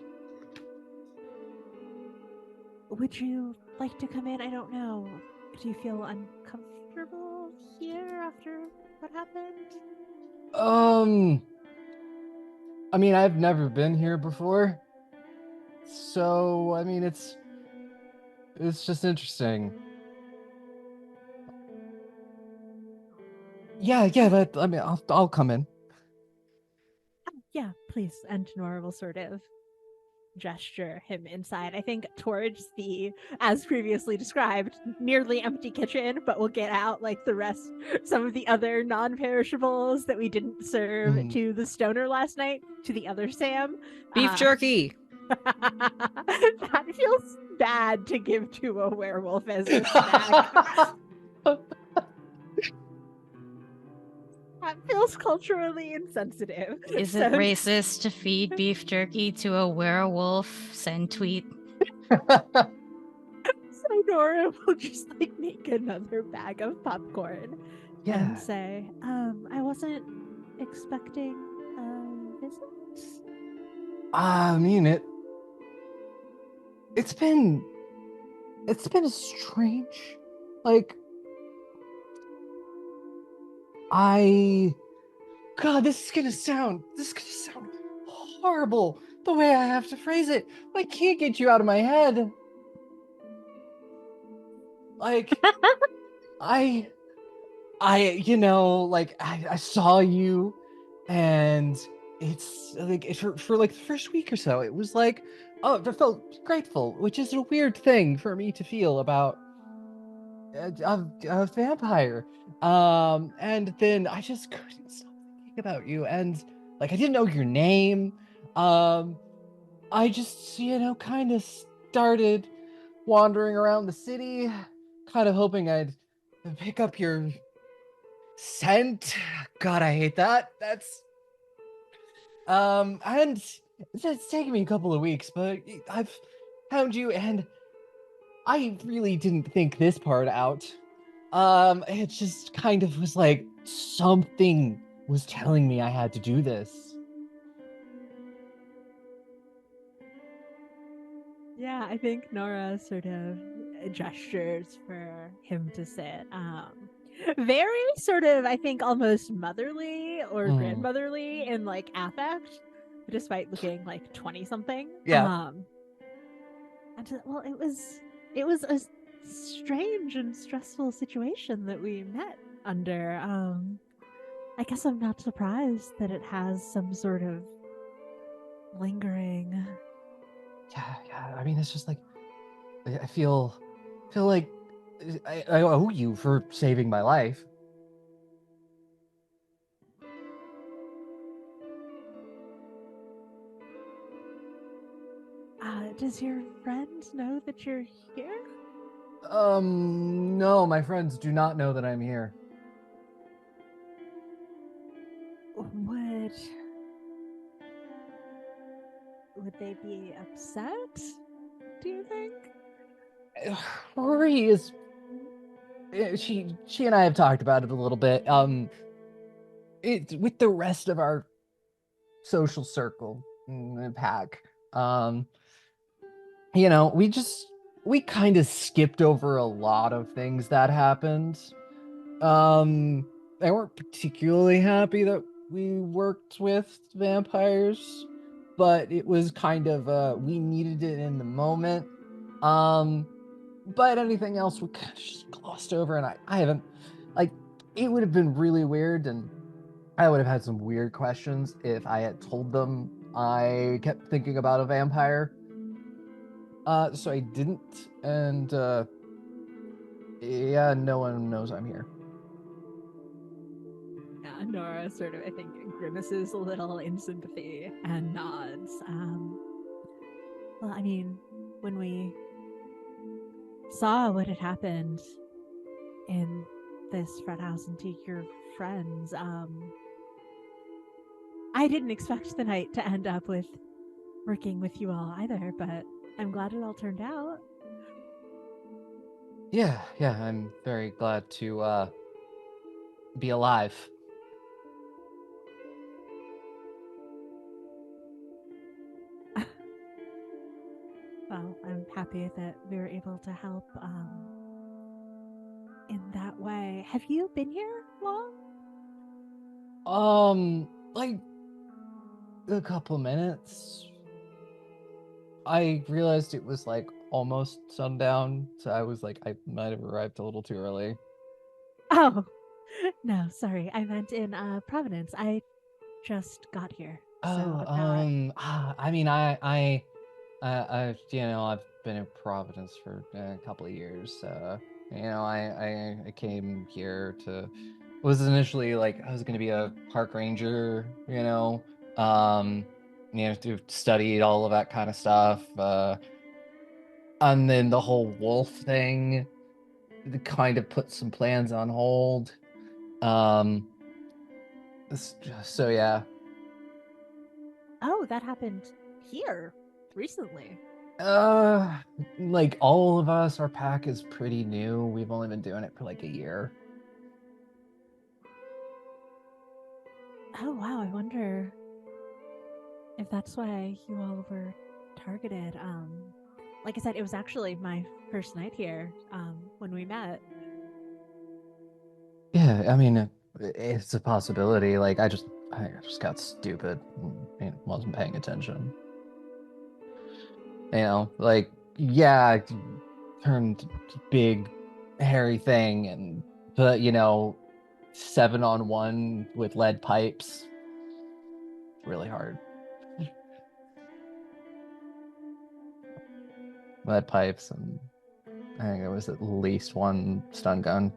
[SPEAKER 3] Would you like to come in? I don't know. Do you feel uncomfortable here after what happened?
[SPEAKER 1] I mean, I've never been here before, so I mean, it's just interesting. Yeah, but I mean, I'll come in.
[SPEAKER 3] Yeah, please. And Nora will sort of gesture him inside, I think, towards the, as previously described, nearly empty kitchen, but we'll get out like the rest, some of the other non-perishables that we didn't serve to the stoner last night, to the other Sam.
[SPEAKER 5] Beef jerky.
[SPEAKER 3] That feels bad to give to a werewolf as a snack. That feels culturally insensitive.
[SPEAKER 2] Is it racist to feed beef jerky to a werewolf? Send tweet.
[SPEAKER 3] So Nora will just like make another bag of popcorn and say, I wasn't expecting a visit.
[SPEAKER 1] I mean, it's been strange. Like, God, this is gonna sound horrible the way I have to phrase it. I can't get you out of my head. Like, I saw you, and it's like for like the first week or so, it was like, oh, I felt grateful, which is a weird thing for me to feel about a vampire. And then I just couldn't stop thinking about you, and like I didn't know your name. I just kind of started wandering around the city, kind of hoping I'd pick up your scent. God, I hate that. That's and it's taken me a couple of weeks, but I've found you, and I really didn't think this part out. It just kind of was like something was telling me I had to do this.
[SPEAKER 3] Yeah, I think Nora sort of gestures for him to sit. Very sort of, I think, almost motherly or grandmotherly in like affect, despite looking like 20 something.
[SPEAKER 1] Yeah.
[SPEAKER 3] Well, it was a strange and stressful situation that we met under. I guess I'm not surprised that it has some sort of lingering.
[SPEAKER 1] Yeah. I mean, it's just like I feel feel like I owe you for saving my life.
[SPEAKER 3] Does your friend know that you're here?
[SPEAKER 1] No, my friends do not know that I'm here.
[SPEAKER 3] Would they be upset? Do you think?
[SPEAKER 1] Rory is. She and I have talked about it a little bit. It with the rest of our social circle and pack. You know, we kind of skipped over a lot of things that happened. They weren't particularly happy that we worked with vampires, but it was kind of we needed it in the moment. But anything else we kind of just glossed over, and I haven't like it would have been really weird, and I would have had some weird questions if I had told them I kept thinking about a vampire. So I didn't, and yeah, no one knows I'm here.
[SPEAKER 3] Yeah, Nora sort of, I think, grimaces a little in sympathy and nods. Well, I mean, when we saw what had happened in this frat house and take your friends, I didn't expect the night to end up with working with you all either, but I'm glad it all turned out.
[SPEAKER 1] Yeah, I'm very glad to be alive.
[SPEAKER 3] Well, I'm happy that we were able to help in that way. Have you been here long?
[SPEAKER 1] Like a couple minutes. I realized it was like almost sundown, so I was like, I might have arrived a little too early.
[SPEAKER 3] Oh, no, sorry. I meant in Providence. I just got here. So
[SPEAKER 1] I mean, I've been in Providence for a couple of years. I came here to was initially like I was gonna be a park ranger, to study all of that kind of stuff. And then the whole wolf thing kind of put some plans on hold. So yeah.
[SPEAKER 3] Oh, that happened here recently.
[SPEAKER 1] Like all of us, our pack is pretty new. We've only been doing it for like a year.
[SPEAKER 3] Oh, wow. I wonder if that's why you all were targeted. Like I said, it was actually my first night here when we met.
[SPEAKER 1] Yeah, I mean, it's a possibility. Like I just got stupid and wasn't paying attention. Like yeah, I turned big, hairy thing, but 7-on-1 with lead pipes, really hard. Lead pipes, and I think there was at least one stun gun.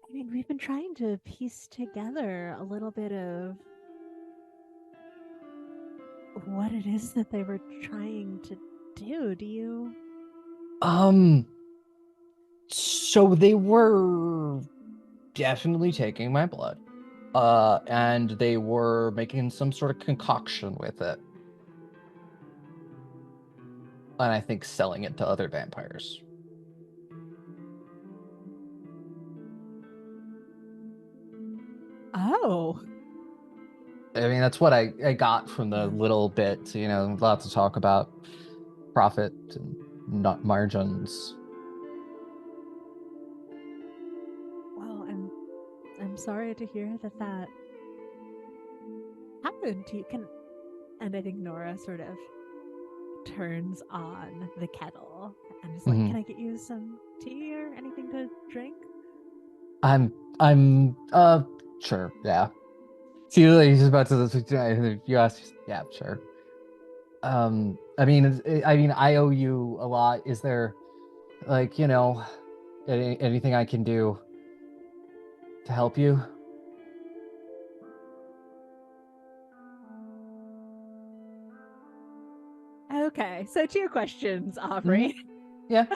[SPEAKER 3] I mean, we've been trying to piece together a little bit of what it is that they were trying to do. Do you?
[SPEAKER 1] So they were definitely taking my blood. And they were making some sort of concoction with it. And I think selling it to other vampires.
[SPEAKER 3] Oh.
[SPEAKER 1] I mean, that's what I got from the little bit, lots of talk about profit and not margins.
[SPEAKER 3] Well, I'm sorry to hear that happened to you. And I think Nora sort of turns on the kettle and is like, "Can I get you some tea or anything to drink?"
[SPEAKER 1] I'm sure, yeah. See, like, he's about to. You ask, yeah, sure. I mean, I owe you a lot. Is there, like, anything I can do to help you?
[SPEAKER 3] Okay, so 2 questions, Aubrey.
[SPEAKER 1] Yeah.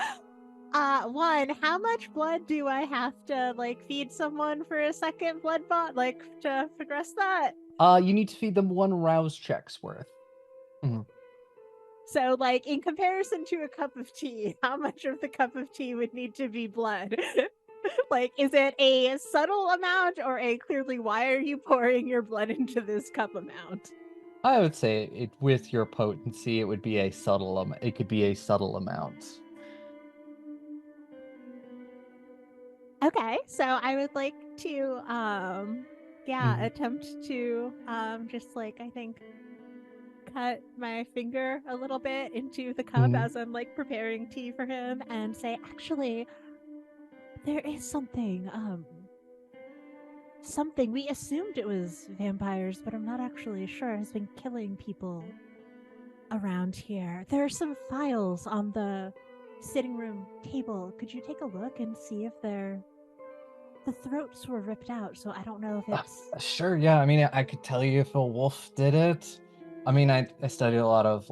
[SPEAKER 3] One, how much blood do I have to feed someone for a second blood bot, to progress that?
[SPEAKER 1] You need to feed them 1 rouse check's worth.
[SPEAKER 3] So, in comparison to a cup of tea, how much of the cup of tea would need to be blood? Is it a subtle amount or a clearly, why are you pouring your blood into this cup amount?
[SPEAKER 1] I would say with your potency, it would be a subtle amount. It could be a subtle amount.
[SPEAKER 3] Okay, so I would like to, attempt to, I think, cut my finger a little bit into the cup as I'm preparing tea for him and say, actually, there is something we assumed it was vampires, but I'm not actually sure, has been killing people around here. There are some files on the sitting room table. Could you take a look and see if the throats were ripped out? So I don't know if it's
[SPEAKER 1] Sure, yeah. I mean, I could tell you if a wolf did it. I mean, I studied a lot of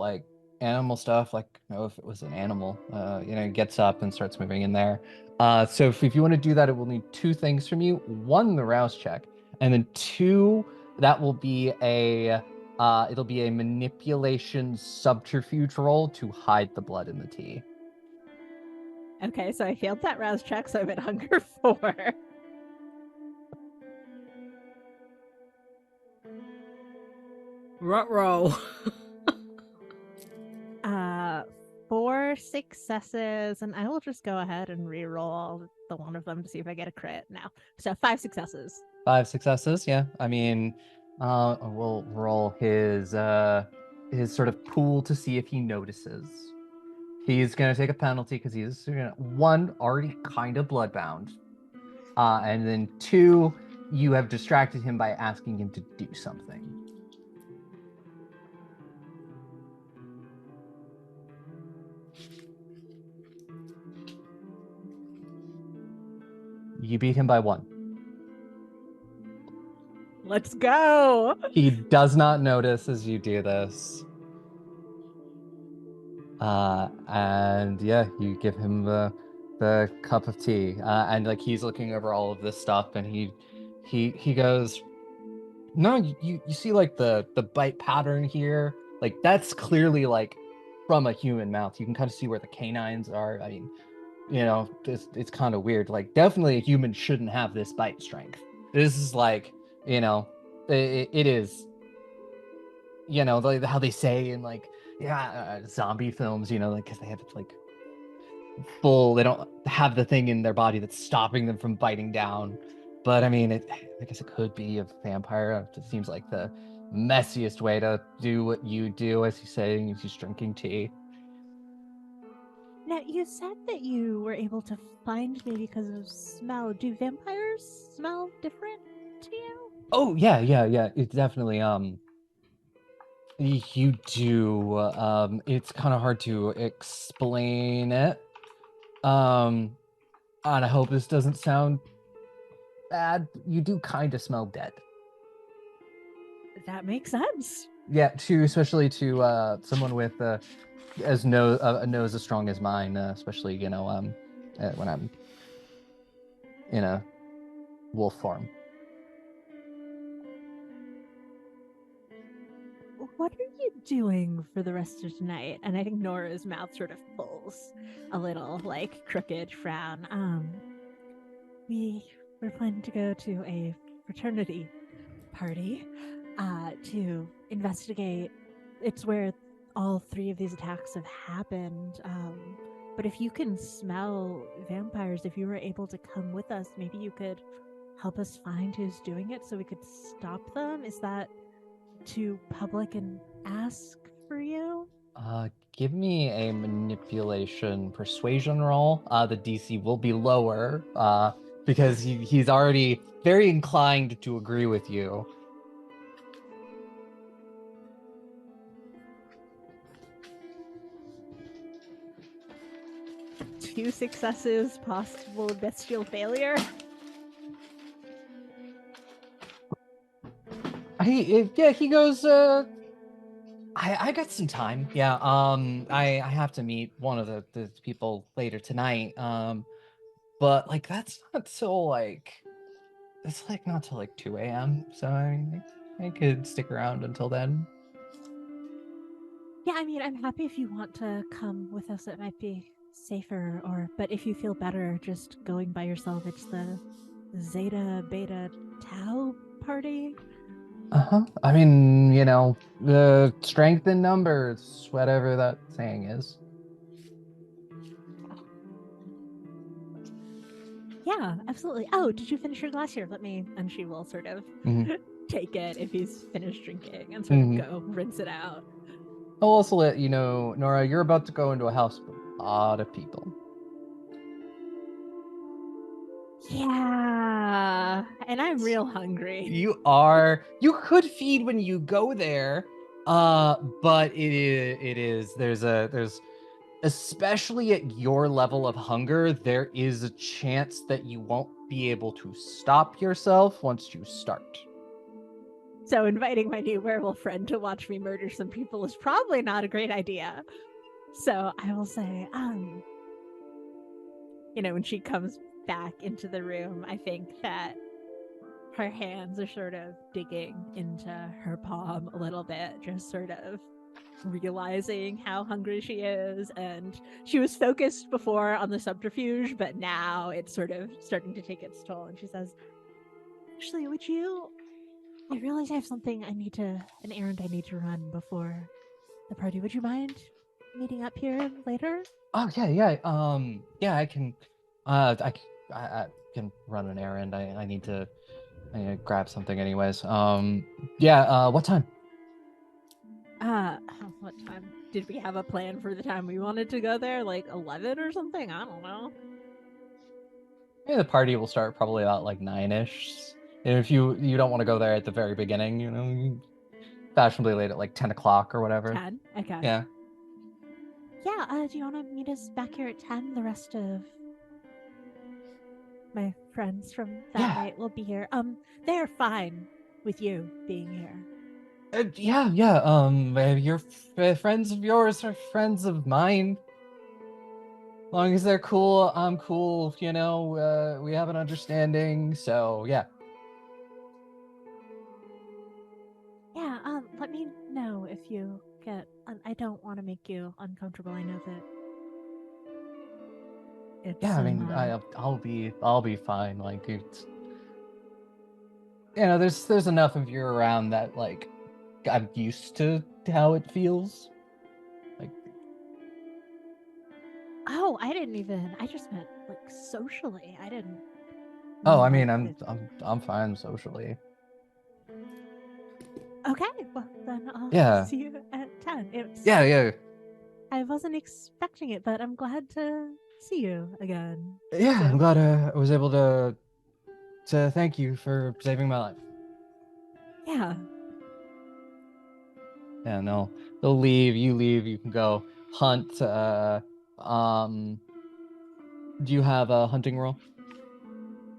[SPEAKER 1] animal stuff, if it was an animal, it gets up and starts moving in there. So if you want to do that, it will need 2 things from you. 1, the rouse check, and then 2, that will be it'll be a manipulation subterfuge roll to hide the blood in the tea.
[SPEAKER 3] okay. So I failed that rouse check, so I'm at hunger 4.
[SPEAKER 5] Ruh-roh.
[SPEAKER 3] 4 successes, and I will just go ahead and re-roll the one of them to see if I get a crit now. So 5 successes.
[SPEAKER 1] 5 successes, yeah. I mean, we'll roll his sort of pool to see if he notices. He's gonna take a penalty because he's 1, already kind of bloodbound, and then 2, you have distracted him by asking him to do something. You beat him by 1.
[SPEAKER 3] Let's go.
[SPEAKER 1] He does not notice as you do this. And yeah, you give him the cup of tea, and he's looking over all of this stuff, and he goes, no, you see the bite pattern here, that's clearly from a human mouth. You can kind of see where the canines are. I mean, it's kind of weird. Definitely a human shouldn't have this bite strength. This is it is, how they say in zombie films, because they have they don't have the thing in their body that's stopping them from biting down. But I mean, I guess it could be a vampire. It seems like the messiest way to do what you do, as you say, is he's drinking tea.
[SPEAKER 3] Now, you said that you were able to find me because of smell. Do vampires smell different to you?
[SPEAKER 1] Oh, yeah. It's definitely, you do. It's kind of hard to explain it. And I hope this doesn't sound bad. You do kind of smell dead.
[SPEAKER 3] That makes sense.
[SPEAKER 1] Yeah, especially to someone with a nose as strong as mine, especially when I'm in a wolf form.
[SPEAKER 3] What are you doing for the rest of tonight? And I think Nora's mouth sort of pulls a little crooked frown. We're planning to go to a fraternity party to investigate. It's where all 3 of these attacks have happened. But if you can smell vampires, if you were able to come with us, maybe you could help us find who's doing it so we could stop them. Is that too public and ask for you?
[SPEAKER 1] Give me a manipulation persuasion roll. The DC will be lower because he's already very inclined to agree with you.
[SPEAKER 3] few successes, possible bestial failure.
[SPEAKER 1] He goes, I got some time. Yeah, I have to meet one of the people later tonight. But like that's not till like it's like not till like 2 a.m. So I could stick around until then.
[SPEAKER 3] Yeah, I mean, I'm happy if you want to come with us. It might be safer, but if you feel better just going by yourself, it's the Zeta Beta Tau party.
[SPEAKER 1] Uh-huh. I mean, the strength in numbers, whatever that saying is.
[SPEAKER 3] Yeah, absolutely. Oh, did you finish your glass here? And she will sort of take it if he's finished drinking and sort of go rinse it out.
[SPEAKER 1] I'll also let you know, Nora, you're about to go into a house with a lot of people.
[SPEAKER 3] Yeah, and I'm real hungry.
[SPEAKER 1] You could feed when you go there, but there's especially at your level of hunger, there is a chance that you won't be able to stop yourself once you start.
[SPEAKER 3] So inviting my new werewolf friend to watch me murder some people is probably not a great idea. So I will say, when she comes back into the room, I think that her hands are sort of digging into her palm a little bit, just sort of realizing how hungry she is. And she was focused before on the subterfuge, but now it's sort of starting to take its toll. And she says, actually, I realize I have an errand I need to run before the party. Would you mind meeting up here later?
[SPEAKER 1] Oh yeah. I can, I can run an errand. I need to grab something anyways. What time?
[SPEAKER 3] What time? Did we have a plan for the time we wanted to go there? Like 11 or something? I don't know.
[SPEAKER 1] Yeah, the party will start probably about like 9-ish. And if you don't want to go there at the very beginning, fashionably late at like 10 o'clock or whatever.
[SPEAKER 3] 10? Okay.
[SPEAKER 1] Yeah.
[SPEAKER 3] Yeah, do you want to meet us back here at 10? The rest of my friends from that night will be here. They're fine with you being here.
[SPEAKER 1] Your friends of yours are friends of mine. As long as they're cool, I'm cool. We have an understanding. So yeah.
[SPEAKER 3] Yeah. Let me know if you get. I don't want to make you uncomfortable. I know that. It's,
[SPEAKER 1] I mean, I'll be fine. Like it's, there's enough of you around that like I'm used to how it feels. Like,
[SPEAKER 3] oh, I just meant like socially. I didn't.
[SPEAKER 1] oh, I mean, I'm fine socially.
[SPEAKER 3] Okay, well then I'll see you at 10.
[SPEAKER 1] Yeah.
[SPEAKER 3] I wasn't expecting it, but I'm glad to see you again.
[SPEAKER 1] Yeah, I'm glad I was able to thank you for saving my life.
[SPEAKER 3] Yeah.
[SPEAKER 1] Yeah, no, they'll leave. You leave. You can go hunt. Do you have a hunting roll?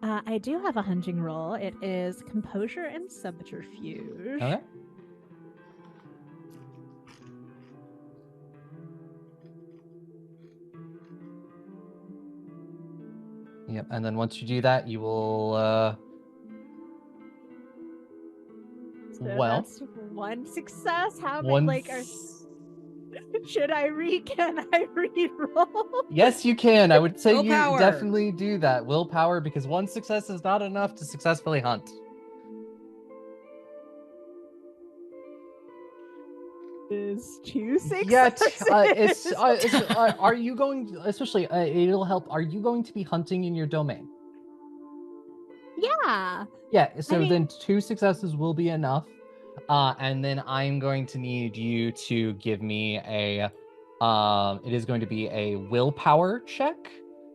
[SPEAKER 3] I do have a hunting roll. It is composure and subterfuge.
[SPEAKER 1] Okay. Yep, and then once you do that, you will.
[SPEAKER 3] So that's one success. How many should I can I re-roll?
[SPEAKER 1] Yes, you can. I would say
[SPEAKER 5] Willpower.
[SPEAKER 1] You definitely do that. Willpower, because one success is not enough to successfully hunt.
[SPEAKER 3] Is 2 successes.
[SPEAKER 1] Yeah, are you going? Especially, it'll help. Are you going to be hunting in your domain?
[SPEAKER 3] Yeah.
[SPEAKER 1] Yeah. So then 2 successes will be enough. And then I'm going to need you to give me a. It is going to be a willpower check.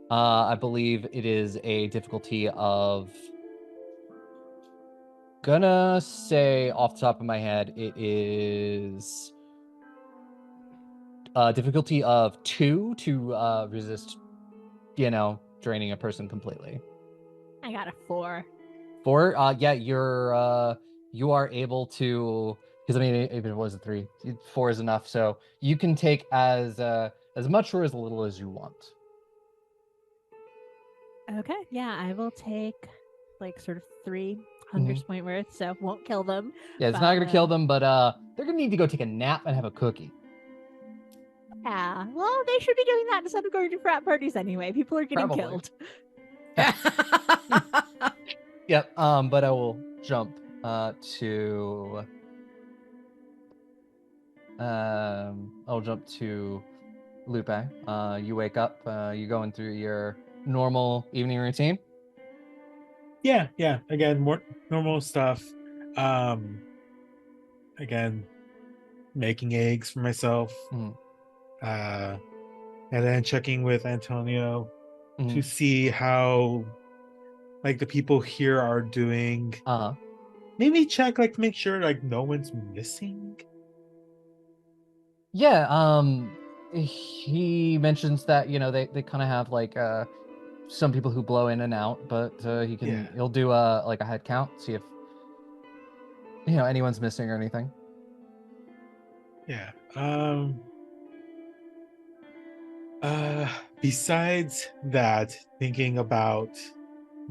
[SPEAKER 1] I believe it is a difficulty of. Gonna say off the top of my head, it is. Difficulty of 2 to resist draining a person completely.
[SPEAKER 3] I got a 4.
[SPEAKER 1] 4, yeah, you are able to, because I mean, if it was a 3, 4 is enough. So you can take as much or as little as you want.
[SPEAKER 3] Okay, yeah, I will take like sort of 3 hunger's point worth, so won't kill them.
[SPEAKER 1] Yeah, it's not gonna kill them, but they're gonna need to go take a nap and have a cookie.
[SPEAKER 3] Yeah, well, they should be doing that instead of going to frat parties anyway. People are getting
[SPEAKER 1] Probably.
[SPEAKER 3] killed.
[SPEAKER 1] Yep. But I will jump to Lupe. You wake up, you going through your normal evening routine.
[SPEAKER 4] Yeah. Again, more normal stuff. Again, making eggs for myself. And then checking with Antonio to see how like the people here are doing. Maybe check like to make sure like no one's missing.
[SPEAKER 1] Yeah, he mentions that they kind of have like some people who blow in and out, but he'll do a head count, see if anyone's missing or anything.
[SPEAKER 4] Yeah. Besides that, thinking about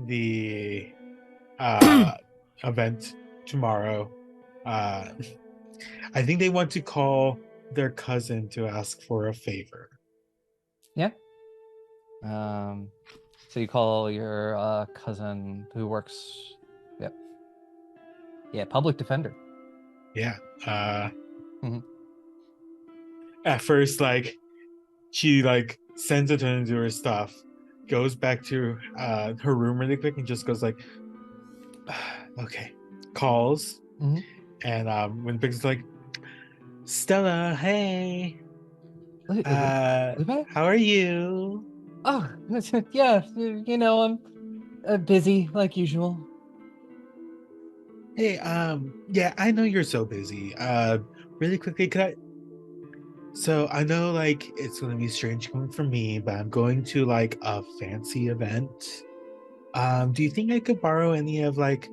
[SPEAKER 4] the event tomorrow, I think they want to call their cousin to ask for a favor.
[SPEAKER 1] Yeah. So you call your cousin who works. Yep. Yeah, public defender.
[SPEAKER 4] Yeah. At first, like she like sends it into her stuff, goes back to her room really quick, and just goes like, okay, calls, and when Big's like, Stella, hey, how are you?
[SPEAKER 1] Oh, yeah, I'm busy like usual.
[SPEAKER 4] Hey, yeah, I know you're so busy. Really quickly, so I know like it's gonna be strange coming from me, but I'm going to like a fancy event. Do you think I could borrow any of like,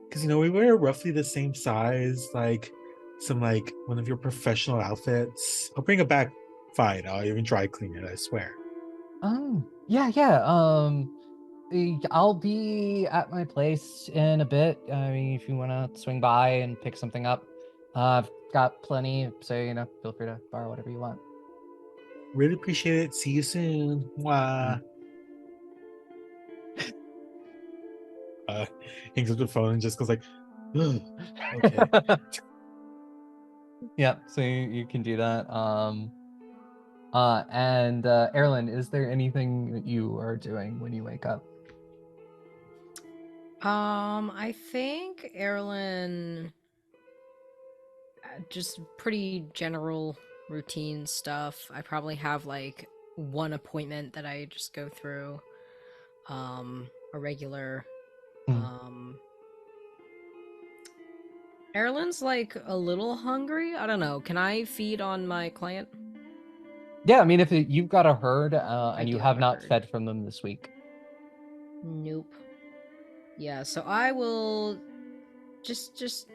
[SPEAKER 4] because we wear roughly the same size, like some like one of your professional outfits. I'll bring it back fine. I'll even dry clean it, I swear.
[SPEAKER 1] Yeah. I'll be at my place in a bit. I mean, if you want to swing by and pick something up, I've got plenty, so feel free to borrow whatever you want.
[SPEAKER 4] Really appreciate it. See you soon. Mwah. Hangs up the phone and just goes like, ugh. Okay.
[SPEAKER 1] Yeah, so you can do that. And Erlen, is there anything that you are doing when you wake up?
[SPEAKER 5] I think Erlen, just pretty general routine stuff. I probably have like one appointment that I just go through, a regular. Erlen's like a little hungry. I don't know. Can I feed on my client?
[SPEAKER 1] Yeah, I mean, if you've got a herd and you have not fed from them this week.
[SPEAKER 5] Nope. Yeah, so I will just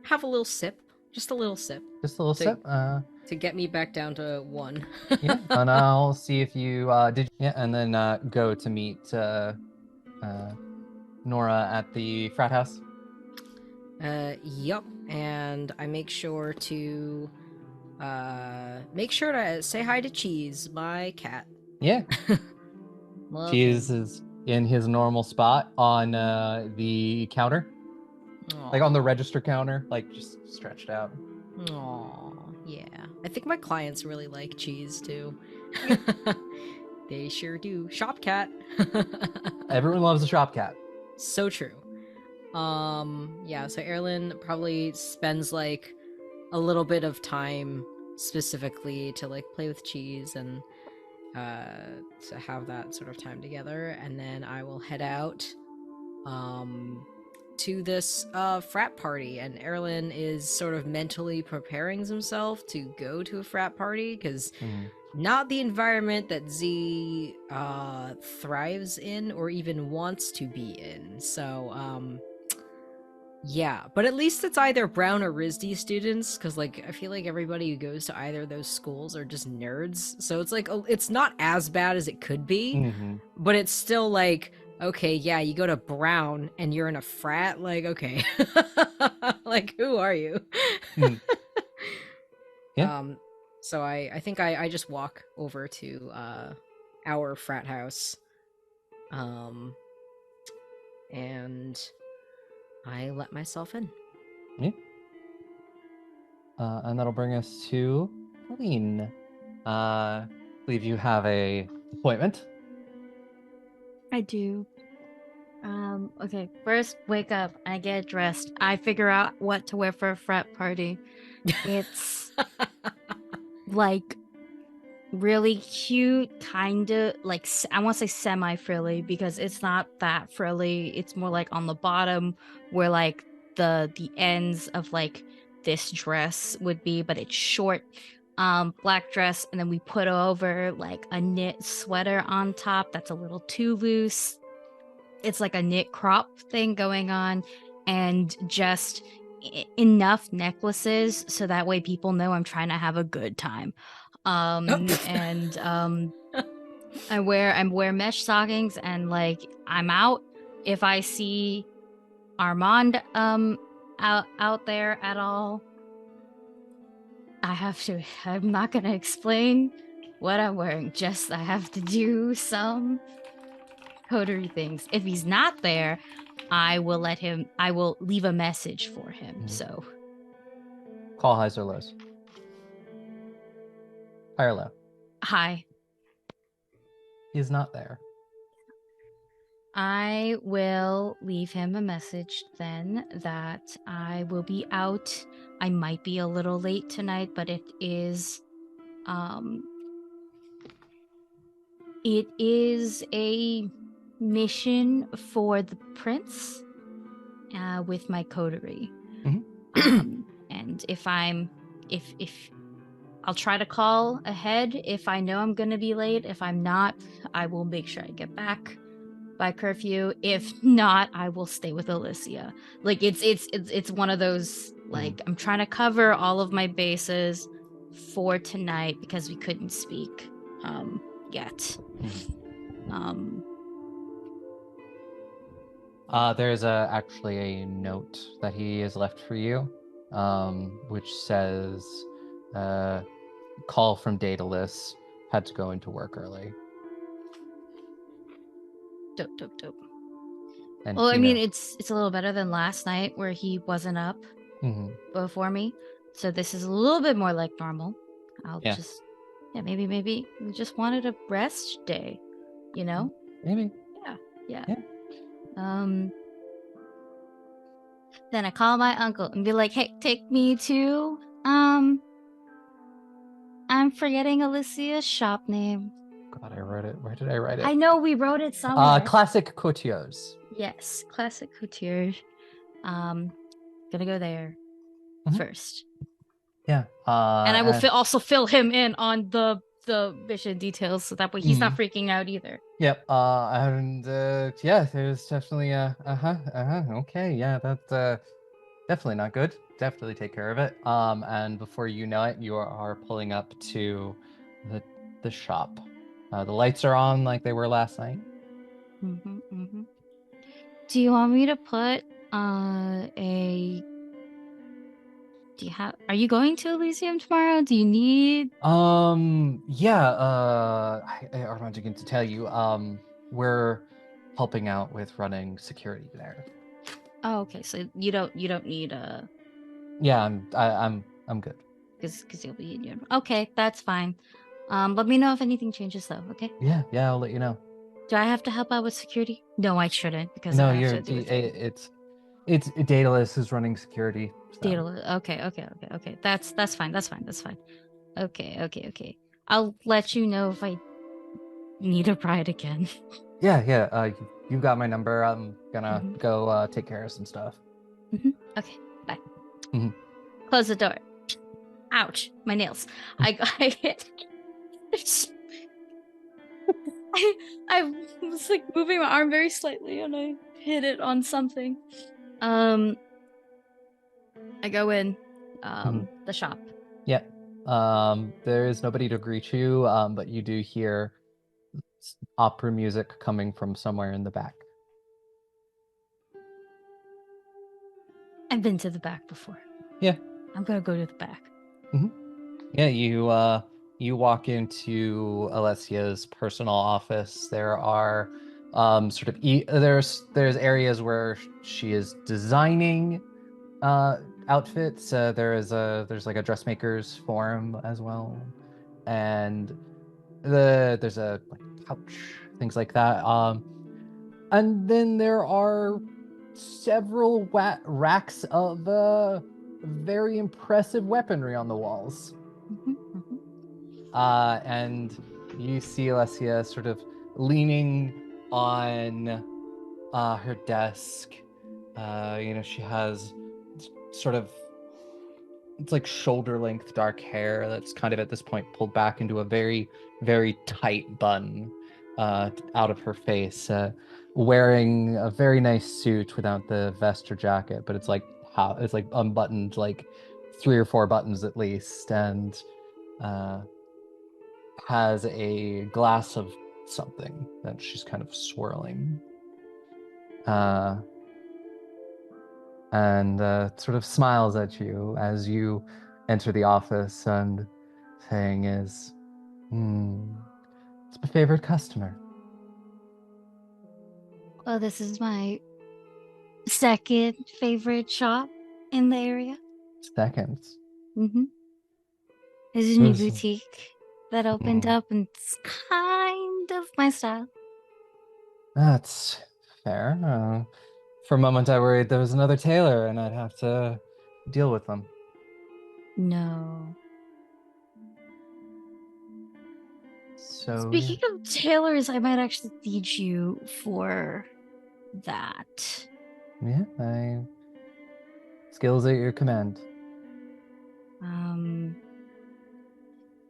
[SPEAKER 5] have a little sip. Just a little sip.
[SPEAKER 1] Just a little sip?
[SPEAKER 5] To get me back down to 1.
[SPEAKER 1] Yeah, and I'll see if you did. Yeah, and then go to meet Nora at the frat house.
[SPEAKER 5] Yup, and I make sure to say hi to Cheese, my cat.
[SPEAKER 1] Yeah. Cheese is in his normal spot on the counter. Aww. Like on the register counter, like just stretched out.
[SPEAKER 5] Aw, yeah. I think my clients really like Cheese too. They sure do. Shop cat.
[SPEAKER 1] Everyone loves a shop cat.
[SPEAKER 5] So true. Yeah, so Erlen probably spends like a little bit of time specifically to like play with Cheese and to have that sort of time together, and then I will head out to this frat party, and Erlen is sort of mentally preparing himself to go to a frat party because not the environment that Z thrives in or even wants to be in. So, yeah, but at least it's either Brown or RISD students, because like I feel like everybody who goes to either of those schools are just nerds. So it's like it's not as bad as it could be,
[SPEAKER 1] Mm-hmm.
[SPEAKER 5] but it's still like, okay, yeah, you go to Brown and you're in a frat, like, okay. Like, who are you?
[SPEAKER 1] Mm. Yeah.
[SPEAKER 5] So I think I just walk over to our frat house. And I let myself in.
[SPEAKER 1] Yeah. And that'll bring us to Colleen. Believe you have a appointment.
[SPEAKER 2] I do. Okay, first wake up, I get dressed. I figure out what to wear for a frat party. It's like really cute, kind of like I want to say semi-frilly because it's not that frilly. It's more like on the bottom where like the ends of like this dress would be, but it's short. Black dress, and then we put over like a knit sweater on top that's a little too loose. It's like a knit crop thing going on, and just enough necklaces so that way people know I'm trying to have a good time. And I wear mesh stockings, and like I'm out. If I see Armand out there at all, I'm not gonna explain what I'm wearing, just I have to do some coterie things. If he's not there, I will leave a message for him.
[SPEAKER 1] Mhm.
[SPEAKER 2] So
[SPEAKER 1] Call highs or lows. High or low.
[SPEAKER 2] hi.
[SPEAKER 1] He's not there.
[SPEAKER 2] I will leave him a message then that I will be out. I might be a little late tonight, but it is a mission for the prince with my coterie. And if I'll try to call ahead if I know I'm gonna be late. If I'm not, I will make sure I get back by curfew. If not, I will stay with Elysia. Like it's one of those, like, I'm trying to cover all of my bases for tonight because we couldn't speak yet.
[SPEAKER 1] There's actually a note that he has left for you, which says, call from Daedalus, had to go into work early.
[SPEAKER 2] Dope.
[SPEAKER 1] And
[SPEAKER 2] Well, I
[SPEAKER 1] you
[SPEAKER 2] mean,
[SPEAKER 1] know-
[SPEAKER 2] it's a little better than last night where he wasn't up
[SPEAKER 1] Mhm.
[SPEAKER 2] before me. So this is a little bit more like normal.
[SPEAKER 1] Yeah.
[SPEAKER 2] Maybe we just wanted a rest day, you know?
[SPEAKER 1] Maybe.
[SPEAKER 2] Yeah.
[SPEAKER 1] Yeah.
[SPEAKER 2] Then I call my uncle and be like, hey, take me to I'm forgetting Alicia's shop name.
[SPEAKER 1] God, I wrote it. Where did I write it?
[SPEAKER 2] I know we wrote it somewhere.
[SPEAKER 1] Classic Coutiers.
[SPEAKER 2] Yes, classic couture. Gonna go there first.
[SPEAKER 1] Yeah.
[SPEAKER 2] And I will also fill him in on the mission details so that way he's not freaking out either.
[SPEAKER 1] Yep. Yeah, there's definitely okay, yeah, that's definitely not good. Definitely take care of it. And before you know it, you are pulling up to the shop. The lights are on like they were last night.
[SPEAKER 2] Do you want me to put are you going to Elysium tomorrow? Do you need
[SPEAKER 1] Yeah, Armand, again to tell you, we're helping out with running security there.
[SPEAKER 2] Oh, okay. So you don't need
[SPEAKER 1] Yeah, I'm good.
[SPEAKER 2] Because you'll be in your... Okay, that's fine. Let me know if anything changes though, okay?
[SPEAKER 1] Yeah, I'll let you know.
[SPEAKER 2] Do I have to help out with security? No, I shouldn't, because
[SPEAKER 1] No,
[SPEAKER 2] I have to do with
[SPEAKER 1] it's Daedalus who's running security. So.
[SPEAKER 2] Daedalus. Okay. That's fine. Okay. I'll let you know if I need a ride again.
[SPEAKER 1] Yeah. You got my number. I'm gonna go take care of some stuff.
[SPEAKER 2] Okay, bye. Close the door. Ouch, my nails. I hit I was like moving my arm very slightly and I hit it on something. I go in the shop.
[SPEAKER 1] Yeah. There is nobody to greet you, but you do hear opera music coming from somewhere in the back.
[SPEAKER 2] I've been to the back before.
[SPEAKER 1] Yeah.
[SPEAKER 2] I'm gonna go to the back.
[SPEAKER 1] Yeah, you walk into Alessia's personal office. There are sort of there's areas where she is designing outfits. There's like a dressmaker's forum as well, and there's a like couch, things like that. And then there are several racks of very impressive weaponry on the walls. And you see Alessia sort of leaning on her desk. She has sort of, it's like shoulder length dark hair that's kind of at this point pulled back into a very, very tight bun out of her face. Wearing a very nice suit without the vest or jacket, but it's like unbuttoned like 3 or 4 buttons at least, and has a glass of something that she's kind of swirling. And sort of smiles at you as you enter the office, and saying is, it's my favorite customer.
[SPEAKER 2] Well, this is my second favorite shop in the area.
[SPEAKER 1] Seconds.
[SPEAKER 2] There's a new
[SPEAKER 1] Who's-
[SPEAKER 2] boutique that opened up, and it's kind of my style.
[SPEAKER 1] That's fair. For a moment, I worried there was another tailor and I'd have to deal with them.
[SPEAKER 2] No.
[SPEAKER 1] So,
[SPEAKER 2] Speaking of tailors, I might actually need you for that.
[SPEAKER 1] yeah, skills at your command.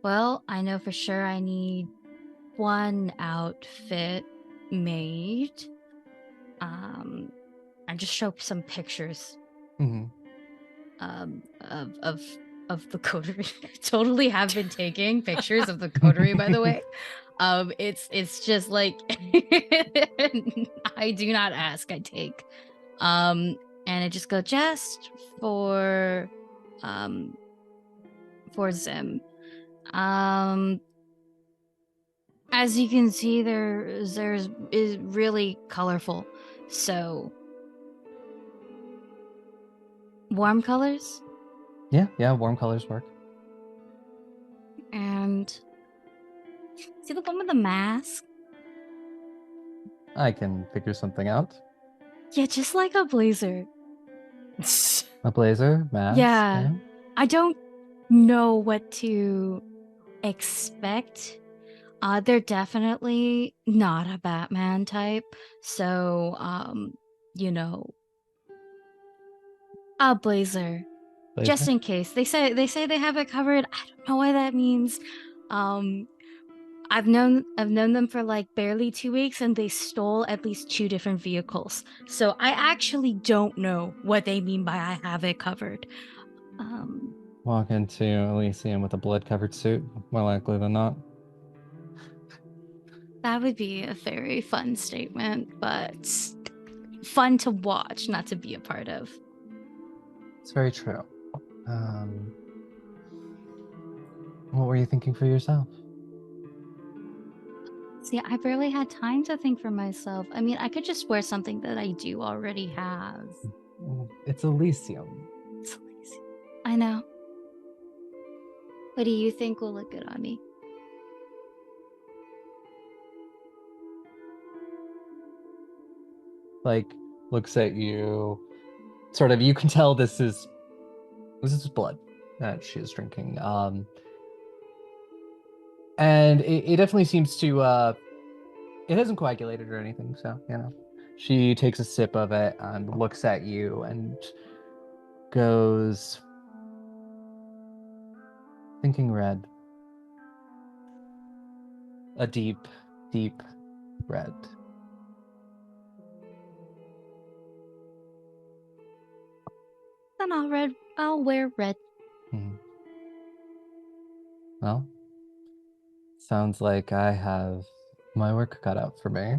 [SPEAKER 2] Well, I know for sure I need one outfit made. I just show some pictures of the coterie. Totally have been taking pictures of the coterie, by the way. It's just like I do not ask, I take. And I just go just for Zim. As you can see, there's is really colorful. So warm colors?
[SPEAKER 1] Yeah, warm colors work.
[SPEAKER 2] And see the one with the mask?
[SPEAKER 1] I can figure something out.
[SPEAKER 2] Yeah, just like a blazer.
[SPEAKER 1] A blazer, mask.
[SPEAKER 2] Yeah. I don't know what to expect. They're definitely not a Batman type. So, a blazer. Just in case. They say they have it covered. I don't know what that means. I've known them for like barely 2 weeks, and they stole at least 2 different vehicles. So I actually don't know what they mean by I have it covered.
[SPEAKER 1] Walk into Elysium with a blood-covered suit, more likely than not.
[SPEAKER 2] That would be a very fun statement, but fun to watch, not to be a part of.
[SPEAKER 1] It's very true. What were you thinking for yourself?
[SPEAKER 2] See, I barely had time to think for myself. I mean, I could just wear something that I do already have.
[SPEAKER 1] It's Elysium.
[SPEAKER 2] It's Elysium. I know. What do you think will look good on me?
[SPEAKER 1] Like, looks at you, sort of, you can tell this is blood that she is drinking. And it definitely seems to, it hasn't coagulated or anything, so, She takes a sip of it and looks at you and goes, thinking red. a deep, deep red.
[SPEAKER 2] Then I'll wear red.
[SPEAKER 1] Well, sounds like I have my work cut out for me.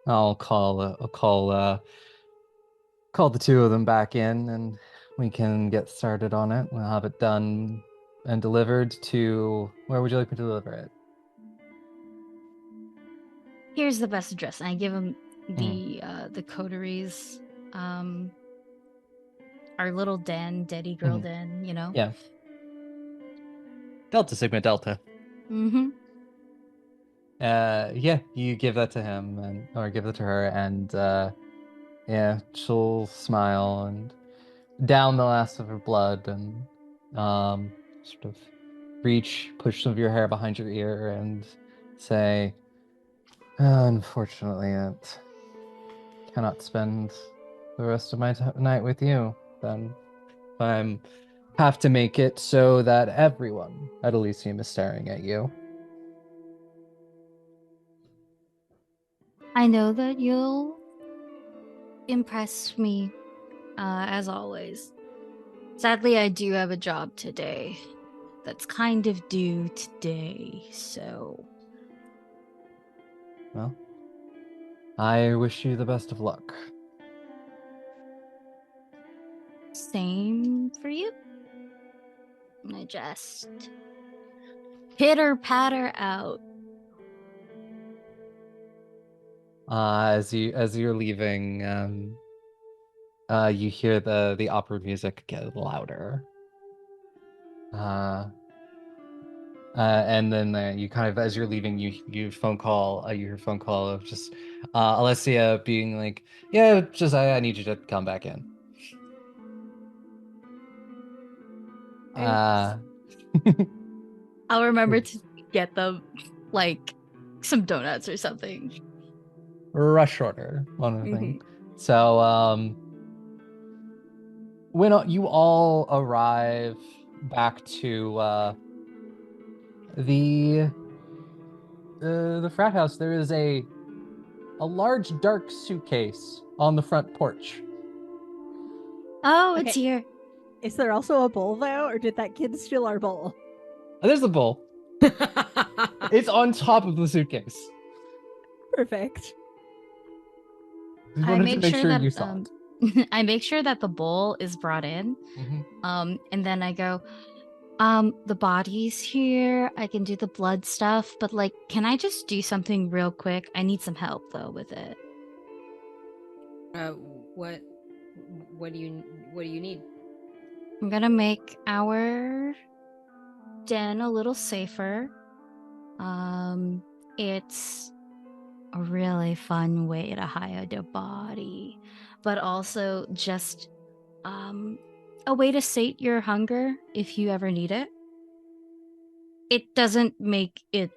[SPEAKER 1] I'll call the two of them back in, and we can get started on it. We'll have it done and delivered to, where would you like me to deliver it?
[SPEAKER 2] Here's the best address. And I give him the coteries, our little den, Daddy Girl den, you know?
[SPEAKER 1] Yeah. Delta Sigma Delta.
[SPEAKER 2] Mm-hmm.
[SPEAKER 1] Yeah, you give that to him, or give it to her, and yeah, she'll smile and down the last of her blood, and sort of push some of your hair behind your ear, and say, unfortunately, it cannot spend the rest of my night with you. Then I'm have to make it so that everyone at Elysium is staring at you.
[SPEAKER 2] I know that you'll impress me, as always. Sadly, I do have a job today that's kind of due today, so...
[SPEAKER 1] Well, I wish you the best of luck.
[SPEAKER 2] Same for you. I just pitter-patter out.
[SPEAKER 1] As you're leaving, you hear the opera music get louder. And then you kind of, as you're leaving, you hear a phone call of just Alessia being like, "Yeah, Josiah, I need you to come back in."
[SPEAKER 2] I'll remember to get them, like, some donuts or something.
[SPEAKER 1] Rush order, one thing. So when you all arrive back to the frat house, there is a large dark suitcase on the front porch.
[SPEAKER 2] Oh,
[SPEAKER 3] Okay.
[SPEAKER 2] it's here.
[SPEAKER 3] Is there also a bowl though, or did that kid steal our bowl?
[SPEAKER 1] Oh, there's the bowl. It's on top of the suitcase.
[SPEAKER 3] Perfect.
[SPEAKER 1] Just
[SPEAKER 2] I
[SPEAKER 1] wanted to
[SPEAKER 2] make
[SPEAKER 1] make
[SPEAKER 2] sure
[SPEAKER 1] sure
[SPEAKER 2] that
[SPEAKER 1] you saw it.
[SPEAKER 2] I make sure that the bowl is brought in. And then I go, the body's here. I can do the blood stuff, but like, can I just do something real quick? I need some help though with it.
[SPEAKER 5] What do you need?
[SPEAKER 2] I'm gonna make our den a little safer. It's a really fun way to hide a body, but also just a way to sate your hunger if you ever need it. It doesn't make it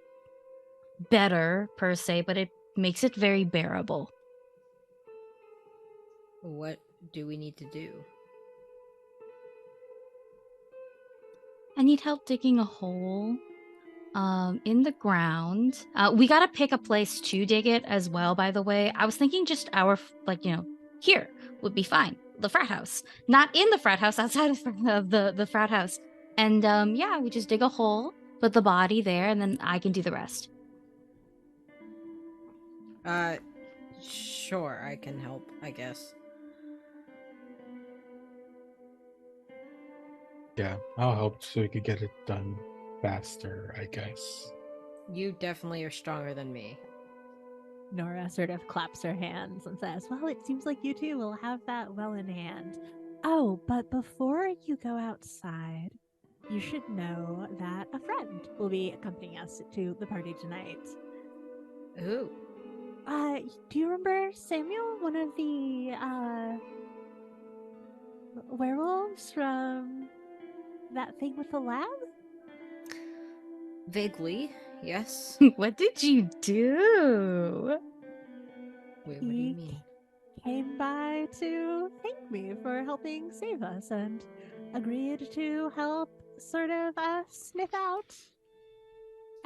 [SPEAKER 2] better per se, but it makes it very bearable.
[SPEAKER 5] What do we need to do?
[SPEAKER 2] I need help digging a hole in the ground. We gotta pick a place to dig it as well, by the way. I was thinking just our, here would be fine. The frat house. Not in the frat house, outside of the frat house. And yeah, we just dig a hole, put the body there, and then I can do the rest.
[SPEAKER 5] Sure, I can help, I guess.
[SPEAKER 4] Yeah, I'll help so we could get it done faster, I guess.
[SPEAKER 5] You definitely are stronger than me.
[SPEAKER 3] Nora sort of claps her hands and says, well, it seems like you two will have that well in hand. Oh, but before you go outside, you should know that a friend will be accompanying us to the party tonight.
[SPEAKER 5] Who?
[SPEAKER 3] Do you remember Samuel, one of the werewolves from that thing with the lab?
[SPEAKER 5] Vaguely, yes.
[SPEAKER 2] What did you do?
[SPEAKER 5] Wait, what do you mean?
[SPEAKER 3] Came by to thank me for helping save us and agreed to help sort of sniff out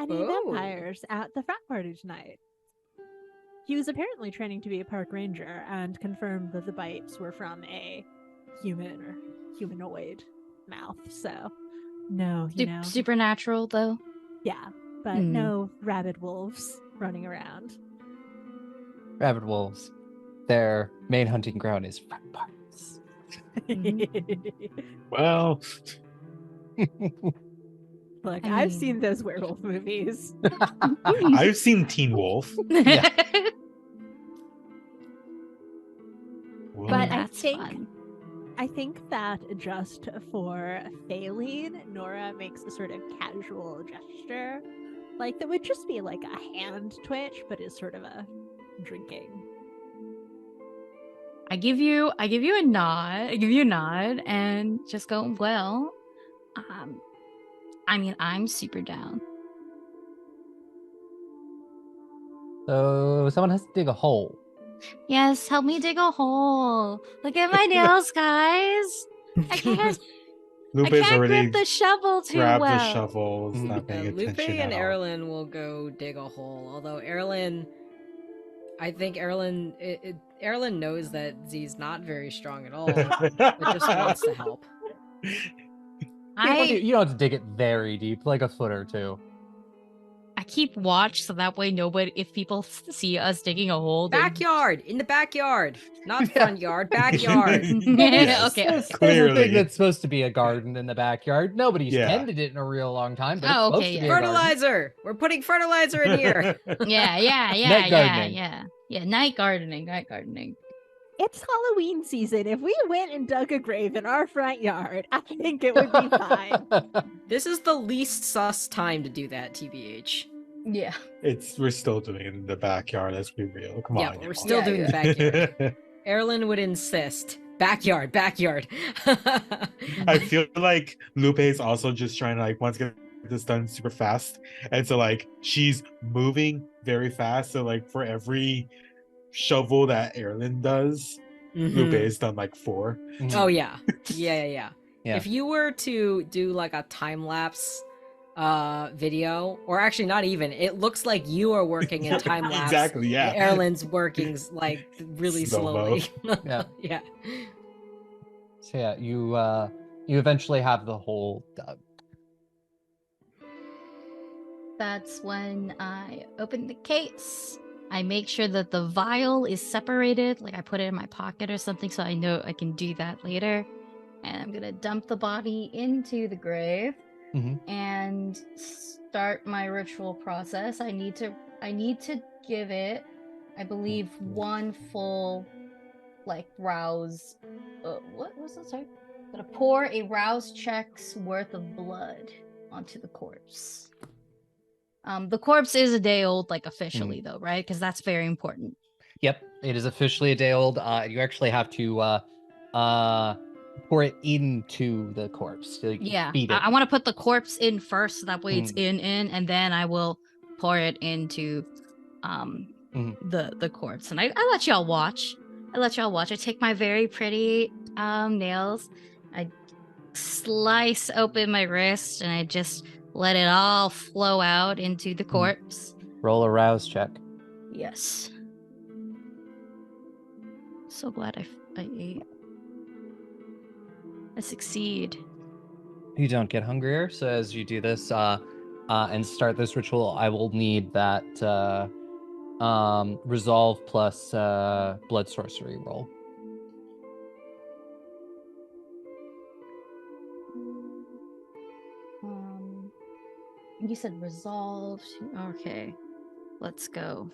[SPEAKER 3] any
[SPEAKER 5] Oh.
[SPEAKER 3] vampires at the frat party tonight? He was apparently training to be a park ranger and confirmed that the bites were from a human or humanoid mouth. So, no,
[SPEAKER 2] Supernatural, though.
[SPEAKER 3] yeah, but no rabid wolves running around.
[SPEAKER 1] Rabid wolves. Their main hunting ground is frat parties.
[SPEAKER 4] Well,
[SPEAKER 3] Look,
[SPEAKER 2] I
[SPEAKER 3] I've
[SPEAKER 2] mean-
[SPEAKER 3] seen those werewolf movies.
[SPEAKER 4] I've seen Teen Wolf.
[SPEAKER 1] Yeah.
[SPEAKER 4] Well,
[SPEAKER 3] But I
[SPEAKER 2] That's
[SPEAKER 3] think
[SPEAKER 2] fun.
[SPEAKER 3] I think that just for Faline, Nora makes a sort of casual gesture, like that would just be like a hand twitch, but is sort of a drinking.
[SPEAKER 2] I give you a nod. I give you a nod and just go, well, I mean, I'm super down.
[SPEAKER 1] So someone has to dig a hole.
[SPEAKER 2] Yes, help me dig a hole. Look at my nails, guys. I can't
[SPEAKER 4] Lupe's already
[SPEAKER 2] grip the shovel too
[SPEAKER 4] grabbed
[SPEAKER 2] well.
[SPEAKER 4] the shovel, is not paying
[SPEAKER 5] Lupe
[SPEAKER 4] attention
[SPEAKER 5] and
[SPEAKER 4] at all.
[SPEAKER 5] Erlen will go dig a hole. Although Erlen, I think Erlen knows that Z's not very strong at all, but just wants to help.
[SPEAKER 1] You don't have to dig it very deep, like a foot or two.
[SPEAKER 2] I keep watch so that way if people see us digging a hole, they...
[SPEAKER 5] Backyard! In the backyard! Not front yard, backyard!
[SPEAKER 4] Yes,
[SPEAKER 2] Okay.
[SPEAKER 1] There's a
[SPEAKER 4] clearly.
[SPEAKER 1] thing that's supposed to be a garden in the backyard. Nobody's
[SPEAKER 4] Yeah.
[SPEAKER 1] tended it in a real long time, but
[SPEAKER 2] Oh,
[SPEAKER 1] it's supposed
[SPEAKER 2] okay,
[SPEAKER 1] to be
[SPEAKER 2] yeah.
[SPEAKER 1] a garden.
[SPEAKER 5] Fertilizer! We're putting fertilizer in here!
[SPEAKER 1] Night gardening.
[SPEAKER 2] Yeah, night gardening.
[SPEAKER 3] It's Halloween season. If we went and dug a grave in our front yard, I think it would be fine.
[SPEAKER 5] This is the least sus time to do that, TBH.
[SPEAKER 2] Yeah.
[SPEAKER 4] We're still doing it in the backyard, let's be real. Come
[SPEAKER 5] Yeah,
[SPEAKER 4] on.
[SPEAKER 5] but
[SPEAKER 4] y'all.
[SPEAKER 5] we're still doing the backyard. Erlen would insist. Backyard.
[SPEAKER 4] I feel like Lupe is also just trying to wants to get this done super fast. And so she's moving very fast. So for every shovel that Erlen does, Lupe has done 4.
[SPEAKER 5] Oh yeah. Yeah.
[SPEAKER 1] Yeah.
[SPEAKER 5] If you were to do a time lapse video, or actually not even, it looks like you are working in time lapse.
[SPEAKER 4] Exactly, yeah.
[SPEAKER 5] And Erlen's working really
[SPEAKER 4] Slow-mo.
[SPEAKER 5] slowly.
[SPEAKER 1] Yeah.
[SPEAKER 5] Yeah.
[SPEAKER 1] So yeah, you eventually have the hole dug.
[SPEAKER 2] That's when I open the case. I make sure that the vial is separated, like I put it in my pocket or something so I know I can do that later. And I'm gonna dump the body into the grave and start my ritual process. I need to give it, I believe, one full rouse. What was that? Sorry. I'm gonna pour a rouse check's worth of blood onto the corpse. The corpse is a day old, officially though, right? Because that's very important.
[SPEAKER 1] Yep, it is officially a day old. You actually have to pour it into the corpse. To feed it.
[SPEAKER 2] I want to put the corpse in first, so that way it's in, and then I will pour it into the corpse. And I let y'all watch. I take my very pretty nails. I slice open my wrist, and I just let it all flow out into the corpse.
[SPEAKER 1] Roll a rouse check.
[SPEAKER 2] Yes. So glad I ate. I succeed.
[SPEAKER 1] You don't get hungrier, so as you do this and start this ritual, I will need that resolve plus blood sorcery roll.
[SPEAKER 2] You said resolve. Okay, let's go.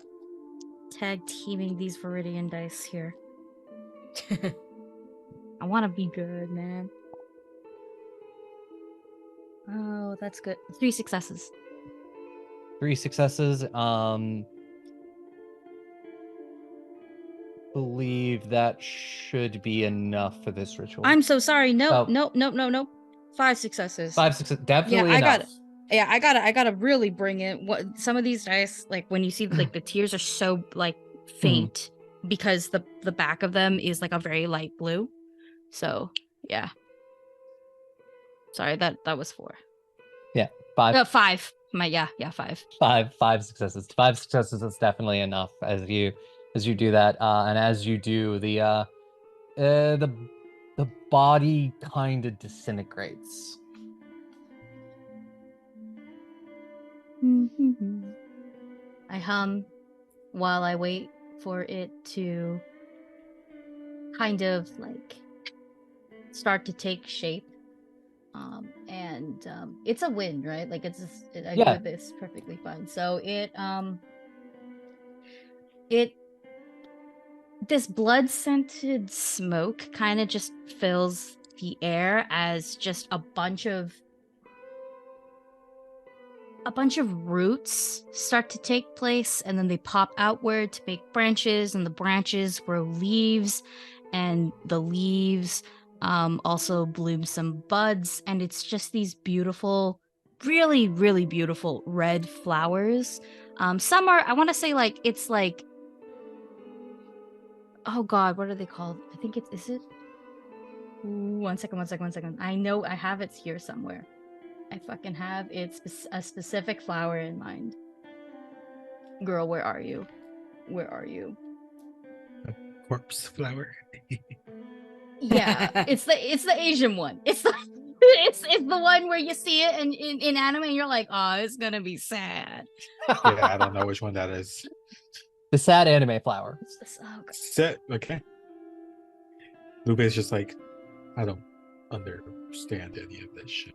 [SPEAKER 2] Tag teaming these Viridian dice here. I want to be good, man. Oh, that's good. 3 successes.
[SPEAKER 1] 3 successes. Believe that should be enough for this ritual.
[SPEAKER 2] I'm so sorry. No,
[SPEAKER 1] Oh.
[SPEAKER 2] no. 5 successes.
[SPEAKER 1] 5 successes. Definitely
[SPEAKER 2] I
[SPEAKER 1] enough.
[SPEAKER 2] got it. Yeah, I gotta really bring it. What some of these dice, when you see the tears are so faint because the back of them is a very light blue. So yeah. Sorry, that was 4.
[SPEAKER 1] Yeah. 5.
[SPEAKER 2] 5. Yeah, 5.
[SPEAKER 1] Five successes. 5 successes is definitely enough as you do that. And as you do, the body kind of disintegrates.
[SPEAKER 2] I hum while I wait for it to kind of like start to take shape. And it's a wind, right? Like I
[SPEAKER 1] Yeah.
[SPEAKER 2] do this perfectly fine. So this blood scented smoke kind of just fills the air as just a bunch of roots start to take place, and then they pop outward to make branches, and the branches grow leaves, and the leaves also bloom some buds, and it's just these beautiful, really, really beautiful red flowers. Some are, I want to say, like, it's like, oh god, what are they called? I think is it? Ooh, one second. I know I have it here somewhere. I fucking have a specific flower in mind. Girl, where are you? Where are you?
[SPEAKER 4] Corpse flower.
[SPEAKER 2] Yeah, it's the Asian one. It's the it's the one where you see it in anime and you're like, oh, it's gonna be sad.
[SPEAKER 4] Yeah, I don't know which one that is.
[SPEAKER 1] The sad anime flower.
[SPEAKER 2] Oh, God.
[SPEAKER 4] Set. Okay. Lupe is just like, I don't understand any of this shit.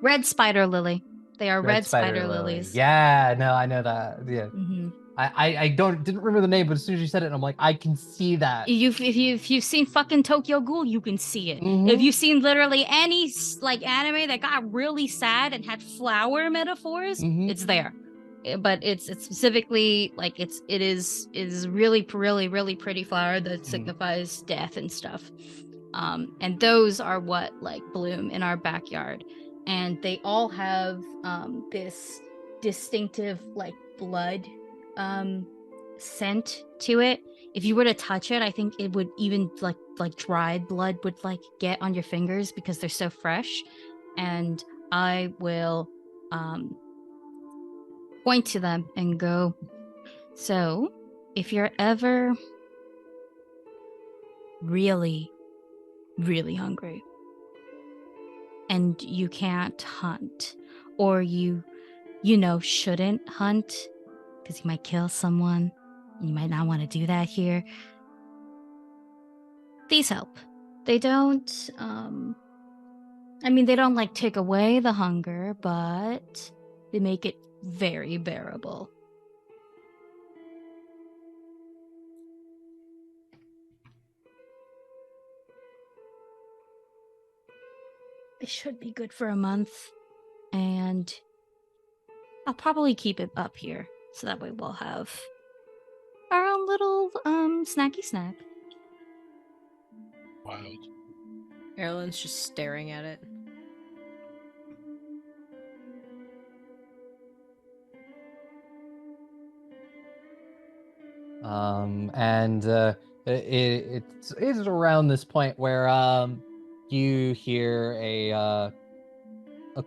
[SPEAKER 2] Red spider lily. They are red spider
[SPEAKER 1] lily.
[SPEAKER 2] lilies.
[SPEAKER 1] Yeah, no, I know that. Yeah.
[SPEAKER 2] Mm-hmm.
[SPEAKER 1] I didn't remember the name, but as soon as you said it, I'm like, I can see that.
[SPEAKER 2] If you've seen fucking Tokyo Ghoul, you can see it.
[SPEAKER 1] Mhm.
[SPEAKER 2] If you've seen literally any like anime that got really sad and had flower metaphors, it's there. But it's specifically like it is really pretty flower that signifies death and stuff. And those are what like bloom in our backyard, and they all have this distinctive like blood scent to it. If you were to touch it, I think it would even like dried blood would like get on your fingers because they're so fresh. And I will point to them and go, so if you're ever really, really hungry and you can't hunt, or you shouldn't hunt because you might kill someone, you might not want to do that here, these help. They don't they don't like take away the hunger, but they make it very bearable. It should be good for a month, and I'll probably keep it up here so that way we'll have our own little snacky snack.
[SPEAKER 4] Wild.
[SPEAKER 5] Erlen's just staring at it.
[SPEAKER 1] And it's around this point where you hear a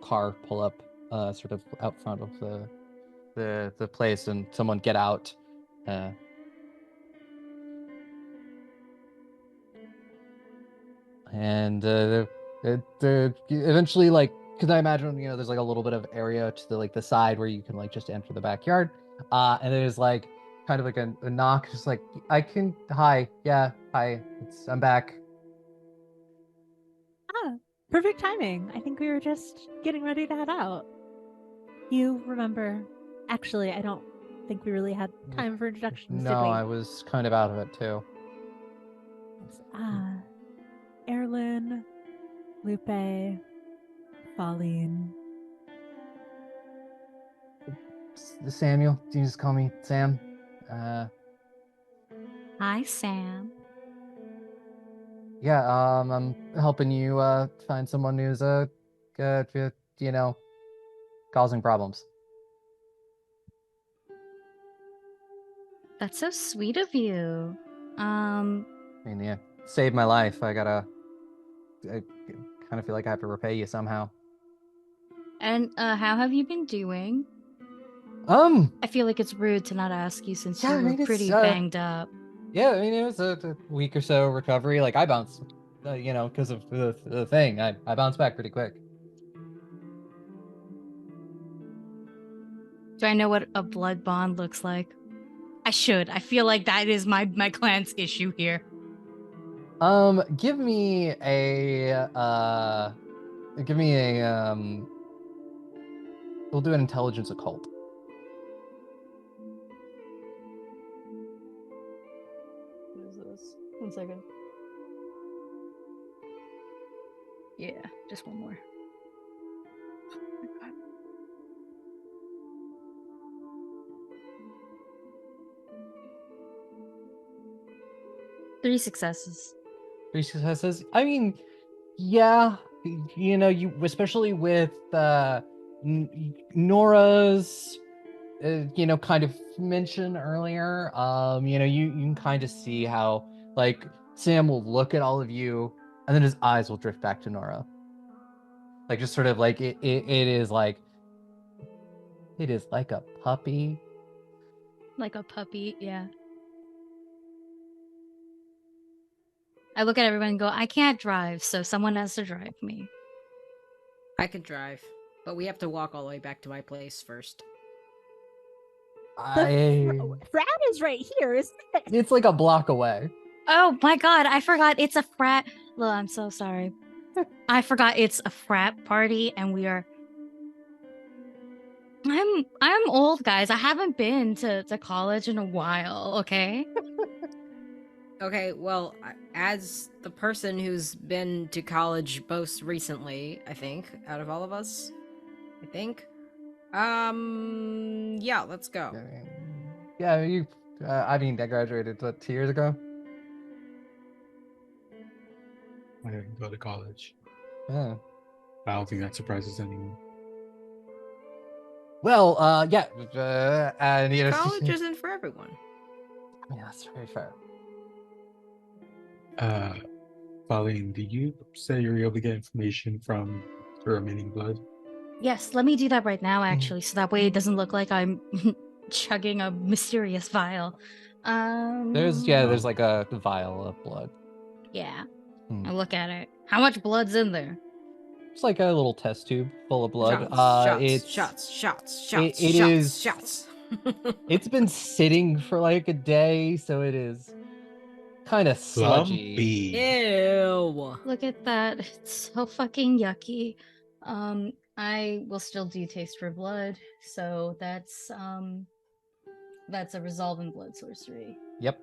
[SPEAKER 1] car pull up sort of out front of the place, and someone get out. And eventually, like, because I imagine there's like a little bit of area to the side where you can like just enter the backyard, and there's like kind of like a knock, just like, hi, I'm back.
[SPEAKER 3] Perfect timing. I think we were just getting ready to head out. You remember? Actually, I don't think we really had time for introductions.
[SPEAKER 1] No,
[SPEAKER 3] did we?
[SPEAKER 1] I was kind of out of it too.
[SPEAKER 3] Erlen, Lupe, Pauline.
[SPEAKER 1] Samuel, do you just call me Sam?
[SPEAKER 2] Hi, Sam.
[SPEAKER 1] Yeah, I'm helping you find someone who's causing problems.
[SPEAKER 2] That's so sweet of you.
[SPEAKER 1] I mean, yeah, saved my life. I kind of feel like I have to repay you somehow.
[SPEAKER 2] And how have you been doing? I feel like it's rude to not ask you since
[SPEAKER 1] Yeah,
[SPEAKER 2] you
[SPEAKER 1] I
[SPEAKER 2] were
[SPEAKER 1] mean, it's,
[SPEAKER 2] pretty banged up.
[SPEAKER 1] Yeah, I mean, it was a week or so recovery. Like, I bounced, because of the thing. I bounced back pretty quick.
[SPEAKER 2] Do I know what a blood bond looks like? I should. I feel like that is my clan's issue here.
[SPEAKER 1] Give me a we'll do an intelligence occult.
[SPEAKER 2] What is this? 1 second. Yeah, just one more. Oh my God. Three successes.
[SPEAKER 1] 3 successes. I mean, yeah, you especially with Nora's kind of mention earlier. You can kind of see how like Sam will look at all of you, and then his eyes will drift back to Nora. Like just sort of like it is like a puppy.
[SPEAKER 2] Like a puppy, yeah. I look at everyone and go, I can't drive, so someone has to drive me.
[SPEAKER 5] I can drive, but we have to walk all the way back to my place first.
[SPEAKER 3] Frat is right here, isn't it?
[SPEAKER 1] It's like a block away.
[SPEAKER 2] Oh my God, I forgot it's a frat. Look, I'm so sorry. I forgot it's a frat party and we are. I'm old, guys. I haven't been to college in a while, okay?
[SPEAKER 5] Okay, well, as the person who's been to college most recently, I think, out of all of us, yeah, let's go.
[SPEAKER 1] Yeah, I graduated 2 years ago.
[SPEAKER 4] I didn't go to college.
[SPEAKER 1] Yeah.
[SPEAKER 4] I don't think that surprises anyone.
[SPEAKER 1] Well, yeah, and
[SPEAKER 5] College isn't for everyone.
[SPEAKER 1] I mean, that's very fair.
[SPEAKER 4] Pauline, do you say you're able to get information from the remaining blood?
[SPEAKER 2] Yes, let me do that right now, actually, so that way it doesn't look like I'm chugging a mysterious vial.
[SPEAKER 1] There's like a vial of blood.
[SPEAKER 2] Yeah. I look at it. How much blood's in there?
[SPEAKER 1] It's like a little test tube full of blood.
[SPEAKER 5] Shots.
[SPEAKER 1] It's been sitting for like a day, so it is kind of sludgy.
[SPEAKER 5] Ew.
[SPEAKER 2] Look at that. It's so fucking yucky. I will still do taste for blood, so that's a resolve in blood sorcery.
[SPEAKER 1] Yep.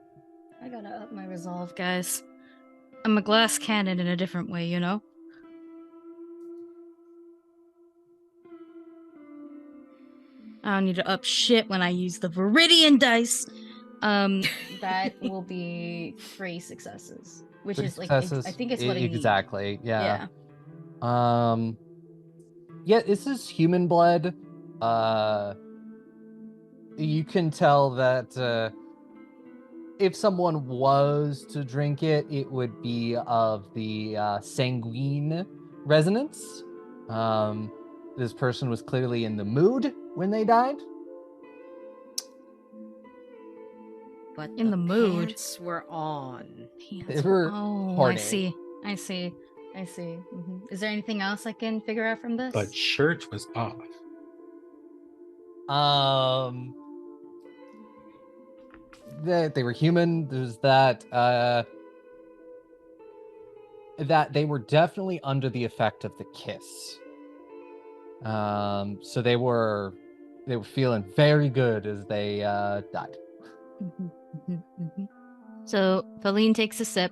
[SPEAKER 2] I gotta up my resolve, guys. I'm a glass cannon in a different way, you know? I don't need to up shit when I use the Viridian dice. That will be 3 successes. Which
[SPEAKER 1] 3
[SPEAKER 2] is like,
[SPEAKER 1] successes.
[SPEAKER 2] I think it's what I need.
[SPEAKER 1] Exactly, yeah. Yeah, this is human blood. You can tell that if someone was to drink it, it would be of the sanguine resonance. This person was clearly in the mood when they died.
[SPEAKER 5] But
[SPEAKER 2] in the mood.
[SPEAKER 5] Pants were on.
[SPEAKER 1] They were horny.
[SPEAKER 2] I see. Mm-hmm. Is there anything else I can figure out from this?
[SPEAKER 4] But shirt was off.
[SPEAKER 1] That they were human. There's that they were definitely under the effect of the kiss. So they were feeling very good as they died.
[SPEAKER 2] So Feline takes a sip,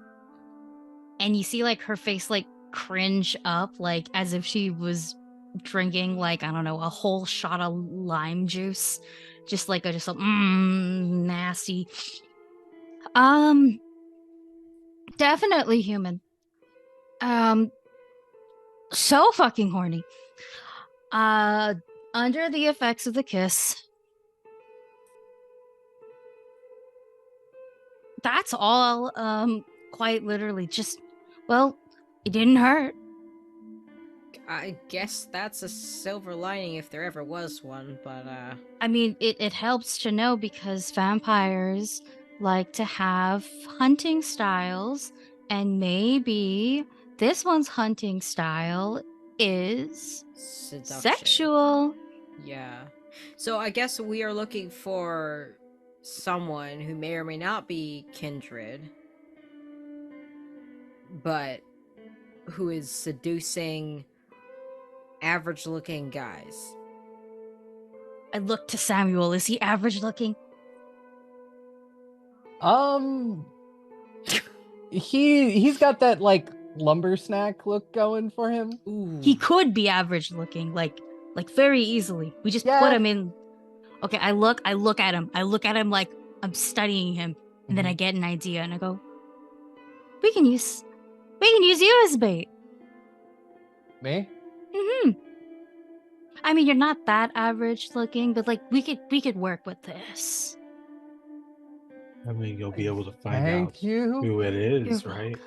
[SPEAKER 2] and you see like her face like cringe up, like as if she was drinking like, I don't know, a whole shot of lime juice, just nasty. Definitely human. So fucking horny. Under the effects of the kiss. That's all. Quite literally, just, well, it didn't hurt.
[SPEAKER 5] I guess that's a silver lining if there ever was one, but
[SPEAKER 2] I mean, it helps to know because vampires like to have hunting styles, and maybe this one's hunting style is
[SPEAKER 5] seduction.
[SPEAKER 2] sexual.
[SPEAKER 5] Yeah. So I guess we are looking for someone who may or may not be kindred, but who is seducing average looking guys.
[SPEAKER 2] I look to Samuel. Is he average looking?
[SPEAKER 1] He's got that like lumber snack look going for him.
[SPEAKER 5] Ooh.
[SPEAKER 2] He could be average looking, like very easily. We just
[SPEAKER 1] Yeah.
[SPEAKER 2] put him in. Okay, I look at him. I look at him like I'm studying him, and then I get an idea, and I go, "We can use you as bait."
[SPEAKER 1] Me?
[SPEAKER 2] I mean, you're not that average looking, but like we could work with this.
[SPEAKER 4] I mean, you'll be able to find
[SPEAKER 1] Thank
[SPEAKER 4] out
[SPEAKER 1] you.
[SPEAKER 4] who it is,
[SPEAKER 2] You're
[SPEAKER 4] right?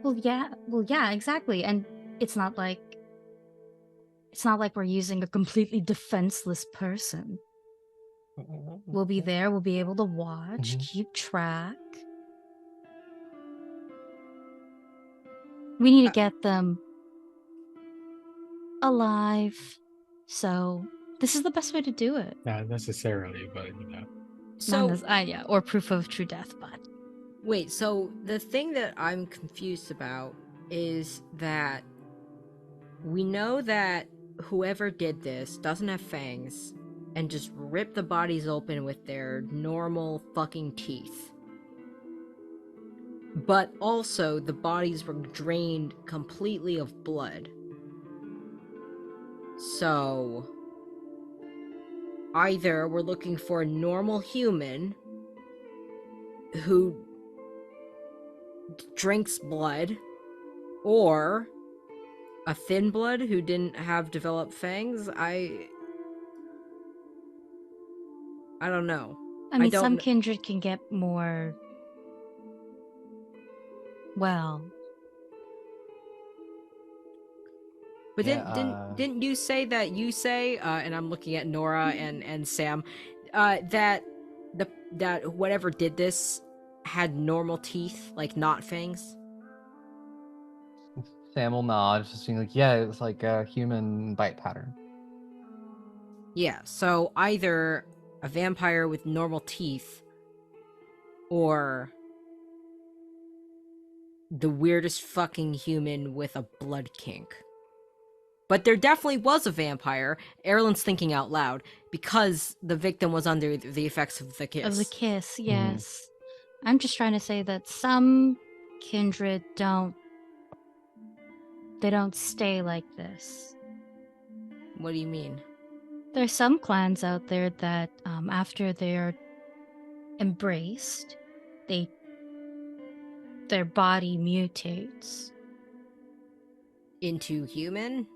[SPEAKER 2] Well, yeah, exactly. And it's not like we're using a completely defenseless person. We'll be there. We'll be able to watch, keep track. We need to get them alive. So this is the best way to do it.
[SPEAKER 4] Not necessarily, but you know.
[SPEAKER 5] So
[SPEAKER 2] Yeah, or proof of true death, but
[SPEAKER 5] wait, so the thing that I'm confused about is that we know that whoever did this doesn't have fangs and just ripped the bodies open with their normal fucking teeth. But also, the bodies were drained completely of blood. So, either we're looking for a normal human who drinks blood, or a thin blood who didn't have developed fangs. I don't know.
[SPEAKER 2] I mean, some kindred can get more. Well,
[SPEAKER 5] but
[SPEAKER 1] Yeah,
[SPEAKER 5] didn't you say that and I'm looking at Nora and Sam, that that whatever did this had normal teeth, like not fangs?
[SPEAKER 1] Sam will nod, just being like, yeah, it was like a human bite pattern.
[SPEAKER 5] Yeah, so either a vampire with normal teeth or the weirdest fucking human with a blood kink. But there definitely was a vampire. Erlen's thinking out loud because the victim was under the effects of the kiss.
[SPEAKER 2] Of the kiss, yes. I'm just trying to say that some kindred don't stay like this.
[SPEAKER 5] What do you mean?
[SPEAKER 2] There's some clans out there that after they're embraced, their body mutates
[SPEAKER 5] Into human?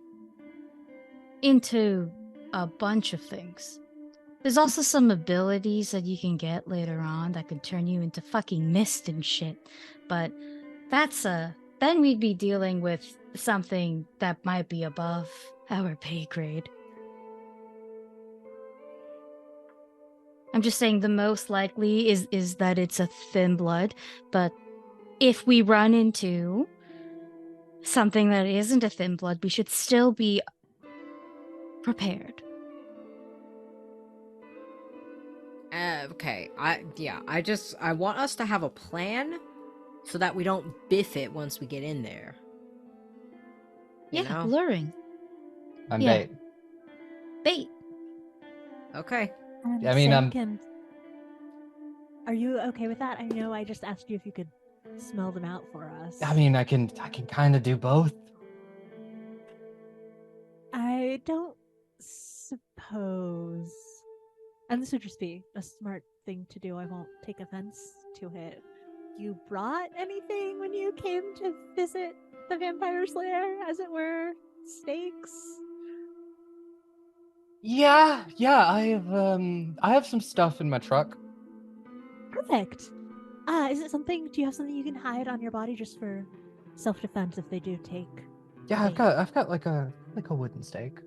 [SPEAKER 2] into a bunch of things. There's also some abilities that you can get later on that can turn you into fucking mist and shit. But then we'd be dealing with something that might be above our pay grade. I'm just saying the most likely is that it's a thin blood, but if we run into something that isn't a thin blood, we should still be prepared.
[SPEAKER 5] Okay. I want us to have a plan so that we don't biff it once we get in there. You
[SPEAKER 2] Yeah,
[SPEAKER 5] know?
[SPEAKER 2] luring.
[SPEAKER 1] I'm
[SPEAKER 2] Yeah.
[SPEAKER 1] bait.
[SPEAKER 2] Bait.
[SPEAKER 5] Okay.
[SPEAKER 1] I mean,
[SPEAKER 3] Are you okay with that? I know I just asked you if you could smell them out for us.
[SPEAKER 1] I mean, I can kind of do both.
[SPEAKER 3] I don't suppose, and this would just be a smart thing to do, I won't take offense to it. You brought anything when you came to visit the vampire's lair, as it were? Steaks?
[SPEAKER 1] Yeah, I have some stuff in my truck.
[SPEAKER 3] Perfect. Is it something, do you have something you can hide on your body just for self-defense if they do take
[SPEAKER 1] Yeah,
[SPEAKER 3] a
[SPEAKER 1] I've got like a wooden stake.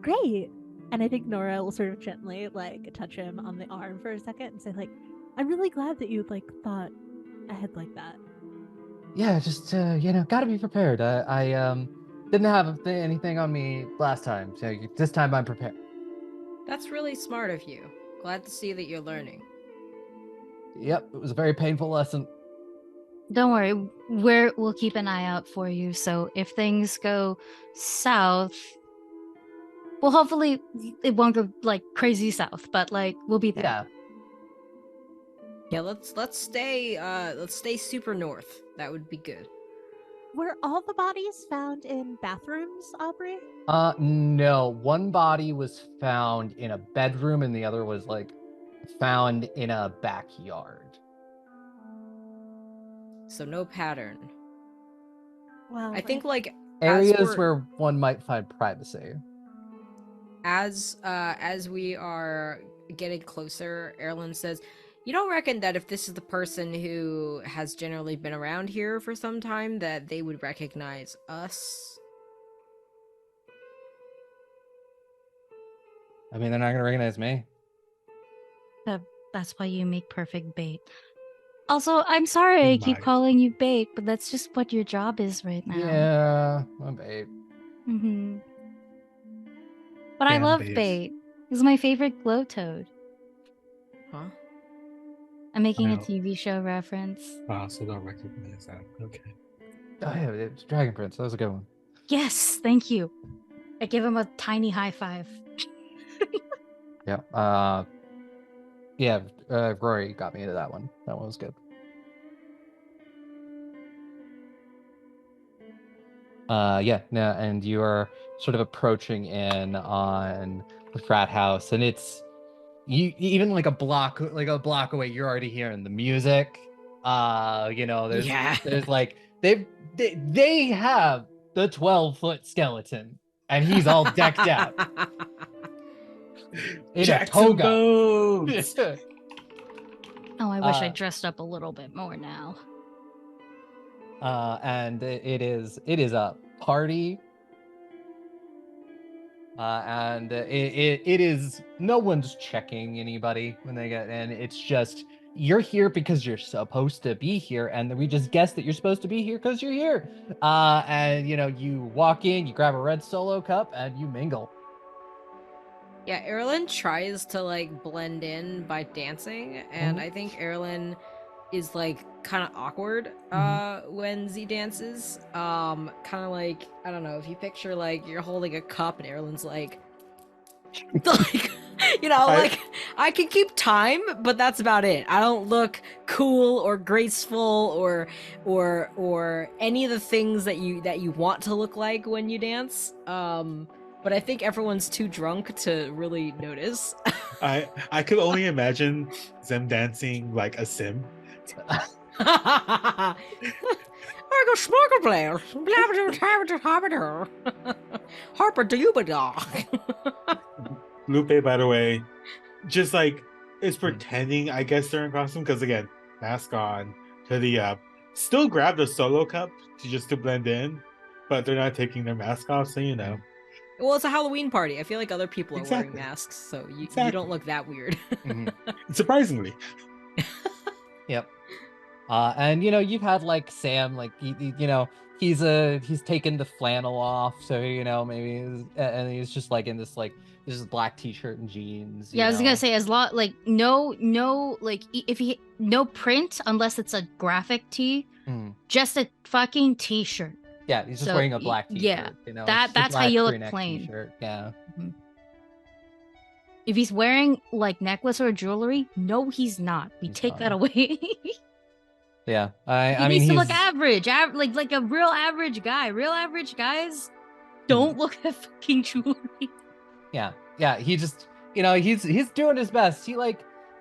[SPEAKER 3] Great. And I think Nora will sort of gently like touch him on the arm for a second and say like, I'm really glad that you like thought ahead like that.
[SPEAKER 1] Yeah, just gotta be prepared. I didn't have anything on me last time, so this time I'm prepared.
[SPEAKER 5] That's really smart of you. Glad to see that you're learning.
[SPEAKER 1] Yep, it was a very painful lesson.
[SPEAKER 2] Don't worry, we'll keep an eye out for you. So if things go south, well, hopefully it won't go like crazy south, but like we'll be there.
[SPEAKER 1] Yeah.
[SPEAKER 5] Yeah, let's stay super north. That would be good.
[SPEAKER 3] Were all the bodies found in bathrooms, Aubrey?
[SPEAKER 1] No. One body was found in a bedroom, and the other was like found in a backyard.
[SPEAKER 5] So no pattern.
[SPEAKER 3] Well,
[SPEAKER 5] I think like
[SPEAKER 1] Areas where one might find privacy.
[SPEAKER 5] as we are getting closer, Erlen says, "You don't reckon that if this is the person who has generally been around here for some time, that they would recognize us?"
[SPEAKER 1] I mean, they're not gonna recognize me.
[SPEAKER 2] That's why you make perfect bait. Also, I'm sorry I keep
[SPEAKER 4] Might.
[SPEAKER 2] calling you bait, but that's just what your job is right now.
[SPEAKER 1] Yeah, I'm bait.
[SPEAKER 2] Mm-hmm. But I
[SPEAKER 4] Damn
[SPEAKER 2] love
[SPEAKER 4] bait.
[SPEAKER 2] bait. It's my favorite glow toad.
[SPEAKER 5] Huh?
[SPEAKER 2] I'm making a
[SPEAKER 4] Wow.
[SPEAKER 2] TV show reference.
[SPEAKER 4] Wow, so don't recognize that. Okay.
[SPEAKER 1] Oh yeah, it's Dragon Prince. That was a good one.
[SPEAKER 2] Yes, thank you. I give him a tiny high five.
[SPEAKER 1] Yeah. Rory got me into that one. That one was good. And you are sort of approaching in on the frat house, and it's even like a block away, you're already hearing the music. There's like they have the 12-foot skeleton, and he's all decked out in a toga.
[SPEAKER 4] Bones!
[SPEAKER 2] Oh, I wish I dressed up a little bit more now.
[SPEAKER 1] And it is a party. And it is, no one's checking anybody when they get in. It's just, you're here because you're supposed to be here, and we just guess that you're supposed to be here because you're here. And you walk in, you grab a red Solo cup, and you mingle.
[SPEAKER 5] Yeah, Erlen tries to like blend in by dancing, and I think Erlen is like kind of awkward when Z dances. Kind of like, I don't know, if you picture like you're holding a cup and Erlen's like like I can keep time, but that's about it. I don't look cool or graceful or any of the things that you want to look like when you dance. But I think everyone's too drunk to really notice.
[SPEAKER 4] I could only imagine them dancing like a sim.
[SPEAKER 5] I go smoker player. Harper, do you dog?
[SPEAKER 4] Lupe, by the way, just like is pretending, I guess, they're in costume because again, mask on, hoodie up, still grab the Solo cup to blend in, but they're not taking their mask off, so
[SPEAKER 5] Well, it's a Halloween party. I feel like other people are
[SPEAKER 4] Exactly.
[SPEAKER 5] wearing masks, so you
[SPEAKER 4] Exactly.
[SPEAKER 5] don't look that weird.
[SPEAKER 4] Surprisingly.
[SPEAKER 1] Yep. And you've had like Sam, like he's taken the flannel off, so maybe and he's just like in this black t-shirt and jeans.
[SPEAKER 2] Yeah, I was gonna say, as long like no like if he no print unless it's a graphic tee, just a fucking t-shirt.
[SPEAKER 1] Yeah, he's just wearing a black t-shirt.
[SPEAKER 2] Yeah, that's how you look plain.
[SPEAKER 1] T-shirt. Yeah.
[SPEAKER 2] If he's wearing like necklace or jewelry, no, he's not. We take that away.
[SPEAKER 1] Yeah,
[SPEAKER 2] he needs to look average, like a real average guy. Real average guys don't look at fucking jewelry.
[SPEAKER 1] Yeah. He just, he's doing his best.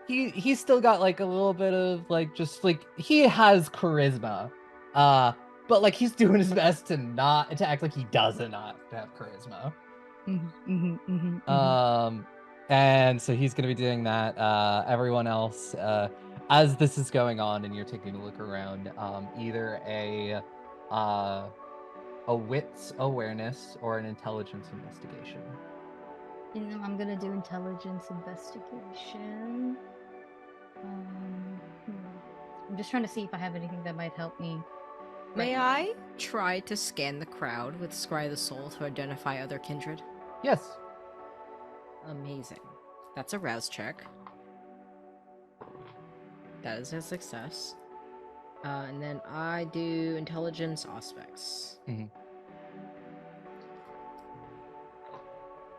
[SPEAKER 1] He's still got like a little bit of like just like he has charisma, but like he's doing his best to act like he does not have charisma. And so he's gonna be doing that. Everyone else, as this is going on and you're taking a look around, either a wits awareness or an intelligence investigation.
[SPEAKER 2] I'm gonna do intelligence investigation. I'm just trying to see if I have anything that might help me.
[SPEAKER 5] May I try to scan the crowd with Scry the Soul to identify other kindred?
[SPEAKER 1] Yes.
[SPEAKER 5] Amazing. That's a rouse check. That is a success. And then I do intelligence aspects.
[SPEAKER 1] Mm-hmm.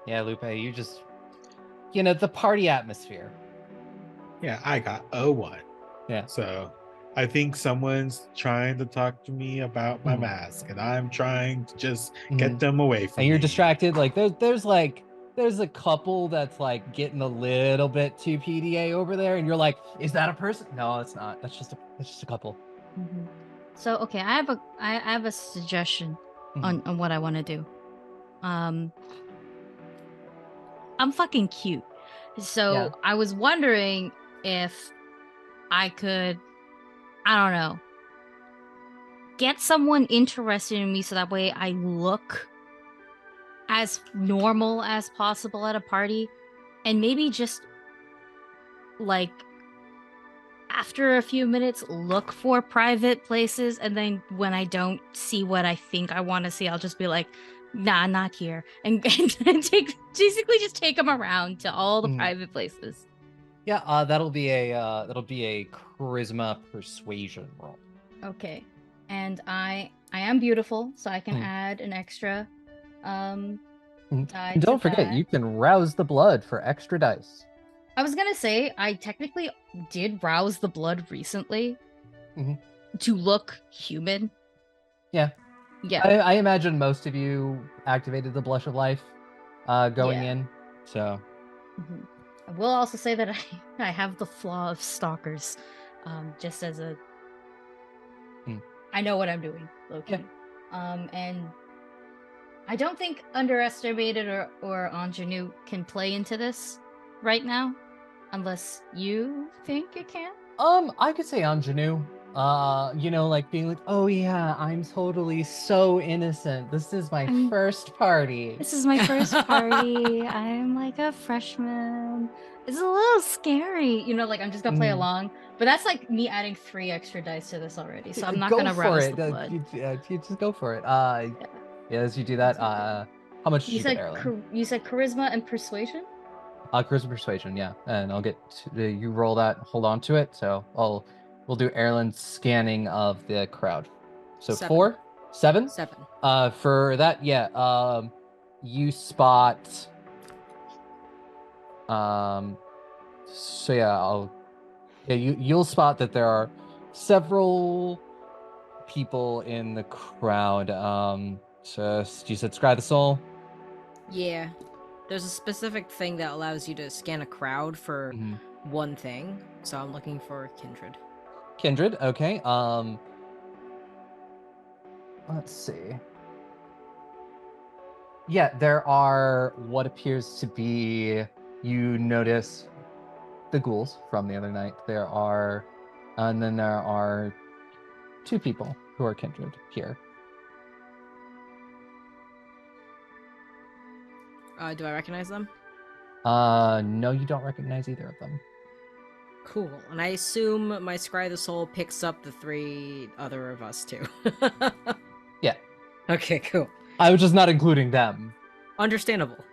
[SPEAKER 1] Yeah, Lupe, you just, the party atmosphere.
[SPEAKER 4] Yeah, I got a 1.
[SPEAKER 1] Yeah.
[SPEAKER 4] So I think someone's trying to talk to me about my mask, and I'm trying to just get them away from me.
[SPEAKER 1] And you're distracted. Like there's a couple that's like getting a little bit too PDA over there, and you're like, is that a person? No, it's not. That's just a couple.
[SPEAKER 2] Mm-hmm. So okay, I have a suggestion on what I want to do. I'm fucking cute, so I was wondering if I could, I don't know, get someone interested in me so that way I look as normal as possible at a party, and maybe just like after a few minutes look for private places, and then when I don't see what I think I want to see, I'll just be like, nah, not here, and basically just take them around to all the private places.
[SPEAKER 1] Yeah, that'll be a charisma persuasion roll.
[SPEAKER 2] Okay, and I am beautiful, so I can add an extra die.
[SPEAKER 1] And don't forget, you can rouse the blood for extra dice.
[SPEAKER 2] I was gonna say, I technically did rouse the blood recently to look human.
[SPEAKER 1] Yeah. I imagine most of you activated the Blush of Life going in, so.
[SPEAKER 2] I will also say that I have the flaw of stalkers, just as a... I know what I'm doing, low-key. And I don't think Underestimated or Ingenue can play into this right now, unless you think it can.
[SPEAKER 1] I could say Ingenue. Like being like, oh yeah, I'm totally so innocent. This is my first party.
[SPEAKER 2] This is my first party. I'm like a freshman. It's a little scary. Like I'm just gonna play along. But that's like me adding 3 extra dice to this already. So I'm not gonna rouse the blood.
[SPEAKER 1] You just go for it. As you do that, how much did you get, Erlen?
[SPEAKER 2] You said charisma and persuasion?
[SPEAKER 1] Charisma persuasion, yeah. And I'll get you roll that, hold on to it. So we'll do Erlen's scanning of the crowd. So
[SPEAKER 5] 7.
[SPEAKER 1] 4? 7?
[SPEAKER 5] 7.
[SPEAKER 1] For that, you spot you'll spot that there are several people in the crowd. So you said Scry the Soul?
[SPEAKER 5] Yeah. There's a specific thing that allows you to scan a crowd for one thing. So I'm looking for Kindred.
[SPEAKER 1] Kindred, okay. Let's see. Yeah, there are what appears to be, you notice the ghouls from the other night. And then there are 2 people who are Kindred here.
[SPEAKER 5] Do I recognize them?
[SPEAKER 1] No, you don't recognize either of them.
[SPEAKER 5] Cool. And I assume my Scry the Soul picks up the 3 other of us too.
[SPEAKER 1] Yeah.
[SPEAKER 5] Okay, cool.
[SPEAKER 1] I was just not including them.
[SPEAKER 5] Understandable.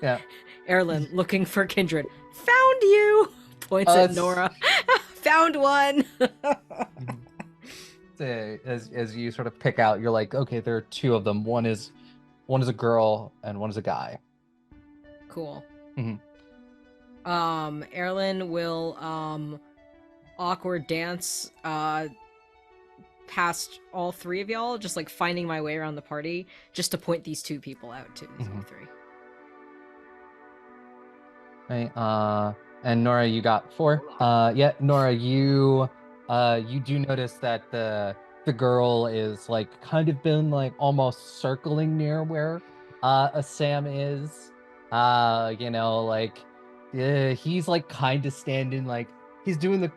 [SPEAKER 1] Yeah.
[SPEAKER 5] Erlen, looking for Kindred. Found you! Points at Nora. Found one!
[SPEAKER 1] As you sort of pick out, you're like, okay, there are 2 of them. One is a girl and one is a guy.
[SPEAKER 5] Cool. Erlen will awkward dance past all 3 of y'all, just like finding my way around the party, just to point these 2 people out to these 3.
[SPEAKER 1] Right. And Nora, you got 4. Yeah, Nora, you do notice that the girl is like kind of been like almost circling near where Sam is. He's like kind of standing like he's doing the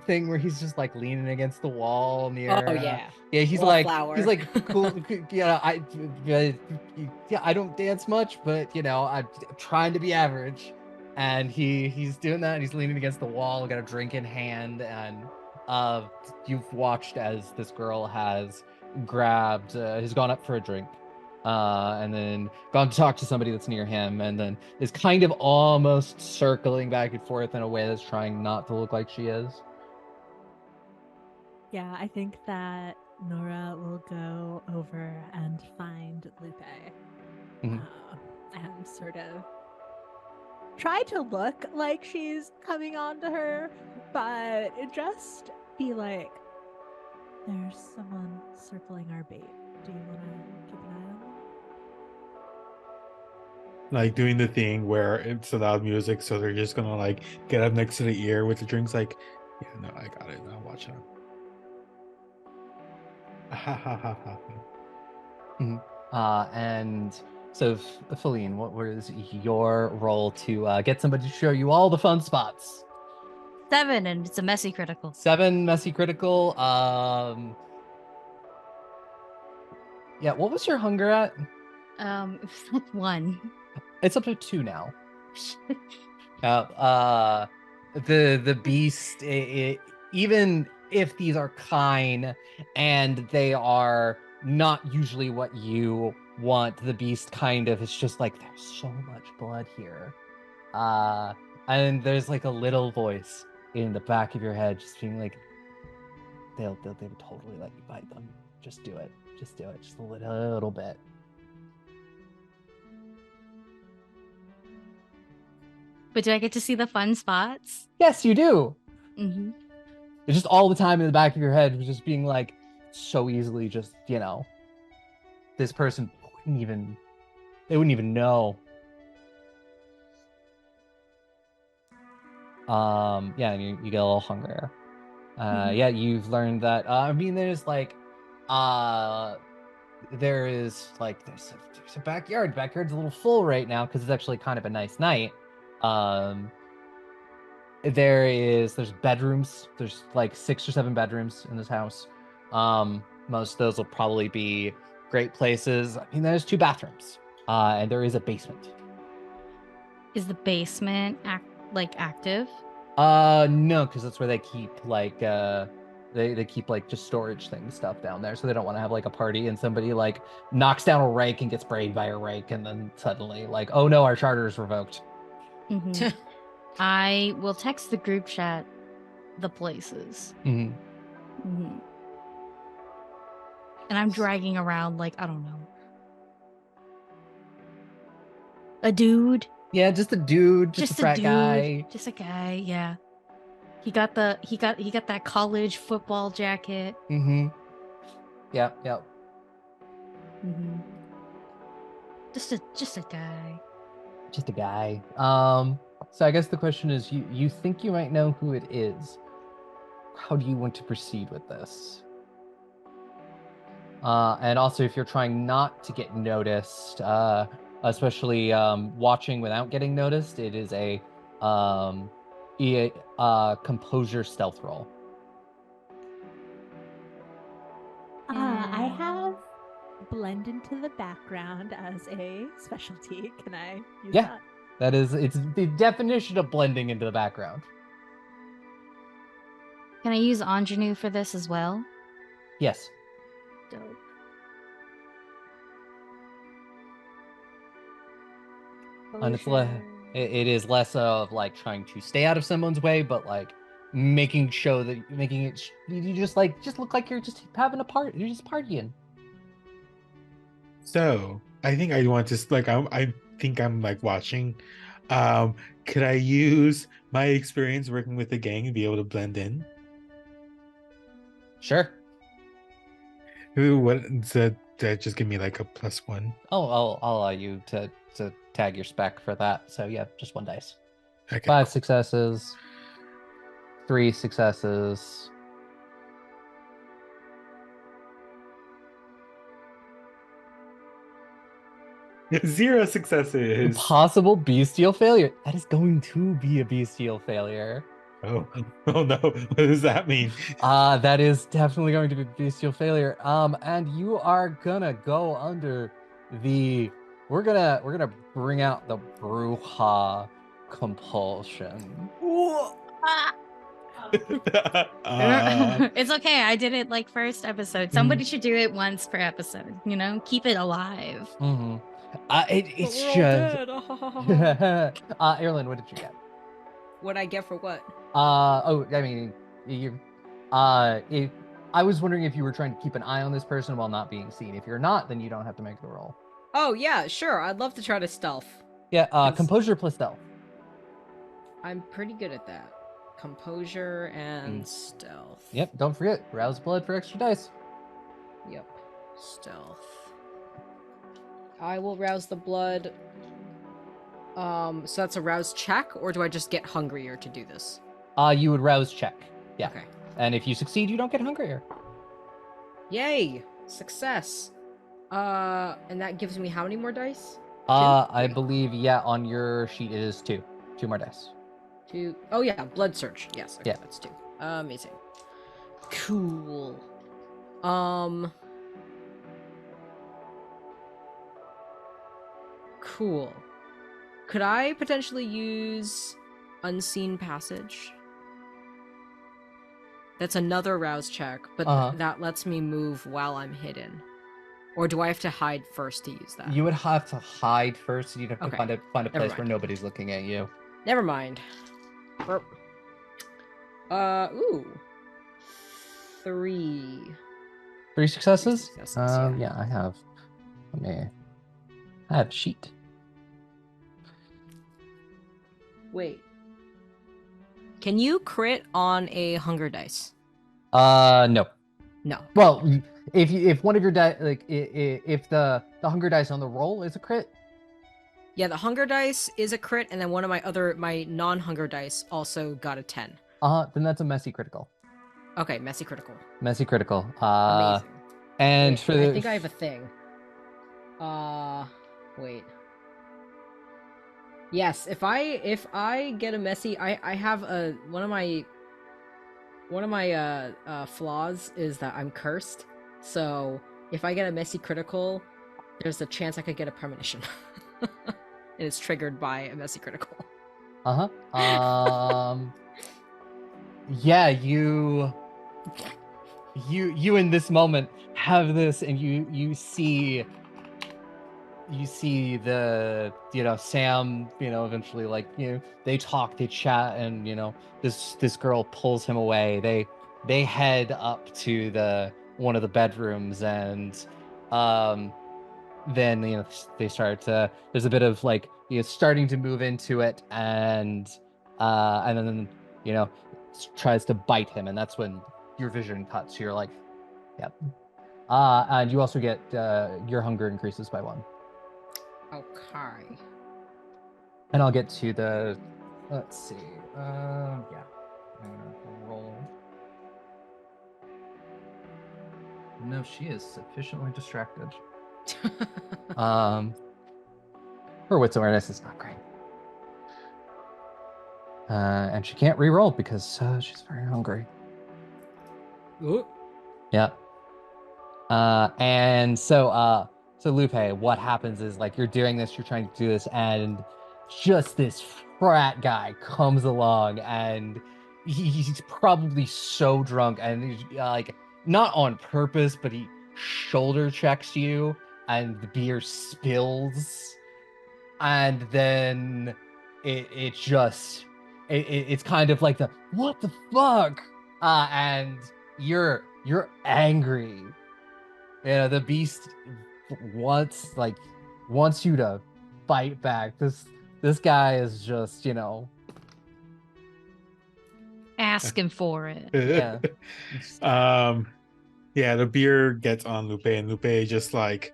[SPEAKER 1] thing where he's just like leaning against the wall near.
[SPEAKER 5] Oh yeah.
[SPEAKER 1] Yeah, he's
[SPEAKER 5] Wallflower.
[SPEAKER 1] he's like cool. Yeah, I don't dance much, but I'm trying to be average. And he's doing that. And he's leaning against the wall, got a drink in hand, and you've watched as this girl has has gone up for a drink, and then gone to talk to somebody that's near him, and then is kind of almost circling back and forth in a way that's trying not to look like she is.
[SPEAKER 3] Yeah, I think that Nora will go over and find Lupe
[SPEAKER 1] Mhm.
[SPEAKER 3] and sort of try to look like she's coming on to her, but just be like, there's someone circling our bait. Do you want to keep an eye on them?
[SPEAKER 4] Like doing the thing where it's loud music, so they're just gonna like get up next to the ear with the drinks. Like, yeah, no, I got it. I'll watch out. Ha ha ha ha.
[SPEAKER 1] And so, Feline, what was your role to get somebody to show you all the fun spots?
[SPEAKER 2] 7, and it's a messy critical.
[SPEAKER 1] 7 messy critical. Yeah, what was your hunger at?
[SPEAKER 2] It was like 1.
[SPEAKER 1] It's up to 2 now. The beast, even if these are kind and they are not usually what you want, the beast kind of is just like, there's so much blood here. And there's like a little voice in the back of your head just being like, they would totally let you bite them. Just do it. Just do it. Just a little bit.
[SPEAKER 2] But do I get to see the fun spots?
[SPEAKER 1] Yes, you do.
[SPEAKER 2] Mm-hmm.
[SPEAKER 1] It's just all the time in the back of your head, just being like, so easily just, this person wouldn't even know. Yeah, and you get a little hungrier. Yeah, you've learned that, there's like, there's a backyard. Backyard's a little full right now because it's actually kind of a nice night. There's bedrooms. There's like 6 or 7 bedrooms in this house. Most of those will probably be great places. There's 2 bathrooms, and there is a basement.
[SPEAKER 2] Is the basement active?
[SPEAKER 1] No, because that's where they keep they keep just storage stuff down there, so they don't want to have like a party and somebody like knocks down a rake and gets sprayed by a rake, and then suddenly like, oh no, our charter is revoked.
[SPEAKER 2] Mm-hmm. I will text the group chat the places.
[SPEAKER 1] Mm-hmm.
[SPEAKER 2] Mm-hmm. And I'm dragging around I don't know, a dude.
[SPEAKER 1] Yeah, just a dude, just a frat guy.
[SPEAKER 2] Just a guy, yeah. He got that college football jacket.
[SPEAKER 1] Mm-hmm. Yep.
[SPEAKER 2] Mm-hmm. Just a guy.
[SPEAKER 1] Just a guy. So I guess the question is, you think you might know who it is. How do you want to proceed with this? And also, if you're trying not to get noticed, especially watching without getting noticed, it is a composure stealth roll.
[SPEAKER 3] I have blend into the background as a specialty. Can I use that?
[SPEAKER 1] It's the definition of blending into the background.
[SPEAKER 2] Can I use ingenue for this as well?
[SPEAKER 1] Yes.
[SPEAKER 2] Dope.
[SPEAKER 1] And it is less of trying to stay out of someone's way, but making it you just look like you're just having a party. You're just partying.
[SPEAKER 4] So I think I want to I think I'm watching. Could I use my experience working with the gang and be able to blend in?
[SPEAKER 1] Sure.
[SPEAKER 4] What does that just give me a +1?
[SPEAKER 1] Oh, I'll allow you to tag your spec for that. So yeah, just 1 dice.
[SPEAKER 4] Okay.
[SPEAKER 1] 5 successes. 3 successes.
[SPEAKER 4] 0 successes.
[SPEAKER 1] Possible bestial failure. That is going to be a bestial failure.
[SPEAKER 4] Oh, oh no! What does that mean?
[SPEAKER 1] That is definitely going to be bestial failure. And you are gonna go under the. We're gonna bring out the Bruja compulsion.
[SPEAKER 2] It's okay. I did it like first episode. Somebody should do it once per episode. You know, keep it alive.
[SPEAKER 1] Mm-hmm. It's
[SPEAKER 5] But we're all
[SPEAKER 1] just.
[SPEAKER 5] dead.
[SPEAKER 1] Erlen, what did you get?
[SPEAKER 5] What'd I get for what?
[SPEAKER 1] Oh, I mean, you. If I was wondering if you were trying to keep an eye on this person while not being seen. If you're not, then you don't have to make the roll.
[SPEAKER 5] Oh yeah, sure. I'd love to try to stealth.
[SPEAKER 1] Yeah.
[SPEAKER 5] 'Cause-
[SPEAKER 1] Composure plus stealth.
[SPEAKER 5] I'm pretty good at that. Composure and stealth.
[SPEAKER 1] Yep. Don't forget, rouse blood for extra dice.
[SPEAKER 5] Yep. Stealth. I will rouse the blood. So that's a rouse check, or do I just get hungrier to do this?
[SPEAKER 1] You would rouse check. Yeah.
[SPEAKER 5] Okay.
[SPEAKER 1] And if you succeed, you don't get hungrier.
[SPEAKER 5] Yay! Success. And that gives me how many more dice?
[SPEAKER 1] I believe, yeah, on your sheet it is 2. 2 more dice.
[SPEAKER 5] 2. Oh yeah, blood surge. Yes. Okay,
[SPEAKER 1] Yeah.
[SPEAKER 5] that's 2. Amazing. Cool. Cool. Could I potentially use Unseen Passage? That's another rouse check, but that lets me move while I'm hidden. Or do I have to hide first to use that?
[SPEAKER 1] You would have to hide first, and you'd have to
[SPEAKER 5] Okay.
[SPEAKER 1] find a
[SPEAKER 5] Never
[SPEAKER 1] place where
[SPEAKER 5] mind.
[SPEAKER 1] nobody's looking at you.
[SPEAKER 5] Never mind. Burp. Ooh. 3.
[SPEAKER 1] 3 successes?
[SPEAKER 5] successes, yeah.
[SPEAKER 1] Yeah, I have. I have a sheet.
[SPEAKER 5] Wait. Can you crit on a hunger dice?
[SPEAKER 1] No.
[SPEAKER 5] No.
[SPEAKER 1] Well, if one of your dice, like, if the hunger dice on the roll is a crit.
[SPEAKER 5] Yeah, the hunger dice is a crit, and then one of my non-hunger dice also got a 10.
[SPEAKER 1] Then that's a messy critical.
[SPEAKER 5] Okay, messy critical.
[SPEAKER 1] Messy critical.
[SPEAKER 5] Amazing.
[SPEAKER 1] And
[SPEAKER 5] Wait,
[SPEAKER 1] for the.
[SPEAKER 5] I think I have a thing. Wait. Yes, if I get a messy, I have one of my flaws is that I'm cursed. So if I get a messy critical, there's a chance I could get a premonition. And it's triggered by a messy critical.
[SPEAKER 1] Yeah, you in this moment have this, and you see the, Sam, eventually, like, they talk, they chat, and this girl pulls him away. They head up to one of the bedrooms, and then they start to, there's a bit of, like, starting to move into it, and then tries to bite him, and that's when your vision cuts. You're like, yep. And you also get your hunger increases by 1.
[SPEAKER 5] Okay.
[SPEAKER 1] And I'll get to the, let's see, yeah, I'm gonna roll. No, she is sufficiently distracted. Her wits awareness is not great. And she can't re-roll because she's very hungry.
[SPEAKER 5] Ooh.
[SPEAKER 1] Yeah. And so Lupe, what happens is, like, you're doing this, you're trying to do this, and just this frat guy comes along, and he's probably so drunk, and he's, like, not on purpose, but he shoulder checks you, and the beer spills, and then it's kind of like the what the fuck, and you're angry. The beast wants you to fight back. This guy is just,
[SPEAKER 2] Asking for it.
[SPEAKER 1] yeah.
[SPEAKER 4] Yeah, the beer gets on Lupe, and Lupe just like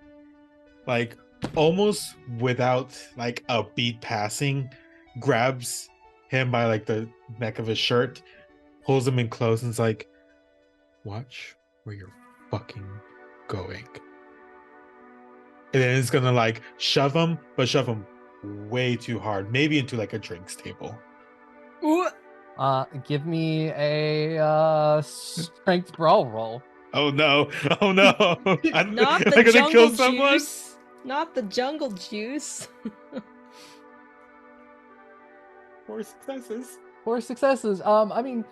[SPEAKER 4] almost without like a beat passing, grabs him by like the neck of his shirt, pulls him in close, and is like, watch where you're fucking going. And then it's gonna like shove him way too hard, maybe into like a drinks table.
[SPEAKER 5] Ooh.
[SPEAKER 1] Give me a strength brawl roll.
[SPEAKER 4] Oh no! Oh no!
[SPEAKER 5] Not
[SPEAKER 4] am
[SPEAKER 5] the
[SPEAKER 4] I gonna
[SPEAKER 5] jungle
[SPEAKER 4] kill someone?
[SPEAKER 5] juice. Not the jungle juice.
[SPEAKER 4] 4 successes.
[SPEAKER 1] 4 successes. I mean,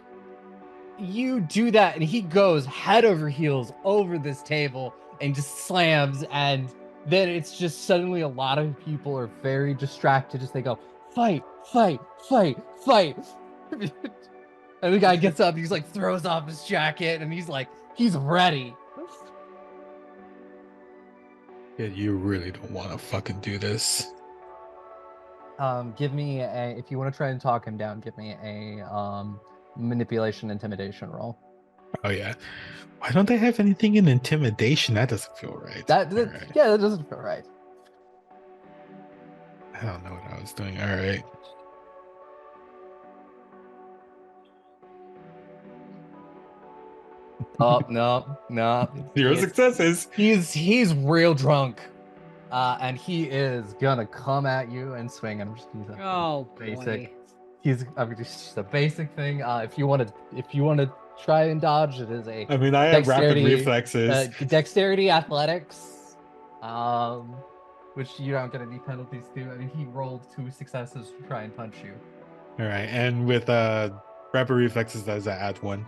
[SPEAKER 1] you do that, and he goes head over heels over this table and just slams, and then it's just suddenly a lot of people are very distracted as they go, fight, fight, fight, fight. And the guy gets up, he's like throws off his jacket, and he's ready.
[SPEAKER 4] Yeah, you really don't want to fucking do this.
[SPEAKER 1] Give me if you want to try and talk him down, give me a manipulation intimidation roll.
[SPEAKER 4] Oh yeah. Why don't they have anything in intimidation? That doesn't feel right.
[SPEAKER 1] Right. Yeah, that doesn't feel right.
[SPEAKER 4] I don't know what I was doing. All right.
[SPEAKER 1] Oh no.
[SPEAKER 4] 0 successes.
[SPEAKER 1] He's real drunk. And he is gonna come at you and swing. I'm just using
[SPEAKER 5] Oh,
[SPEAKER 1] basic.
[SPEAKER 5] boy.
[SPEAKER 1] Just a basic thing. If you want to try and dodge, it is a.
[SPEAKER 4] I mean, I have rapid
[SPEAKER 1] dexterity,
[SPEAKER 4] reflexes.
[SPEAKER 1] Dexterity, athletics, which you don't get any penalties to. I mean, he rolled 2 successes to try and punch you.
[SPEAKER 4] All right, and with rapid reflexes, does that add 1?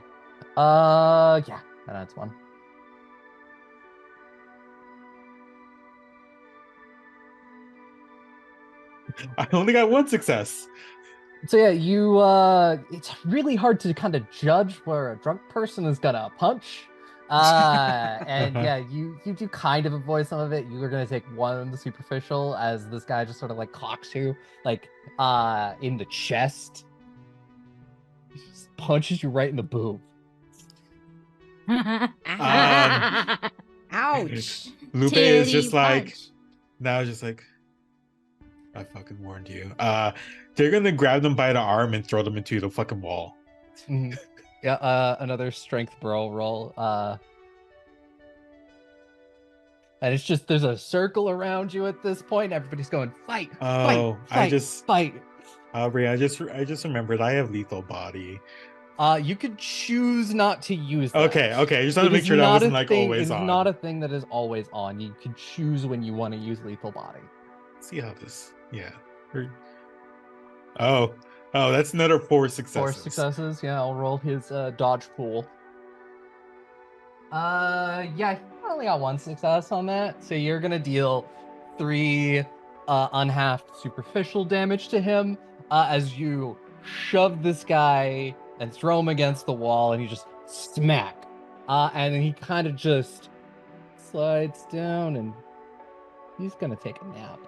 [SPEAKER 1] Yeah, that adds 1.
[SPEAKER 4] I only got 1 success.
[SPEAKER 1] So yeah, you it's really hard to kind of judge where a drunk person is gonna punch. And yeah, you do kind of avoid some of it. You are gonna take one superficial as this guy just sort of like clocks you like in the chest. He just punches you right in the boob.
[SPEAKER 5] Ouch.
[SPEAKER 4] Lupe is
[SPEAKER 2] Titty
[SPEAKER 4] just like
[SPEAKER 2] punch.
[SPEAKER 4] now, just like I fucking warned you. They're gonna grab them by the arm and throw them into the fucking wall.
[SPEAKER 1] Mhm. Yeah, another strength brawl roll. And it's just there's a circle around you at this point. Everybody's going fight,
[SPEAKER 4] Oh,
[SPEAKER 1] fight.
[SPEAKER 4] Aubrey, I just remembered I have lethal body.
[SPEAKER 1] You could choose not to use that.
[SPEAKER 4] Okay. I just want to
[SPEAKER 1] It
[SPEAKER 4] make
[SPEAKER 1] is
[SPEAKER 4] sure that
[SPEAKER 1] not
[SPEAKER 4] wasn't
[SPEAKER 1] a
[SPEAKER 4] like
[SPEAKER 1] thing-
[SPEAKER 4] always
[SPEAKER 1] It
[SPEAKER 4] on.
[SPEAKER 1] is not a thing that is always on. You can choose when you want to use lethal body.
[SPEAKER 4] See how this, yeah. Oh, that's another 4 successes.
[SPEAKER 1] 4 successes. Yeah, I'll roll his dodge pool. Yeah, he only got 1 success on that. So you're gonna deal 3 unhalved superficial damage to him as you shove this guy and throw him against the wall, and he just smack. And then he kind of just slides down, and he's gonna take a nap.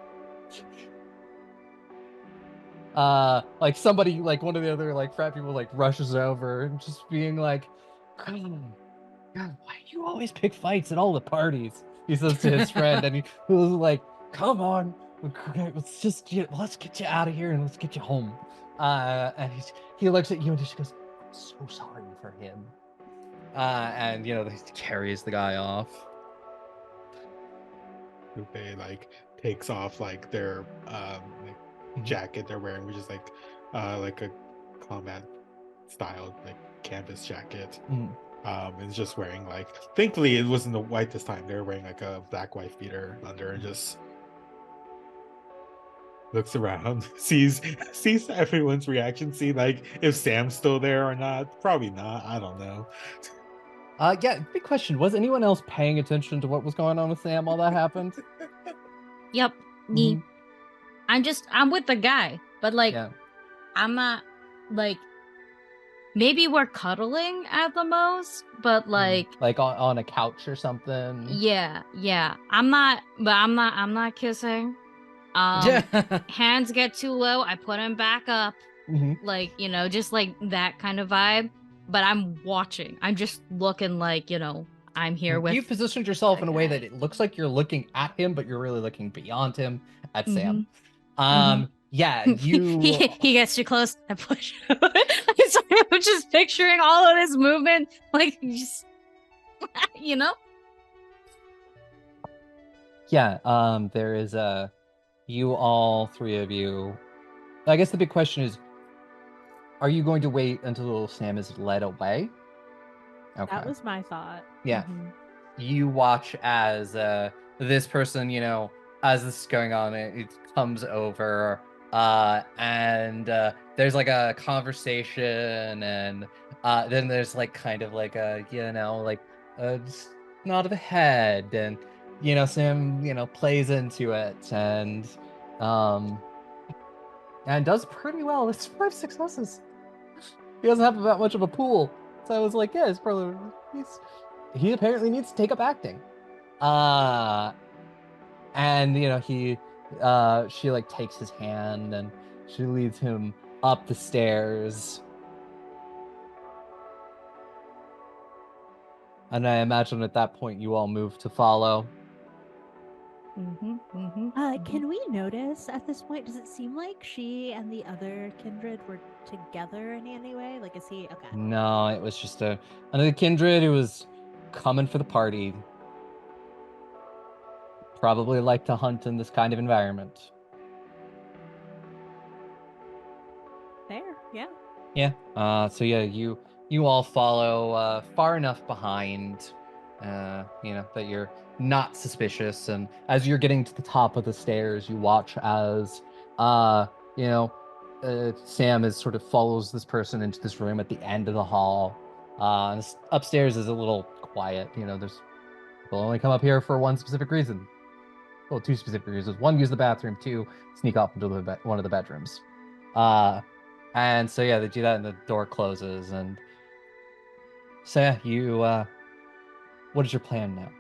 [SPEAKER 1] Like somebody, like one of the other like frat people, like rushes over and just being like, God, why do you always pick fights at all the parties? He says to his friend, and he was like, "Come on, let's get you out of here and let's get you home." And he looks at you and he just goes, "I'm so sorry for him." And he carries the guy off.
[SPEAKER 4] Lupe like takes off like their jacket they're wearing, which is like a combat style like canvas jacket. And just wearing like, thankfully it wasn't the white this time. They were wearing like a black wife beater under, and just looks around, sees everyone's reaction, see like if Sam's still there or not. Probably not. I don't know.
[SPEAKER 1] Yeah, big question. Was anyone else paying attention to what was going on with Sam while that happened?
[SPEAKER 2] Yep.
[SPEAKER 1] Mhm.
[SPEAKER 2] I'm with the guy, but like
[SPEAKER 1] Yeah.
[SPEAKER 2] I'm not like maybe we're cuddling at the most, but like
[SPEAKER 1] Like on a couch or something.
[SPEAKER 2] yeah. I'm not kissing. Hands get too low, I put him back up.
[SPEAKER 1] Mhm.
[SPEAKER 2] Like, just like that kind of vibe. But I'm watching. I'm just looking like, I'm here with
[SPEAKER 1] You've positioned yourself in a way
[SPEAKER 2] guy.
[SPEAKER 1] that it looks like you're looking at him, but you're really looking beyond him at Sam.
[SPEAKER 2] Mhm.
[SPEAKER 1] Yeah, you.
[SPEAKER 2] he gets too close. I push. Sorry, I'm just picturing all of this movement, like just,
[SPEAKER 1] Yeah. There is you all 3 of you. I guess the big question is, Are you going to wait until Sam is led away? Okay.
[SPEAKER 3] That was my thought.
[SPEAKER 1] Yeah.
[SPEAKER 3] Mhm.
[SPEAKER 1] You watch as this person, as this is going on, it comes over, and there's like a conversation, and then there's like kind of like a, just nod of the head, and Sam, plays into it, and does pretty well. It's 5 successes. He doesn't have that much of a pool, so I was like, yeah, he apparently needs to take up acting. And she like takes his hand and she leads him up the stairs. And I imagine at that point you all move to follow.
[SPEAKER 3] Can we notice at this point, does it seem like she and the other kindred were together in any way? Like, is he okay?
[SPEAKER 1] No, it was just another kindred who was coming for the party. Probably like to hunt in this kind of environment.
[SPEAKER 3] Fair, yeah.
[SPEAKER 1] Yeah. So yeah, you all follow far enough behind, that you're not suspicious. And as you're getting to the top of the stairs, you watch as Sam is sort of follows this person into this room at the end of the hall. And upstairs is a little quiet. There's people only come up here for one specific reason. Well, two specific reasons. One, use the bathroom. Two, sneak off into one of the bedrooms. And so yeah, they do that, and the door closes. And so yeah, you. What is your plan now?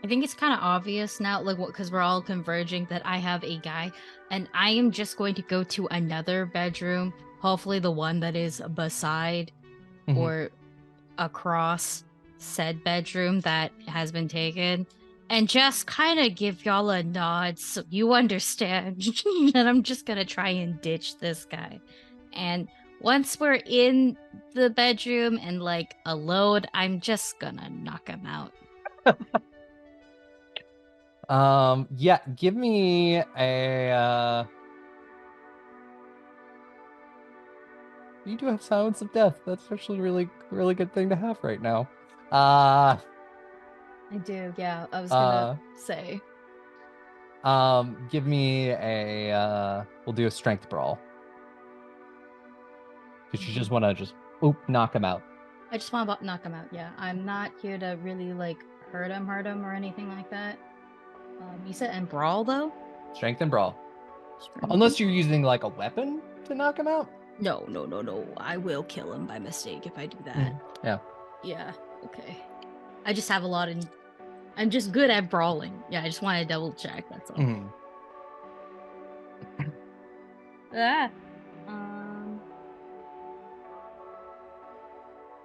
[SPEAKER 2] I think it's kind of obvious now, like, because we're all converging that I have a guy, and I am just going to go to another bedroom, hopefully the one that is beside or across said bedroom that has been taken, and just kind of give y'all a nod so you understand that I'm just gonna try and ditch this guy. And once we're in the bedroom and like alone, I'm just gonna knock him out.
[SPEAKER 1] Yeah, give me a. You do have Silence of Death. That's actually really, really good thing to have right now.
[SPEAKER 2] I do, yeah. I was gonna say.
[SPEAKER 1] Give me a. We'll do a strength brawl. Because you just want to knock him out.
[SPEAKER 2] I just want to knock him out, yeah. I'm not here to really, like, hurt him, or anything like that. You said and brawl, though?
[SPEAKER 1] Strength and brawl.
[SPEAKER 2] Strength.
[SPEAKER 1] Unless you're using, like, a weapon to knock him out?
[SPEAKER 2] No. I will kill him by mistake if I do that.
[SPEAKER 1] Yeah.
[SPEAKER 2] Yeah, okay. I just have a lot of... I'm just good at brawling. Yeah, I just want to double check, that's all.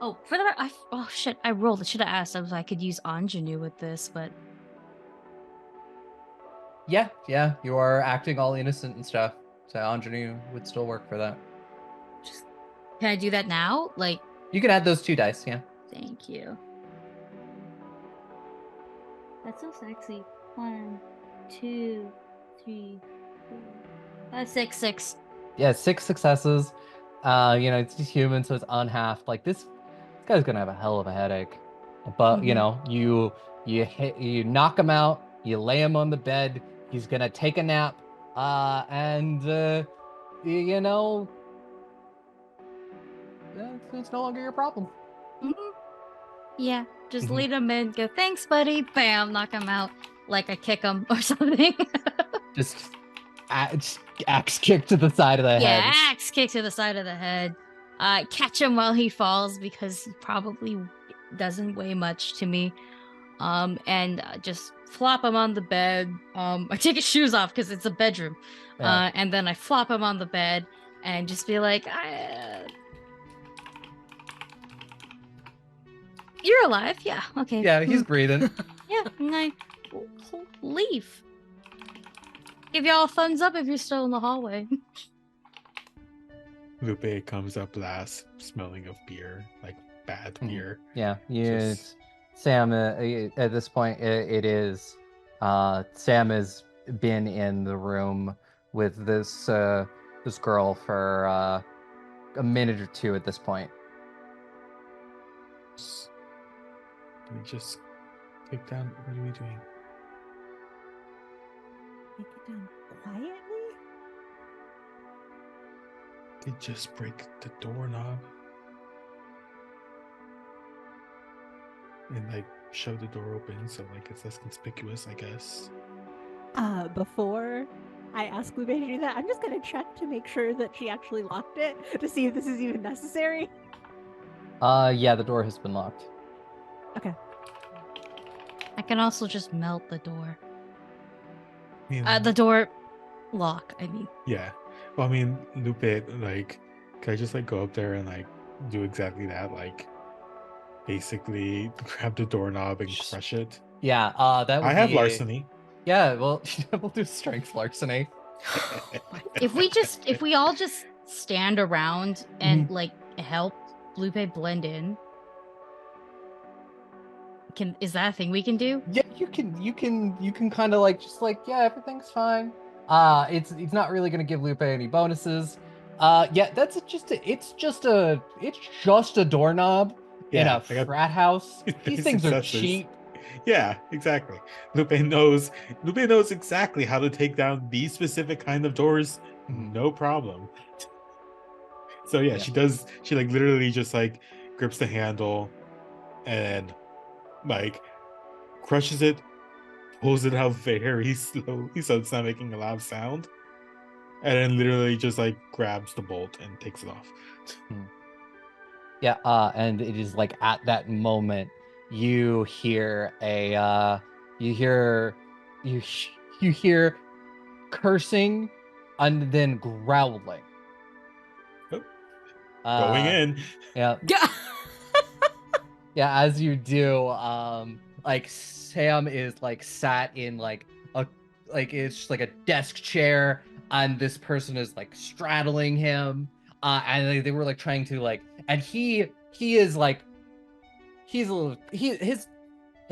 [SPEAKER 2] Oh, for the oh shit, I rolled. I should have asked if I could use ingenue with this, but
[SPEAKER 1] Yeah, you are acting all innocent and stuff. So ingenue would still work for that.
[SPEAKER 2] can I do that now? Like,
[SPEAKER 1] you can add those 2 dice, yeah.
[SPEAKER 2] Thank you. That's so sexy. 1, 2, 3, 4, 5, 6.
[SPEAKER 1] Yeah, 6 successes. It's just human, so it's unhalved. Like this guy's gonna have a hell of a headache. But you knock him out, you lay him on the bed, he's gonna take a nap, and it's no longer your problem.
[SPEAKER 2] Yeah, just lead him in, go, thanks, buddy. Bam, knock him out. Like I kick him or something.
[SPEAKER 1] just axe kick to the side of the head.
[SPEAKER 2] Yeah, axe kick to the side of the head. Catch him while he falls because he probably doesn't weigh much to me. And just flop him on the bed. I take his shoes off because it's a bedroom.
[SPEAKER 1] Yeah.
[SPEAKER 2] And then I flop him on the bed and just be like, you're alive? Yeah, okay.
[SPEAKER 1] Yeah, he's breathing.
[SPEAKER 2] Yeah, and I leave. Give y'all a thumbs up if you're still in the hallway.
[SPEAKER 4] Lupe comes up last, smelling of beer, like bad beer.
[SPEAKER 1] Yeah, Sam. At this point, it is. Sam has been in the room with this this girl for a minute or two at this point.
[SPEAKER 4] We just take down. What are we doing?
[SPEAKER 3] Take it down quietly?
[SPEAKER 4] They just break the doorknob and like shove the door open, so like it's less conspicuous, I guess.
[SPEAKER 3] Before I ask Lupe to do that, I'm just gonna check to make sure that she actually locked it to see if this is even necessary.
[SPEAKER 1] Yeah, the door has been locked.
[SPEAKER 3] Okay.
[SPEAKER 2] I can also just melt the door.
[SPEAKER 4] I mean,
[SPEAKER 2] The door lock, I mean.
[SPEAKER 4] yeah. Well, I mean, Lupe, like, can I just like go up there and like do exactly that? Like, basically grab the doorknob and crush it.
[SPEAKER 1] Yeah, that would
[SPEAKER 4] I have
[SPEAKER 1] be-
[SPEAKER 4] larceny.
[SPEAKER 1] Yeah, well, we'll do strength larceny.
[SPEAKER 2] If we all just stand around and like help Lupe blend in, is that a thing we can do?
[SPEAKER 1] Yeah, you can kind of like just like, yeah, everything's fine. It's not really gonna give Lupe any bonuses. Yeah, it's just a doorknob in
[SPEAKER 4] Yeah,
[SPEAKER 1] a
[SPEAKER 4] I got
[SPEAKER 1] frat house. These things are
[SPEAKER 4] successes.
[SPEAKER 1] cheap.
[SPEAKER 4] Yeah, exactly. Lupe knows exactly how to take down these specific kind of doors, no problem. So yeah,
[SPEAKER 1] Yeah.
[SPEAKER 4] she like literally just like grips the handle and like crushes it, pulls it out very slowly so it's not making a loud sound, and then literally just like grabs the bolt and takes it off.
[SPEAKER 1] Yeah, and it is like at that moment you hear you hear cursing and then growling.
[SPEAKER 4] Going in.
[SPEAKER 1] Yeah. Yeah, as you do, like Sam is like sat in like it's just like a desk chair, and this person is like straddling him, and they were like trying to like, and he is like, he's a little he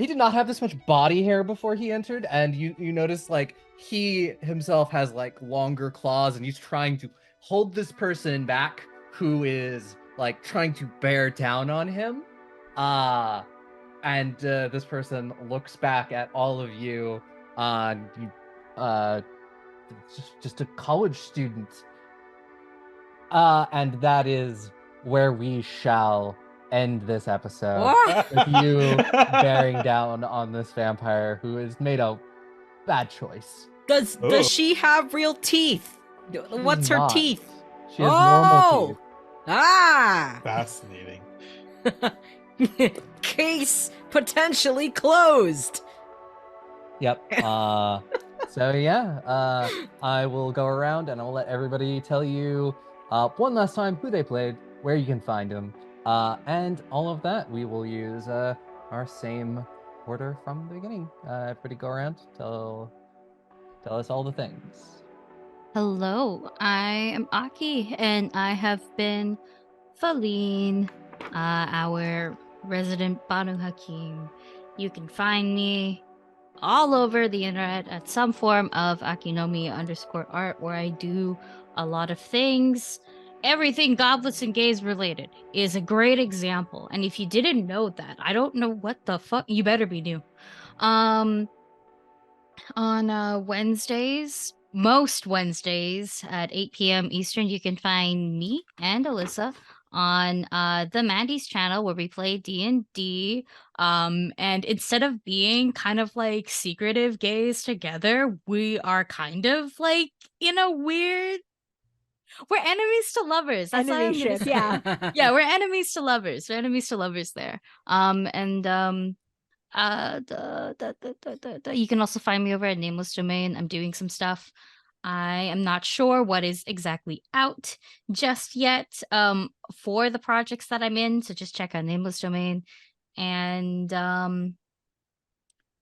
[SPEAKER 1] did not have this much body hair before he entered, and you notice like he himself has like longer claws, and he's trying to hold this person back who is like trying to bear down on him. And this person looks back at all of you, just a college student. And that is where we shall end this episode, with you bearing down on this vampire who has made a bad choice.
[SPEAKER 5] Does she have real teeth? What's her
[SPEAKER 1] not.
[SPEAKER 5] teeth?
[SPEAKER 1] She has normal teeth.
[SPEAKER 5] Ah!
[SPEAKER 4] Fascinating.
[SPEAKER 5] Case potentially closed.
[SPEAKER 1] Yep. So yeah, I will go around and I'll let everybody tell you one last time who they played, where you can find them, and all of that. We will use our same order from the beginning. Everybody go around, tell us all the things.
[SPEAKER 2] Hello, I am Aki, and I have been Faline, our resident Banu Hakim. You can find me all over the internet at some form of Akinomi_art, where I do a lot of things. Everything Goblets and Gays related is a great example. And if you didn't know that, I don't know what the fuck. You better be new. On Wednesdays, most Wednesdays at 8 p.m. Eastern, you can find me and Alyssa on the Mandy's channel, where we play D&D. And instead of being kind of like secretive gays together, we are kind of like in a weird, we're enemies to lovers. That's what I'm gonna
[SPEAKER 3] Enemyship,
[SPEAKER 2] say.
[SPEAKER 3] yeah.
[SPEAKER 2] Yeah, we're enemies to lovers. We're enemies to lovers there. You can also find me over at Nameless Domain. I'm doing some stuff. I am not sure what is exactly out just yet for the projects that I'm in, so just check out Nameless Domain. And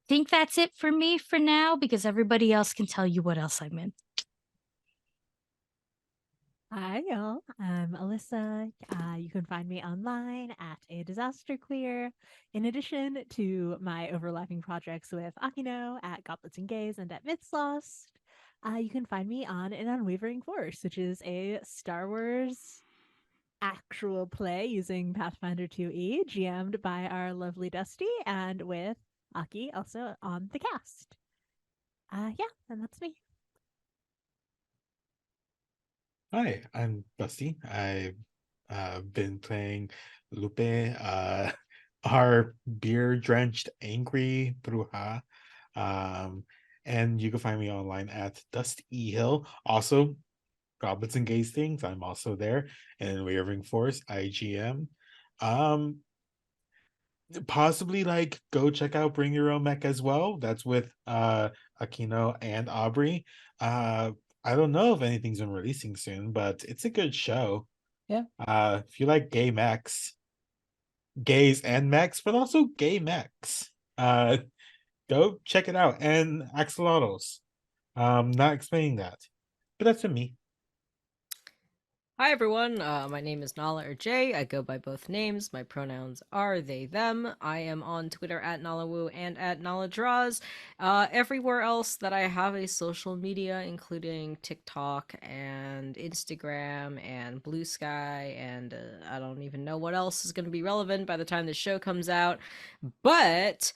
[SPEAKER 2] think that's it for me for now, because everybody else can tell you what else I'm in.
[SPEAKER 3] Hi, y'all. I'm Alyssa. You can find me online at A Disaster Queer, in addition to my overlapping projects with Akino at Goblets and Gays and at Myths Lost. You can find me on An Unwavering Force, which is a Star Wars actual play using Pathfinder 2e, GM'd by our lovely Dusty, and with Aki also on the cast. Yeah, and that's me.
[SPEAKER 4] Hi, I'm Dusty. I've been playing Lupe, our beer-drenched angry Bruja. And you can find me online at Dusty Hill. Also, Goblets and Gaze Things, I'm also there. And Wavering Force, IGM. Possibly like go check out Bring Your Own Mech as well. That's with Aquino and Aubrey. I don't know if anything's been releasing soon, but it's a good show.
[SPEAKER 1] Yeah.
[SPEAKER 4] If you like gay mechs, gays and mechs, but also gay mechs, go check it out. And axolotls. Not explaining that, but that's for me.
[SPEAKER 5] Hi everyone, my name is Nala or Jay. I go by both names. My pronouns are they, them. I am on Twitter at NalaWoo and at NalaDraws. Everywhere else that I have a social media, including TikTok and Instagram and Blue Sky, and I don't even know what else is going to be relevant by the time the show comes out. But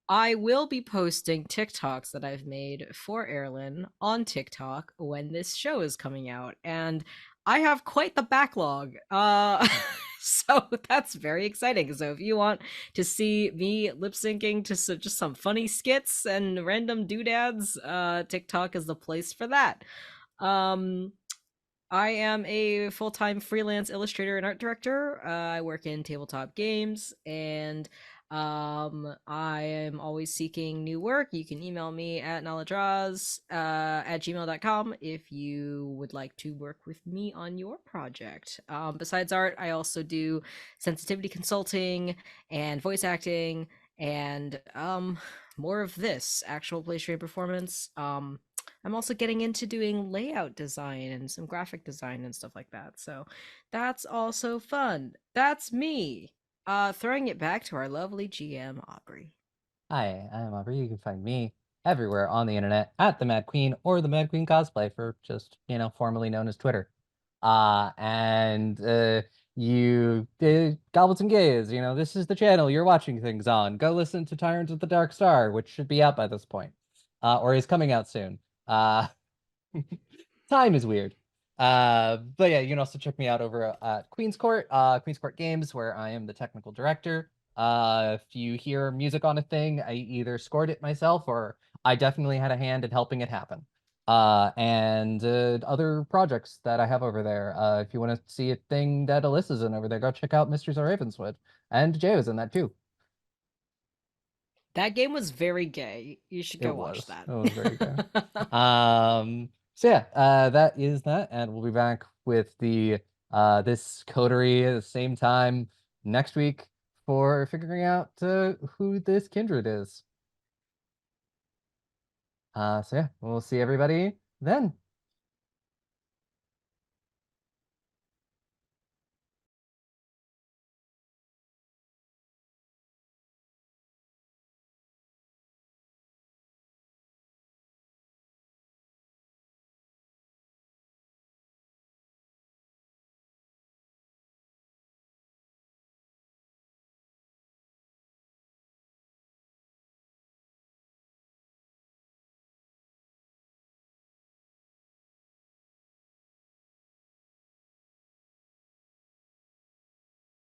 [SPEAKER 5] I will be posting TikToks that I've made for Erlyn on TikTok when this show is coming out, and I have quite the backlog. So that's very exciting. So if you want to see me lip syncing to just some funny skits and random doodads, TikTok is the place for that. I am a full-time freelance illustrator and art director. I work in tabletop games, and I am always seeking new work. You can email me at knowledgedraws at gmail.com if you would like to work with me on your project. Besides art, I also do sensitivity consulting and voice acting, and more of this actual play stream performance. I'm also getting into doing layout design and some graphic design and stuff like that. So that's also fun. That's me. Throwing it back to our lovely GM, Aubrey.
[SPEAKER 1] Hi, I'm Aubrey. You can find me everywhere on the internet at the Mad Queen or the Mad Queen Cosplay for just, formerly known as Twitter. And you Goblets and Gays, this is the channel you're watching things on. Go listen to Tyrants of the Dark Star, which should be out by this point. Or is coming out soon. Time is weird. But yeah, you can also check me out over at Queen's Court Games, where I am the technical director. If you hear music on a thing, I either scored it myself or I definitely had a hand in helping it happen. And other projects that I have over there. If you want to see a thing that Alyssa's in over there, go check out Mysteries of Ravenswood. And Jay was in that too.
[SPEAKER 5] That game was very gay. You should go watch that.
[SPEAKER 1] It was very gay. So yeah, that is that, and we'll be back with the this coterie at the same time next week for figuring out who this kindred is. So yeah, we'll see everybody then.